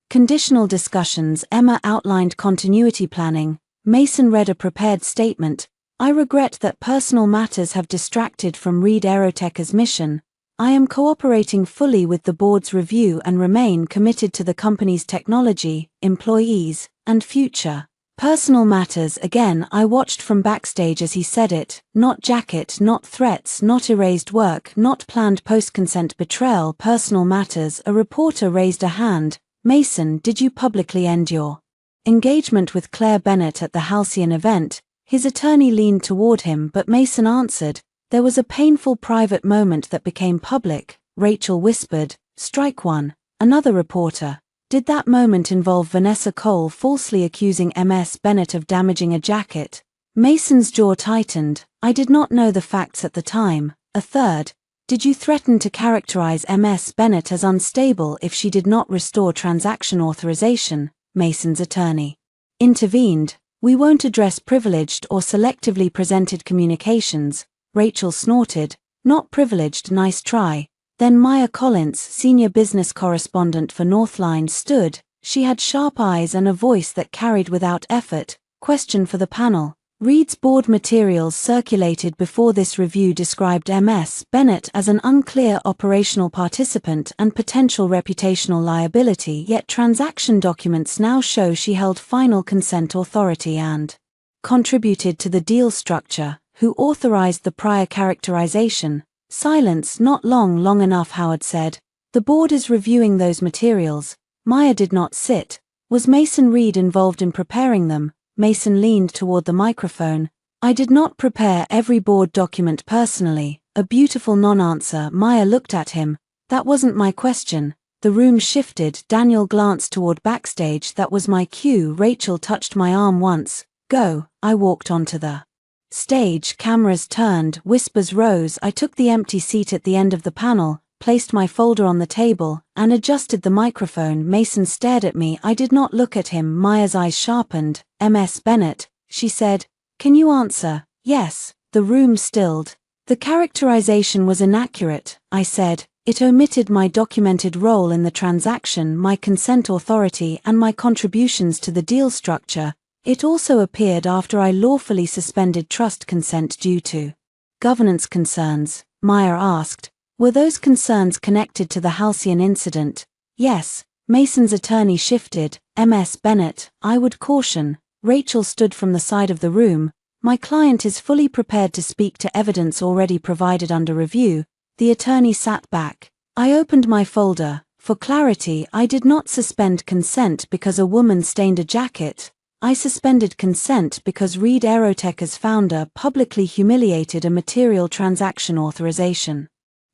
conditional discussions. Emma outlined continuity planning. Mason read a prepared statement. I regret that personal matters have distracted from Reed Aeroteca's mission. I am cooperating fully with the board's review and remain committed to the company's technology, employees, and future. Personal matters again. I watched from backstage as he said it. Not jacket, not threats, not erased work, not planned post-consent betrayal. Personal matters. A reporter raised a hand. Mason, did you publicly end your engagement with Claire Bennett at the Halcyon event? His attorney leaned toward him, but Mason answered, there was a painful private moment that became public. Rachel whispered, strike one. Another reporter, did that moment involve Vanessa Cole falsely accusing Ms. Bennett of damaging a jacket? Mason's jaw tightened, I did not know the facts at the time. A third, did you threaten to characterize Ms. Bennett as unstable if she did not restore transaction authorization? Mason's attorney intervened. We won't address privileged or selectively presented communications. Rachel snorted, not privileged, nice try. Then Maya Collins, senior business correspondent for Northline, stood. She had sharp eyes and a voice that carried without effort. Question for the panel. Reed's board materials circulated before this review described Ms. Bennett as an unclear operational participant and potential reputational liability, yet transaction documents now show she held final consent authority and contributed to the deal structure. Who authorized the prior characterization? Silence. Not long enough, Howard said. The board is reviewing those materials. Maya did not sit. Was Mason Reed involved in preparing them? Mason leaned toward the microphone. I did not prepare every board document personally. A beautiful non-answer. Maya looked at him. That wasn't my question. The room shifted. Daniel glanced toward backstage. That was my cue. Rachel touched my arm once. Go. I walked onto the stage. Cameras turned. Whispers rose. I took the empty seat at the end of the panel, placed my folder on the table, and adjusted the microphone. Mason stared at me. I did not look at him. Maya's eyes sharpened. Ms. Bennett, she said, can you answer? Yes. The room stilled. The characterization was inaccurate, I said. It omitted my documented role in the transaction, my consent authority, and my contributions to the deal structure. It also appeared after I lawfully suspended trust consent due to governance concerns. Maya asked, were those concerns connected to the Halcyon incident? Yes. Mason's attorney shifted. Ms. Bennett, I would caution. Rachel stood from the side of the room. My client is fully prepared to speak to evidence already provided under review. The attorney sat back. I opened my folder. For clarity, I did not suspend consent because a woman stained a jacket. I suspended consent because revengedrama's founder publicly humiliated a material transaction authorization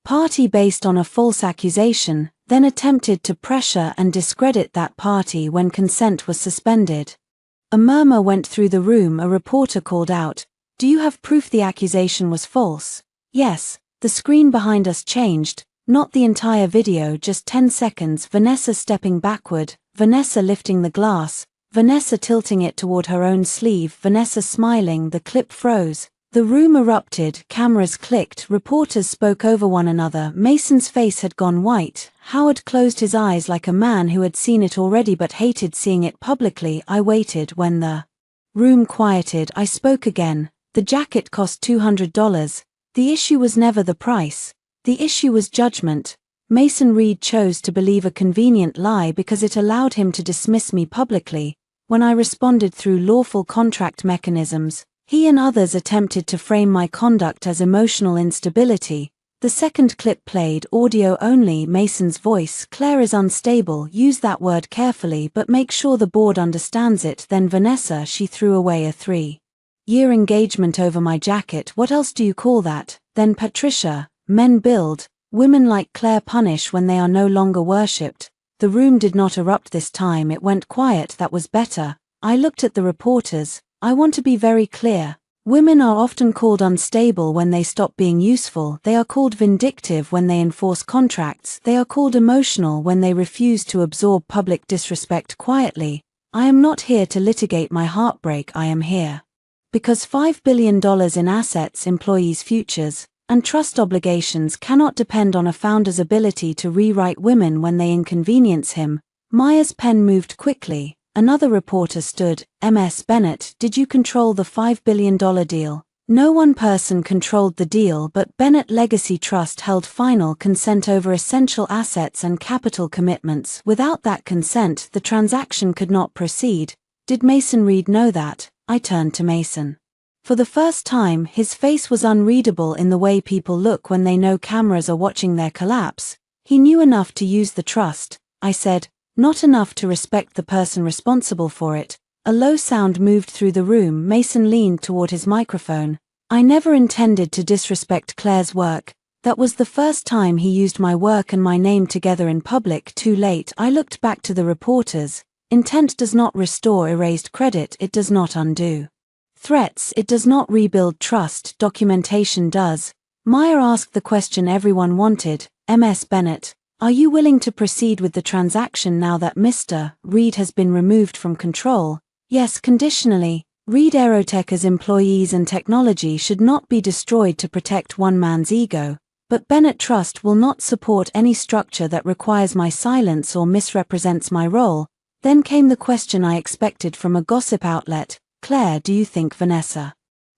party based on a false accusation, then attempted to pressure and discredit that party when consent was suspended. A murmur went through the room. A reporter called out, "Do you have proof the accusation was false?" Yes. The screen behind us changed, not the entire video, just 10 seconds. Vanessa stepping backward, Vanessa lifting the glass, Vanessa tilting it toward her own sleeve, Vanessa smiling. The clip froze. The room erupted, cameras clicked, reporters spoke over one another. Mason's face had gone white. Howard closed his eyes like a man who had seen it already but hated seeing it publicly. I waited. When the room quieted, I spoke again. The jacket cost $200. The issue was never the price. The issue was judgment. Mason Reed chose to believe a convenient lie because it allowed him to dismiss me publicly. When I responded through lawful contract mechanisms, he and others attempted to frame my conduct as emotional instability. The second clip played, audio only. Mason's voice, "Claire is unstable, use that word carefully but make sure the board understands it." Then Vanessa, "She threw away a 3-year engagement over my jacket, what else do you call that?" Then Patricia, "Men build, women like Claire punish when they are no longer worshipped." The room did not erupt this time, it went quiet. That was better. I looked at the reporters. I want to be very clear. Women are often called unstable when they stop being useful. They are called vindictive when they enforce contracts. They are called emotional when they refuse to absorb public disrespect quietly. I am not here to litigate my heartbreak. I am here because $5 billion in assets, employees' futures, and trust obligations cannot depend on a founder's ability to rewrite women when they inconvenience him. Maya's pen moved quickly. Another reporter stood. "Ms. Bennett, did you control the $5 billion deal?" No one person controlled the deal, but Bennett Legacy Trust held final consent over essential assets and capital commitments. Without that consent, the transaction could not proceed. Did Mason Reed know that? I turned to Mason. For the first time, his face was unreadable in the way people look when they know cameras are watching their collapse. He knew enough to use the trust. I said, "Not enough to respect the person responsible for it." A low sound moved through the room. Mason leaned toward his microphone. "I never intended to disrespect Claire's work. That was the first time he used my work and my name together in public. Too late." I looked back to the reporters. Intent does not restore erased credit, it does not undo threats, it does not rebuild trust, documentation does. Maya asked the question everyone wanted. "Ms. Bennett, are you willing to proceed with the transaction now that Mr. Reed has been removed from control?" "Yes, conditionally. Revengedrama's employees and technology should not be destroyed to protect one man's ego. But Bennett Trust will not support any structure that requires my silence or misrepresents my role." Then came the question I expected from a gossip outlet. "Claire, do you think Vanessa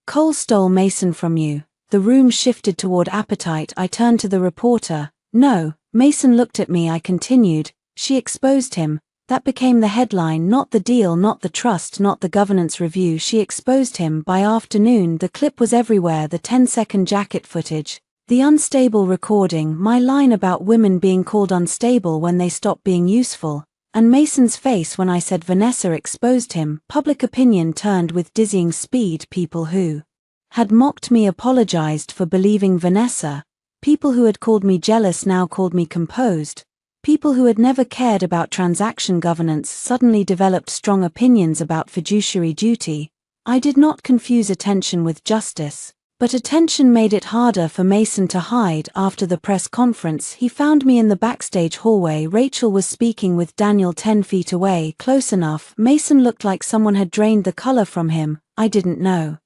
Cole stole Mason from you?" The room shifted toward appetite. I turned to the reporter. "No." Mason looked at me. I continued, "She exposed him." That became the headline, not the deal, not the trust, not the governance review. She exposed him. By afternoon, the clip was everywhere, the 10-second jacket footage, the unstable recording, my line about women being called unstable when they stop being useful, and Mason's face when I said Vanessa exposed him. Public opinion turned with dizzying speed. People who had mocked me apologized for believing Vanessa. People who had called me jealous now called me composed. People who had never cared about transaction governance suddenly developed strong opinions about fiduciary duty. I did not confuse attention with justice. But attention made it harder for Mason to hide. After the press conference, he found me in the backstage hallway. Rachel was speaking with Daniel 10 feet away, close enough. Mason looked like someone had drained the color from him. I didn't know.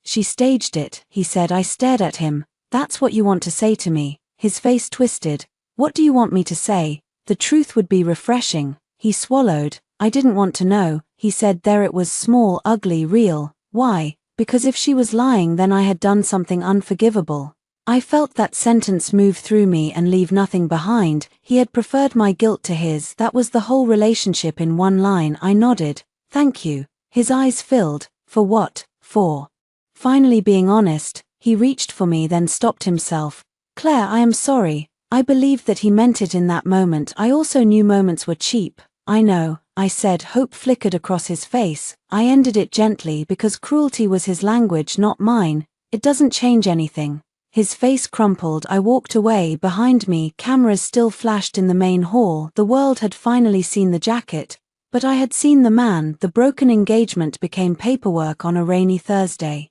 "She staged it," he said. I stared at him. "That's what you want to say to me?" His face twisted. "What do you want me to say?" "The truth would be refreshing." He swallowed. "I didn't want to know," he said. "There it was, small, ugly, real." "Why?" "Because if she was lying, then I had done something unforgivable." I felt that sentence move through me and leave nothing behind. He had preferred my guilt to his. That was the whole relationship in one line. I nodded. "Thank you." His eyes filled. "For what?" "For finally being honest." He reached for me, then stopped himself. "Claire, I am sorry." I believed that he meant it in that moment. I also knew moments were cheap. I know, I said. Hope flickered across his face. I ended it gently because cruelty was his language, not mine. It doesn't change anything. His face crumpled. I walked away. Behind me, cameras still flashed in the main hall. The world had finally seen the jacket, but I had seen the man. The broken engagement became paperwork on a rainy Thursday.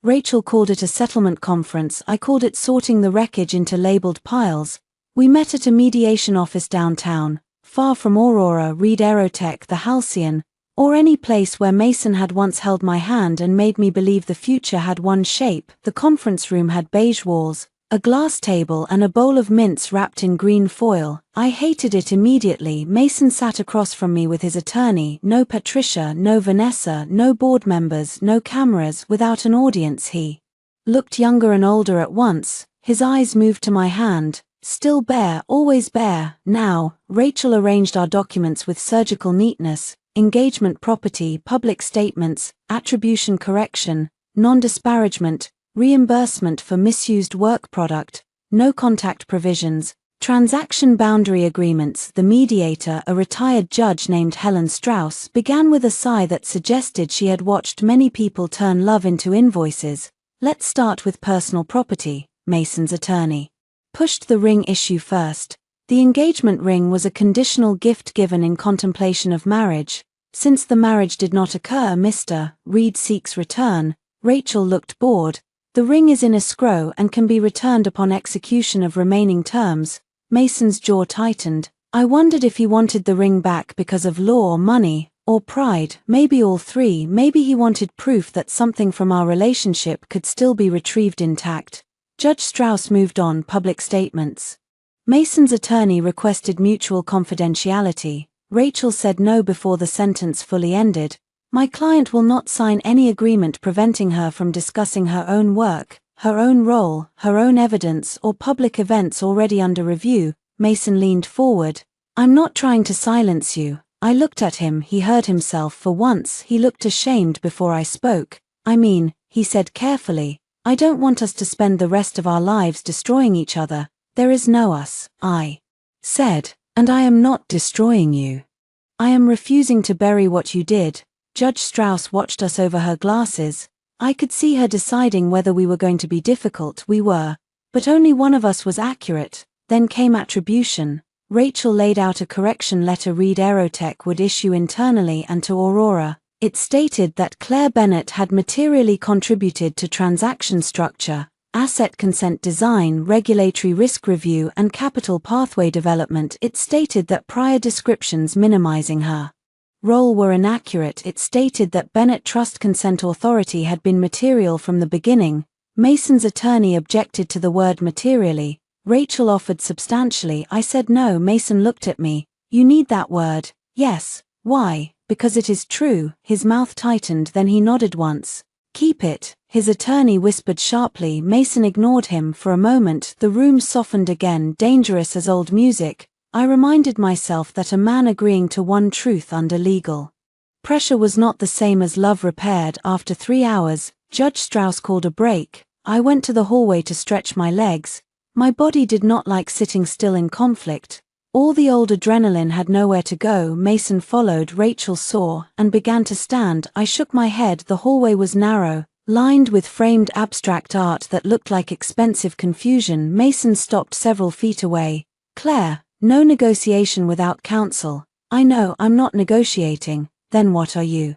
Rachel called it a settlement conference. I called it sorting the wreckage into labeled piles. We met at a mediation office downtown, far from Aurora, Reed Aerotech, the Halcyon, or any place where Mason had once held my hand and made me believe the future had one shape. The conference room had beige walls, a glass table and a bowl of mints wrapped in green foil. I hated it immediately. Mason sat across from me with his attorney. No Patricia, no Vanessa, no board members, no cameras, without an audience. He looked younger and older at once. His eyes moved to my hand. Still bare, always bare. Now, Rachel arranged our documents with surgical neatness: engagement property, public statements, attribution correction, non-disparagement, reimbursement for misused work product, no contact provisions, transaction boundary agreements. The mediator, a retired judge named Helen Strauss, began with a sigh that suggested she had watched many people turn love into invoices. Let's start with personal property, Mason's attorney pushed the ring issue first. The engagement ring was a conditional gift given in contemplation of marriage. Since the marriage did not occur, Mr. Reed seeks return. Rachel looked bored. The ring is in escrow and can be returned upon execution of remaining terms. Mason's jaw tightened. I wondered if he wanted the ring back because of law, money, or pride. Maybe all three. Maybe he wanted proof that something from our relationship could still be retrieved intact. Judge Strauss moved on. Public statements. Mason's attorney requested mutual confidentiality. Rachel said no before the sentence fully ended. My client will not sign any agreement preventing her from discussing her own work, her own role, her own evidence, or public events already under review. Mason leaned forward. I'm not trying to silence you. I looked at him. He heard himself for once. He looked ashamed before I spoke. I mean, he said carefully, I don't want us to spend the rest of our lives destroying each other. There is no us. I said, and I am not destroying you. I am refusing to bury what you did. Judge Strauss watched us over her glasses. I could see her deciding whether we were going to be difficult. We were. But only one of us was accurate. Then came attribution. Rachel laid out a correction letter Reed Aerotech would issue internally and to Aurora. It stated that Claire Bennett had materially contributed to transaction structure, asset consent design, regulatory risk review, and capital pathway development. It stated that prior descriptions minimizing her role were inaccurate. It stated that Bennett Trust Consent Authority had been material from the beginning. Mason's attorney objected to the word materially. Rachel offered substantially. I said no. Mason looked at me. You need that word. Yes. Why? Because it is true. His mouth tightened, then he nodded once. Keep it, his attorney whispered sharply. Mason ignored him for a moment. The room softened again, dangerous as old music. I reminded myself that a man agreeing to one truth under legal pressure was not the same as love repaired. After 3 hours, Judge Strauss called a break. I went to the hallway to stretch my legs. My body did not like sitting still in conflict. All the old adrenaline had nowhere to go. Mason followed. Rachel saw and began to stand. I shook my head. The hallway was narrow, lined with framed abstract art that looked like expensive confusion. Mason stopped several feet away. Claire, no negotiation without counsel. I know, I'm not negotiating. Then what are you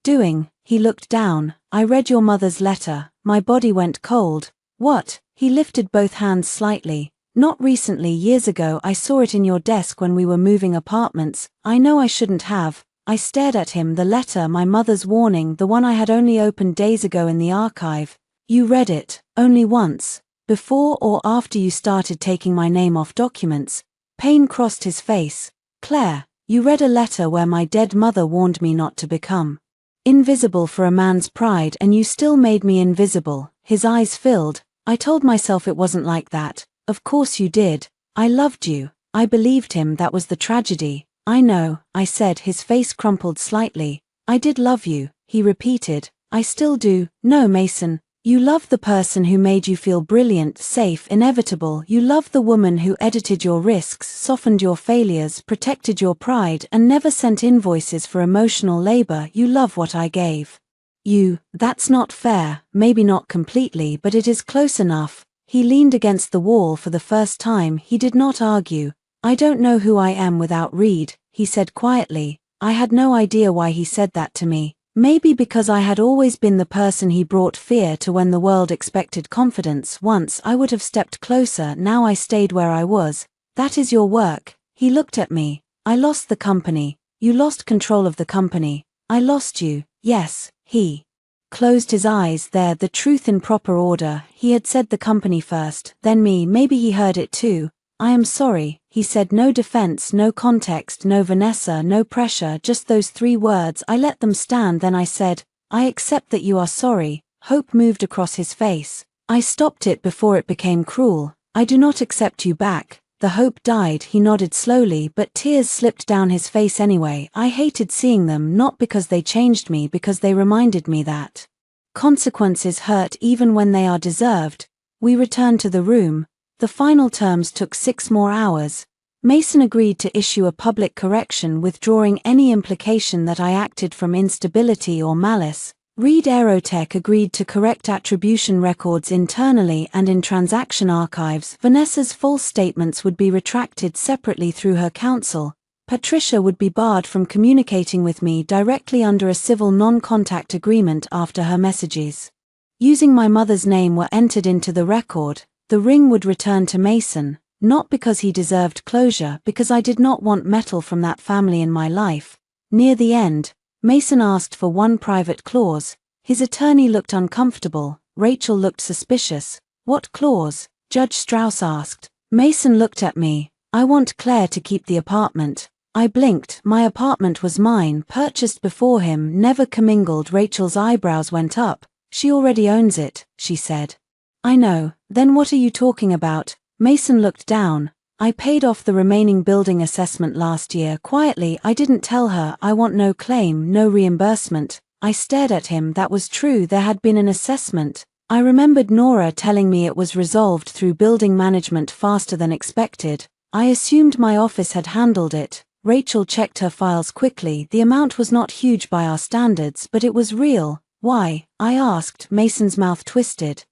doing? He looked down. I read your mother's letter. My body went cold. What? He lifted both hands slightly. Not recently, years ago. I saw it in your desk when we were moving apartments. I know I shouldn't have. I stared at him. The letter, my mother's warning, the one I had only opened days ago in the archive. You read it, only once. Before or after you started taking my name off documents. Pain crossed his face. Claire, you read a letter where my dead mother warned me not to become invisible for a man's pride, and you still made me invisible. His eyes filled. I told myself it wasn't like that. Of course you did. I loved you. I believed him. That was the tragedy. I know, I said. His face crumpled slightly. I did love you, he repeated. I still do. No, Mason, You love the person who made you feel brilliant, safe, inevitable. You love the woman who edited your risks, softened your failures, protected your pride, and never sent invoices for emotional labor. You love what I gave you. That's not fair, maybe not completely, but it is close enough. He leaned against the wall for the first time. He did not argue. I don't know who I am without Reed, he said quietly. I had no idea why he said that to me. Maybe because I had always been the person he brought fear to when the world expected confidence. Once I would have stepped closer, now I stayed where I was. That is your work. He looked at me. I lost the company. You lost control of the company. I lost you. Yes, he closed his eyes. There, the truth in proper order. He had said the company first, then me. Maybe he heard it too. I am sorry, he said. No defense, no context, no Vanessa, no pressure, just those 3 words. I let them stand. Then I said, I accept that you are sorry. Hope moved across his face. I stopped it before it became cruel. I do not accept you back. The hope died. He nodded slowly, but tears slipped down his face anyway. I hated seeing them, not because they changed me, because they reminded me that consequences hurt even when they are deserved. We returned to the room. The final terms took 6 more hours. Mason agreed to issue a public correction, withdrawing any implication that I acted from instability or malice. Reed Aerotech agreed to correct attribution records internally and in transaction archives. Vanessa's false statements would be retracted separately through her counsel. Patricia would be barred from communicating with me directly under a civil non-contact agreement after her messages using my mother's name were entered into the record. The ring would return to Mason, not because he deserved closure, because I did not want metal from that family in my life. Near the end, Mason asked for one private clause. His attorney looked uncomfortable. Rachel looked suspicious. What clause? Judge Strauss asked. Mason looked at me. I want Claire to keep the apartment. I blinked. My apartment was mine, purchased before him, never commingled. Rachel's eyebrows went up. She already owns it, she said. I know. Then what are you talking about? Mason looked down. I paid off the remaining building assessment last year. Quietly, I didn't tell her. I want no claim, no reimbursement. I stared at him. That was true. There had been an assessment. I remembered Nora telling me it was resolved through building management faster than expected. I assumed my office had handled it. Rachel checked her files quickly. The amount was not huge by our standards, but it was real. Why? I asked. Mason's mouth twisted.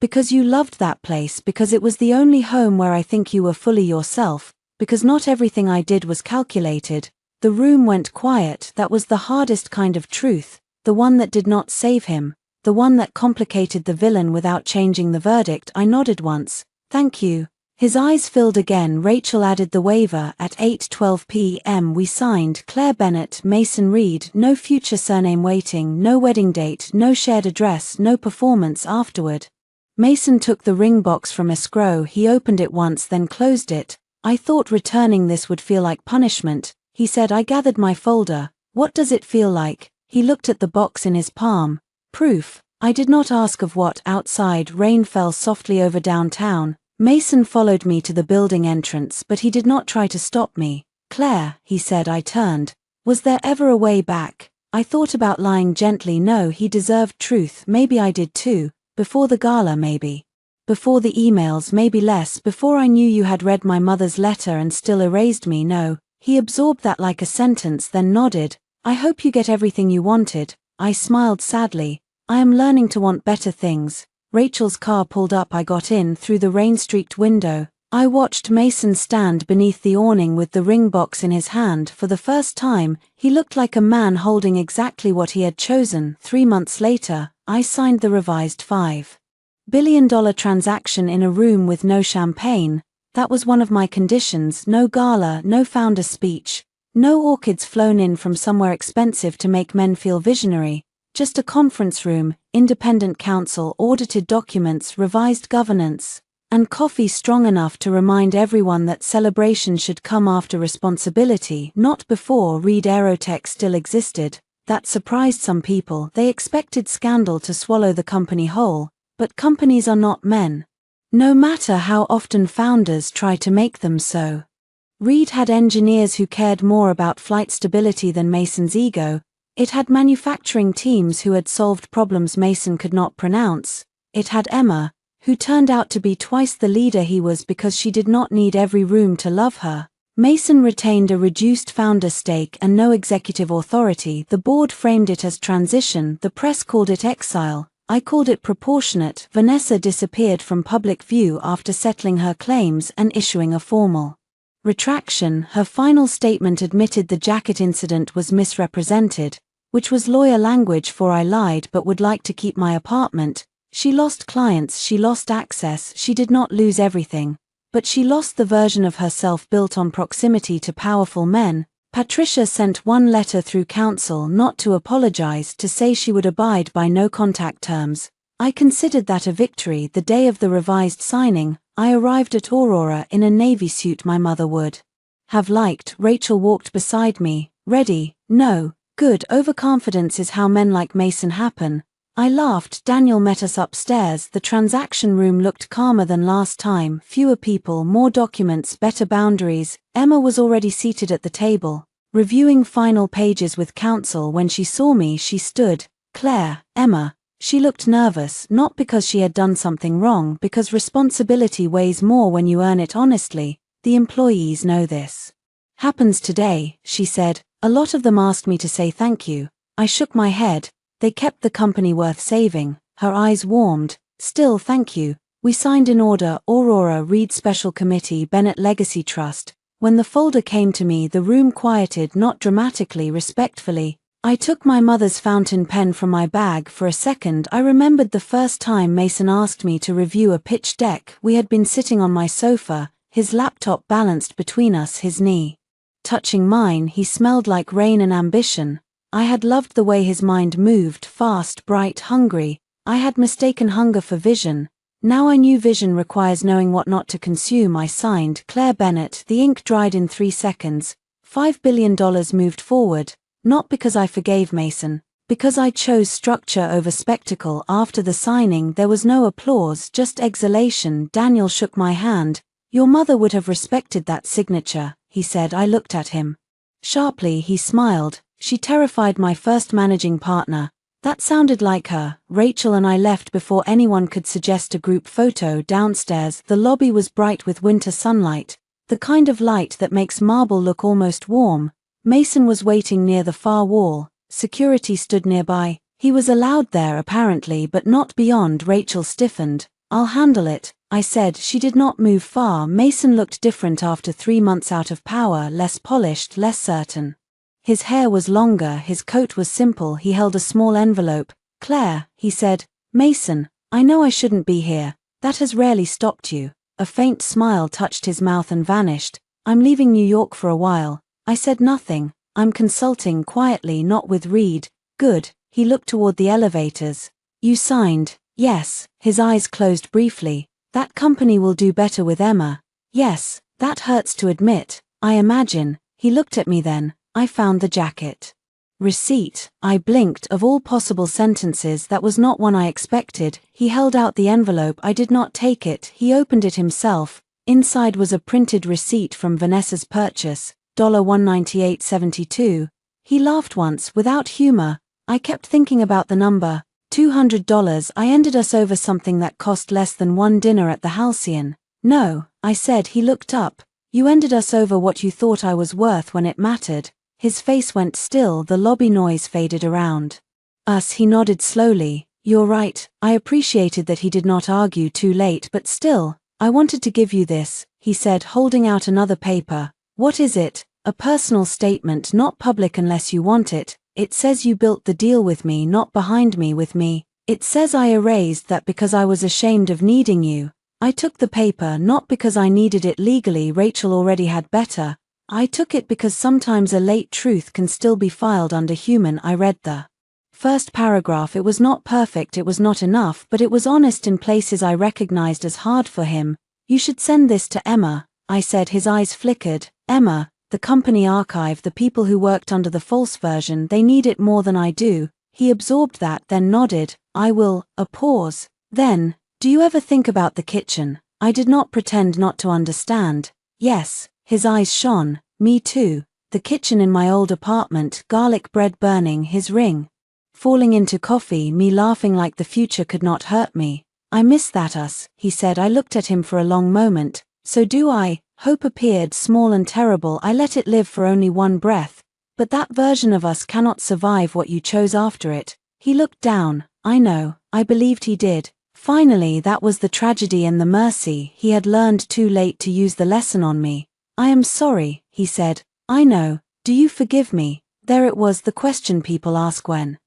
Because you loved that place, because it was the only home where I think you were fully yourself, because not everything I did was calculated. The room went quiet. That was the hardest kind of truth, the one that did not save him, the one that complicated the villain without changing the verdict. I nodded once. Thank you. His eyes filled again. Rachel added the waiver. At 8:12 p.m. we signed. Claire Bennett, Mason Reed. No future surname waiting, no wedding date, no shared address, no performance afterward. Mason took the ring box from escrow. He opened it once, then closed it. I thought returning this would feel like punishment. He said. I gathered my folder. What does it feel like? He looked at the box in his palm. Proof. I did not ask of what. Outside, rain fell softly over downtown. Mason followed me to the building entrance, but he did not try to stop me. Claire, he said. I turned. Was there ever a way back? I thought about lying gently. No, he deserved truth. Maybe I did too. Before the gala, maybe. Before the emails, maybe less. Before I knew you had read my mother's letter and still erased me. No. He absorbed that like a sentence, then nodded. I hope you get everything you wanted. I smiled sadly. I am learning to want better things. Rachel's car pulled up. I got in through the rain-streaked window. I watched Mason stand beneath the awning with the ring box in his hand. For the first time, he looked like a man holding exactly what he had chosen. 3 months later, I signed the revised $5 billion transaction in a room with no champagne. That was one of my conditions. No gala, no founder speech, no orchids flown in from somewhere expensive to make men feel visionary. Just a conference room, independent counsel, audited documents, revised governance, and coffee strong enough to remind everyone that celebration should come after responsibility, not before. Reed Aerotech still existed. That surprised some people. They expected scandal to swallow the company whole, but companies are not men, no matter how often founders try to make them so. Reed had engineers who cared more about flight stability than Mason's ego. It had manufacturing teams who had solved problems Mason could not pronounce. It had Emma, who turned out to be twice the leader he was because she did not need every room to love her. Mason retained a reduced founder stake and no executive authority. The board framed it as transition, the press called it exile, I called it proportionate. Vanessa disappeared from public view after settling her claims and issuing a formal retraction. Her final statement admitted the jacket incident was misrepresented, which was lawyer language for I lied but would like to keep my apartment. She lost clients, she lost access, she did not lose everything, but she lost the version of herself built on proximity to powerful men. Patricia sent one letter through counsel not to apologize, to say she would abide by no contact terms. I considered that a victory. The day of the revised signing, I arrived at Aurora in a navy suit my mother would have liked. Rachel walked beside me. Ready? No. Good. Overconfidence is how men like Mason happen. I laughed. Daniel met us upstairs. The transaction room looked calmer than last time. Fewer people, more documents, better boundaries. Emma was already seated at the table, reviewing final pages with counsel. When she saw me, she stood. Claire, Emma. She looked nervous, not because she had done something wrong, because responsibility weighs more when you earn it honestly. The employees know this. Happens today, she said. A lot of them asked me to say thank you. I shook my head. They kept the company worth saving. Her eyes warmed. Still, thank you. We signed in order. Aurora Reed Special Committee, Bennett Legacy Trust. When the folder came to me, the room quieted, not dramatically, respectfully. I took my mother's fountain pen from my bag. For a second, I remembered the first time Mason asked me to review a pitch deck. We had been sitting on my sofa, his laptop balanced between us, his knee touching mine. He smelled like rain and ambition. I had loved the way his mind moved, fast, bright, hungry. I had mistaken hunger for vision. Now I knew vision requires knowing what not to consume. I signed. Claire Bennett. The ink dried in 3 seconds. $5 billion moved forward. Not because I forgave Mason, because I chose structure over spectacle. After the signing there was no applause, just exhalation. Daniel shook my hand. Your mother would have respected that signature, he said. I looked at him sharply. He smiled. She terrified my first managing partner. That sounded like her. Rachel and I left before anyone could suggest a group photo. Downstairs, the lobby was bright with winter sunlight, the kind of light that makes marble look almost warm. Mason was waiting near the far wall. Security stood nearby. He was allowed there apparently, but not beyond. Rachel stiffened. I'll handle it, I said. She did not move far. Mason looked different after 3 months out of power, less polished, less certain. His hair was longer, his coat was simple. He held a small envelope. Claire, he said. Mason, I know I shouldn't be here. That has rarely stopped you. A faint smile touched his mouth and vanished. I'm leaving New York for a while. I said nothing. I'm consulting quietly, not with Reed. Good. He looked toward the elevators. You signed? Yes. His eyes closed briefly. That company will do better with Emma. Yes. That hurts to admit, I imagine. He looked at me then. I found the jacket. Receipt. I blinked. Of all possible sentences, that was not one I expected. He held out the envelope. I did not take it. He opened it himself. Inside was a printed receipt from Vanessa's purchase, $198.72. He laughed once, without humor. I kept thinking about the number. $200. I ended us over something that cost less than one dinner at the Halcyon. No, I said. He looked up. You ended us over what you thought I was worth when it mattered. His face went still. The lobby noise faded around us. He nodded slowly. You're right. I appreciated that he did not argue too late, but still, I wanted to give you this, he said, holding out another paper. What is it? A personal statement, not public unless you want it. It says you built the deal with me, not behind me, with me. It says I erased that because I was ashamed of needing you. I took the paper not because I needed it legally. Rachel already had better. I took it because sometimes a late truth can still be filed under human. I read the first paragraph. It was not perfect, it was not enough, but it was honest in places I recognized as hard for him. You should send this to Emma, I said. His eyes flickered. Emma, the company archive, the people who worked under the false version, they need it more than I do. He absorbed that, then nodded. I will. A pause. Then, do you ever think about the kitchen? I did not pretend not to understand. Yes. His eyes shone. Me too. The kitchen in my old apartment, garlic bread burning, his ring falling into coffee, me laughing like the future could not hurt me. I miss that us, he said. I looked at him for a long moment. So do I. Hope appeared small and terrible. I let it live for only one breath. But that version of us cannot survive what you chose after it. He looked down. I know, I believed he did. Finally, that was the tragedy and the mercy. He had learned too late to use the lesson on me. I am sorry, he said. I know. Do you forgive me? There it was, the question people ask when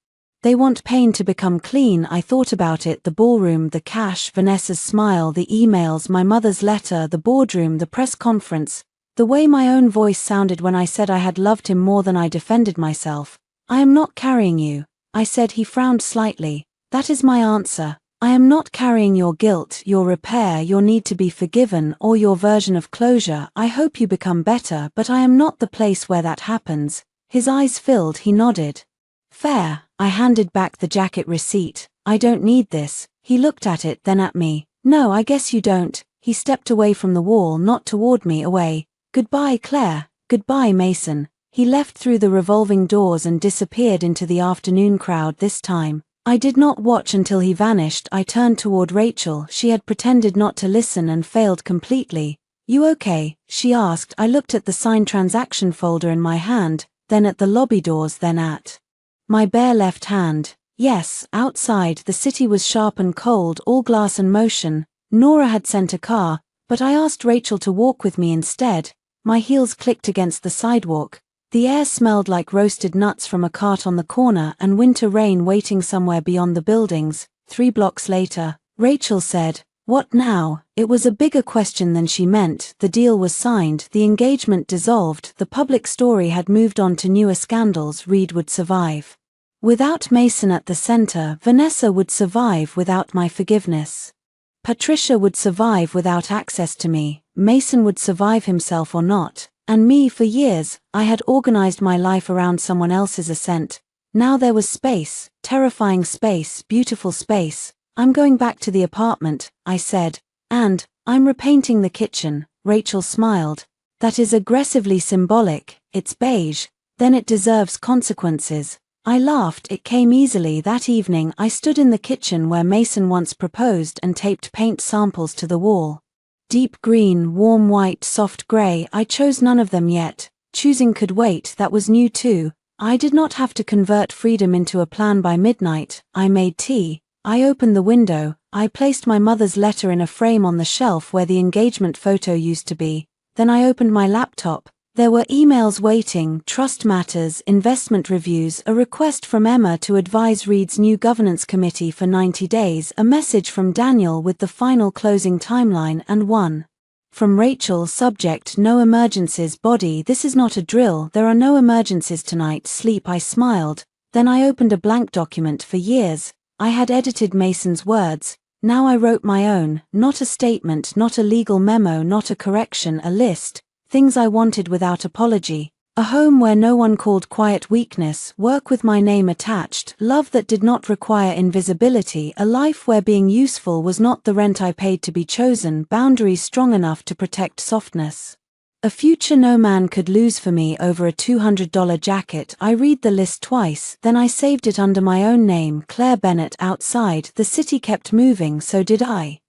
they want pain to become clean. I thought about it, the ballroom, the cash, Vanessa's smile, the emails, my mother's letter, the boardroom, the press conference, the way my own voice sounded when I said I had loved him more than I defended myself. I am not carrying you, I said. He frowned slightly. That is my answer. I am not carrying your guilt, your repair, your need to be forgiven, or your version of closure. I hope you become better, but I am not the place where that happens. His eyes filled. He nodded. Fair. I handed back the jacket receipt. I don't need this. He looked at it, then at me. No, I guess you don't. He stepped away from the wall, not toward me, away. Goodbye, Claire. Goodbye, Mason. He left through the revolving doors and disappeared into the afternoon crowd this time. I did not watch until he vanished. I turned toward Rachel. She had pretended not to listen and failed completely. You okay? She asked. I looked at the signed transaction folder in my hand, then at the lobby doors, then at my bare left hand. Yes, outside, the city was sharp and cold, all glass and motion. Nora had sent a car, but I asked Rachel to walk with me instead. My heels clicked against the sidewalk. The air smelled like roasted nuts from a cart on the corner and winter rain waiting somewhere beyond the buildings. 3 blocks later, Rachel said, "What now?" It was a bigger question than she meant. The deal was signed, the engagement dissolved, the public story had moved on to newer scandals. Reed would survive without Mason at the center. Vanessa would survive without my forgiveness. Patricia would survive without access to me. Mason would survive himself or not. And me, for years, I had organized my life around someone else's ascent. Now there was space, terrifying space, beautiful space. I'm going back to the apartment, I said. And I'm repainting the kitchen. Rachel smiled. That is aggressively symbolic. It's beige. Then it deserves consequences. I laughed. It came easily. That evening I stood in the kitchen where Mason once proposed and taped paint samples to the wall. Deep green, warm white, soft gray. I chose none of them yet. Choosing could wait. That was new too. I did not have to convert freedom into a plan by midnight. I made tea. I opened the window. I placed my mother's letter in a frame on the shelf where the engagement photo used to be. Then I opened my laptop. There were emails waiting, trust matters, investment reviews, a request from Emma to advise Reed's new governance committee for 90 days, a message from Daniel with the final closing timeline, and one from Rachel, subject, no emergencies, body, this is not a drill, there are no emergencies tonight, sleep. I smiled. Then I opened a blank document. For years, I had edited Mason's words. Now I wrote my own, not a statement, not a legal memo, not a correction, a list. Things I wanted without apology. A home where no one called quiet weakness, work with my name attached, love that did not require invisibility, a life where being useful was not the rent I paid to be chosen, boundaries strong enough to protect softness. A future no man could lose for me over a $200 jacket. I read the list twice, then I saved it under my own name, Claire Bennett. Outside, the city kept moving, so did I.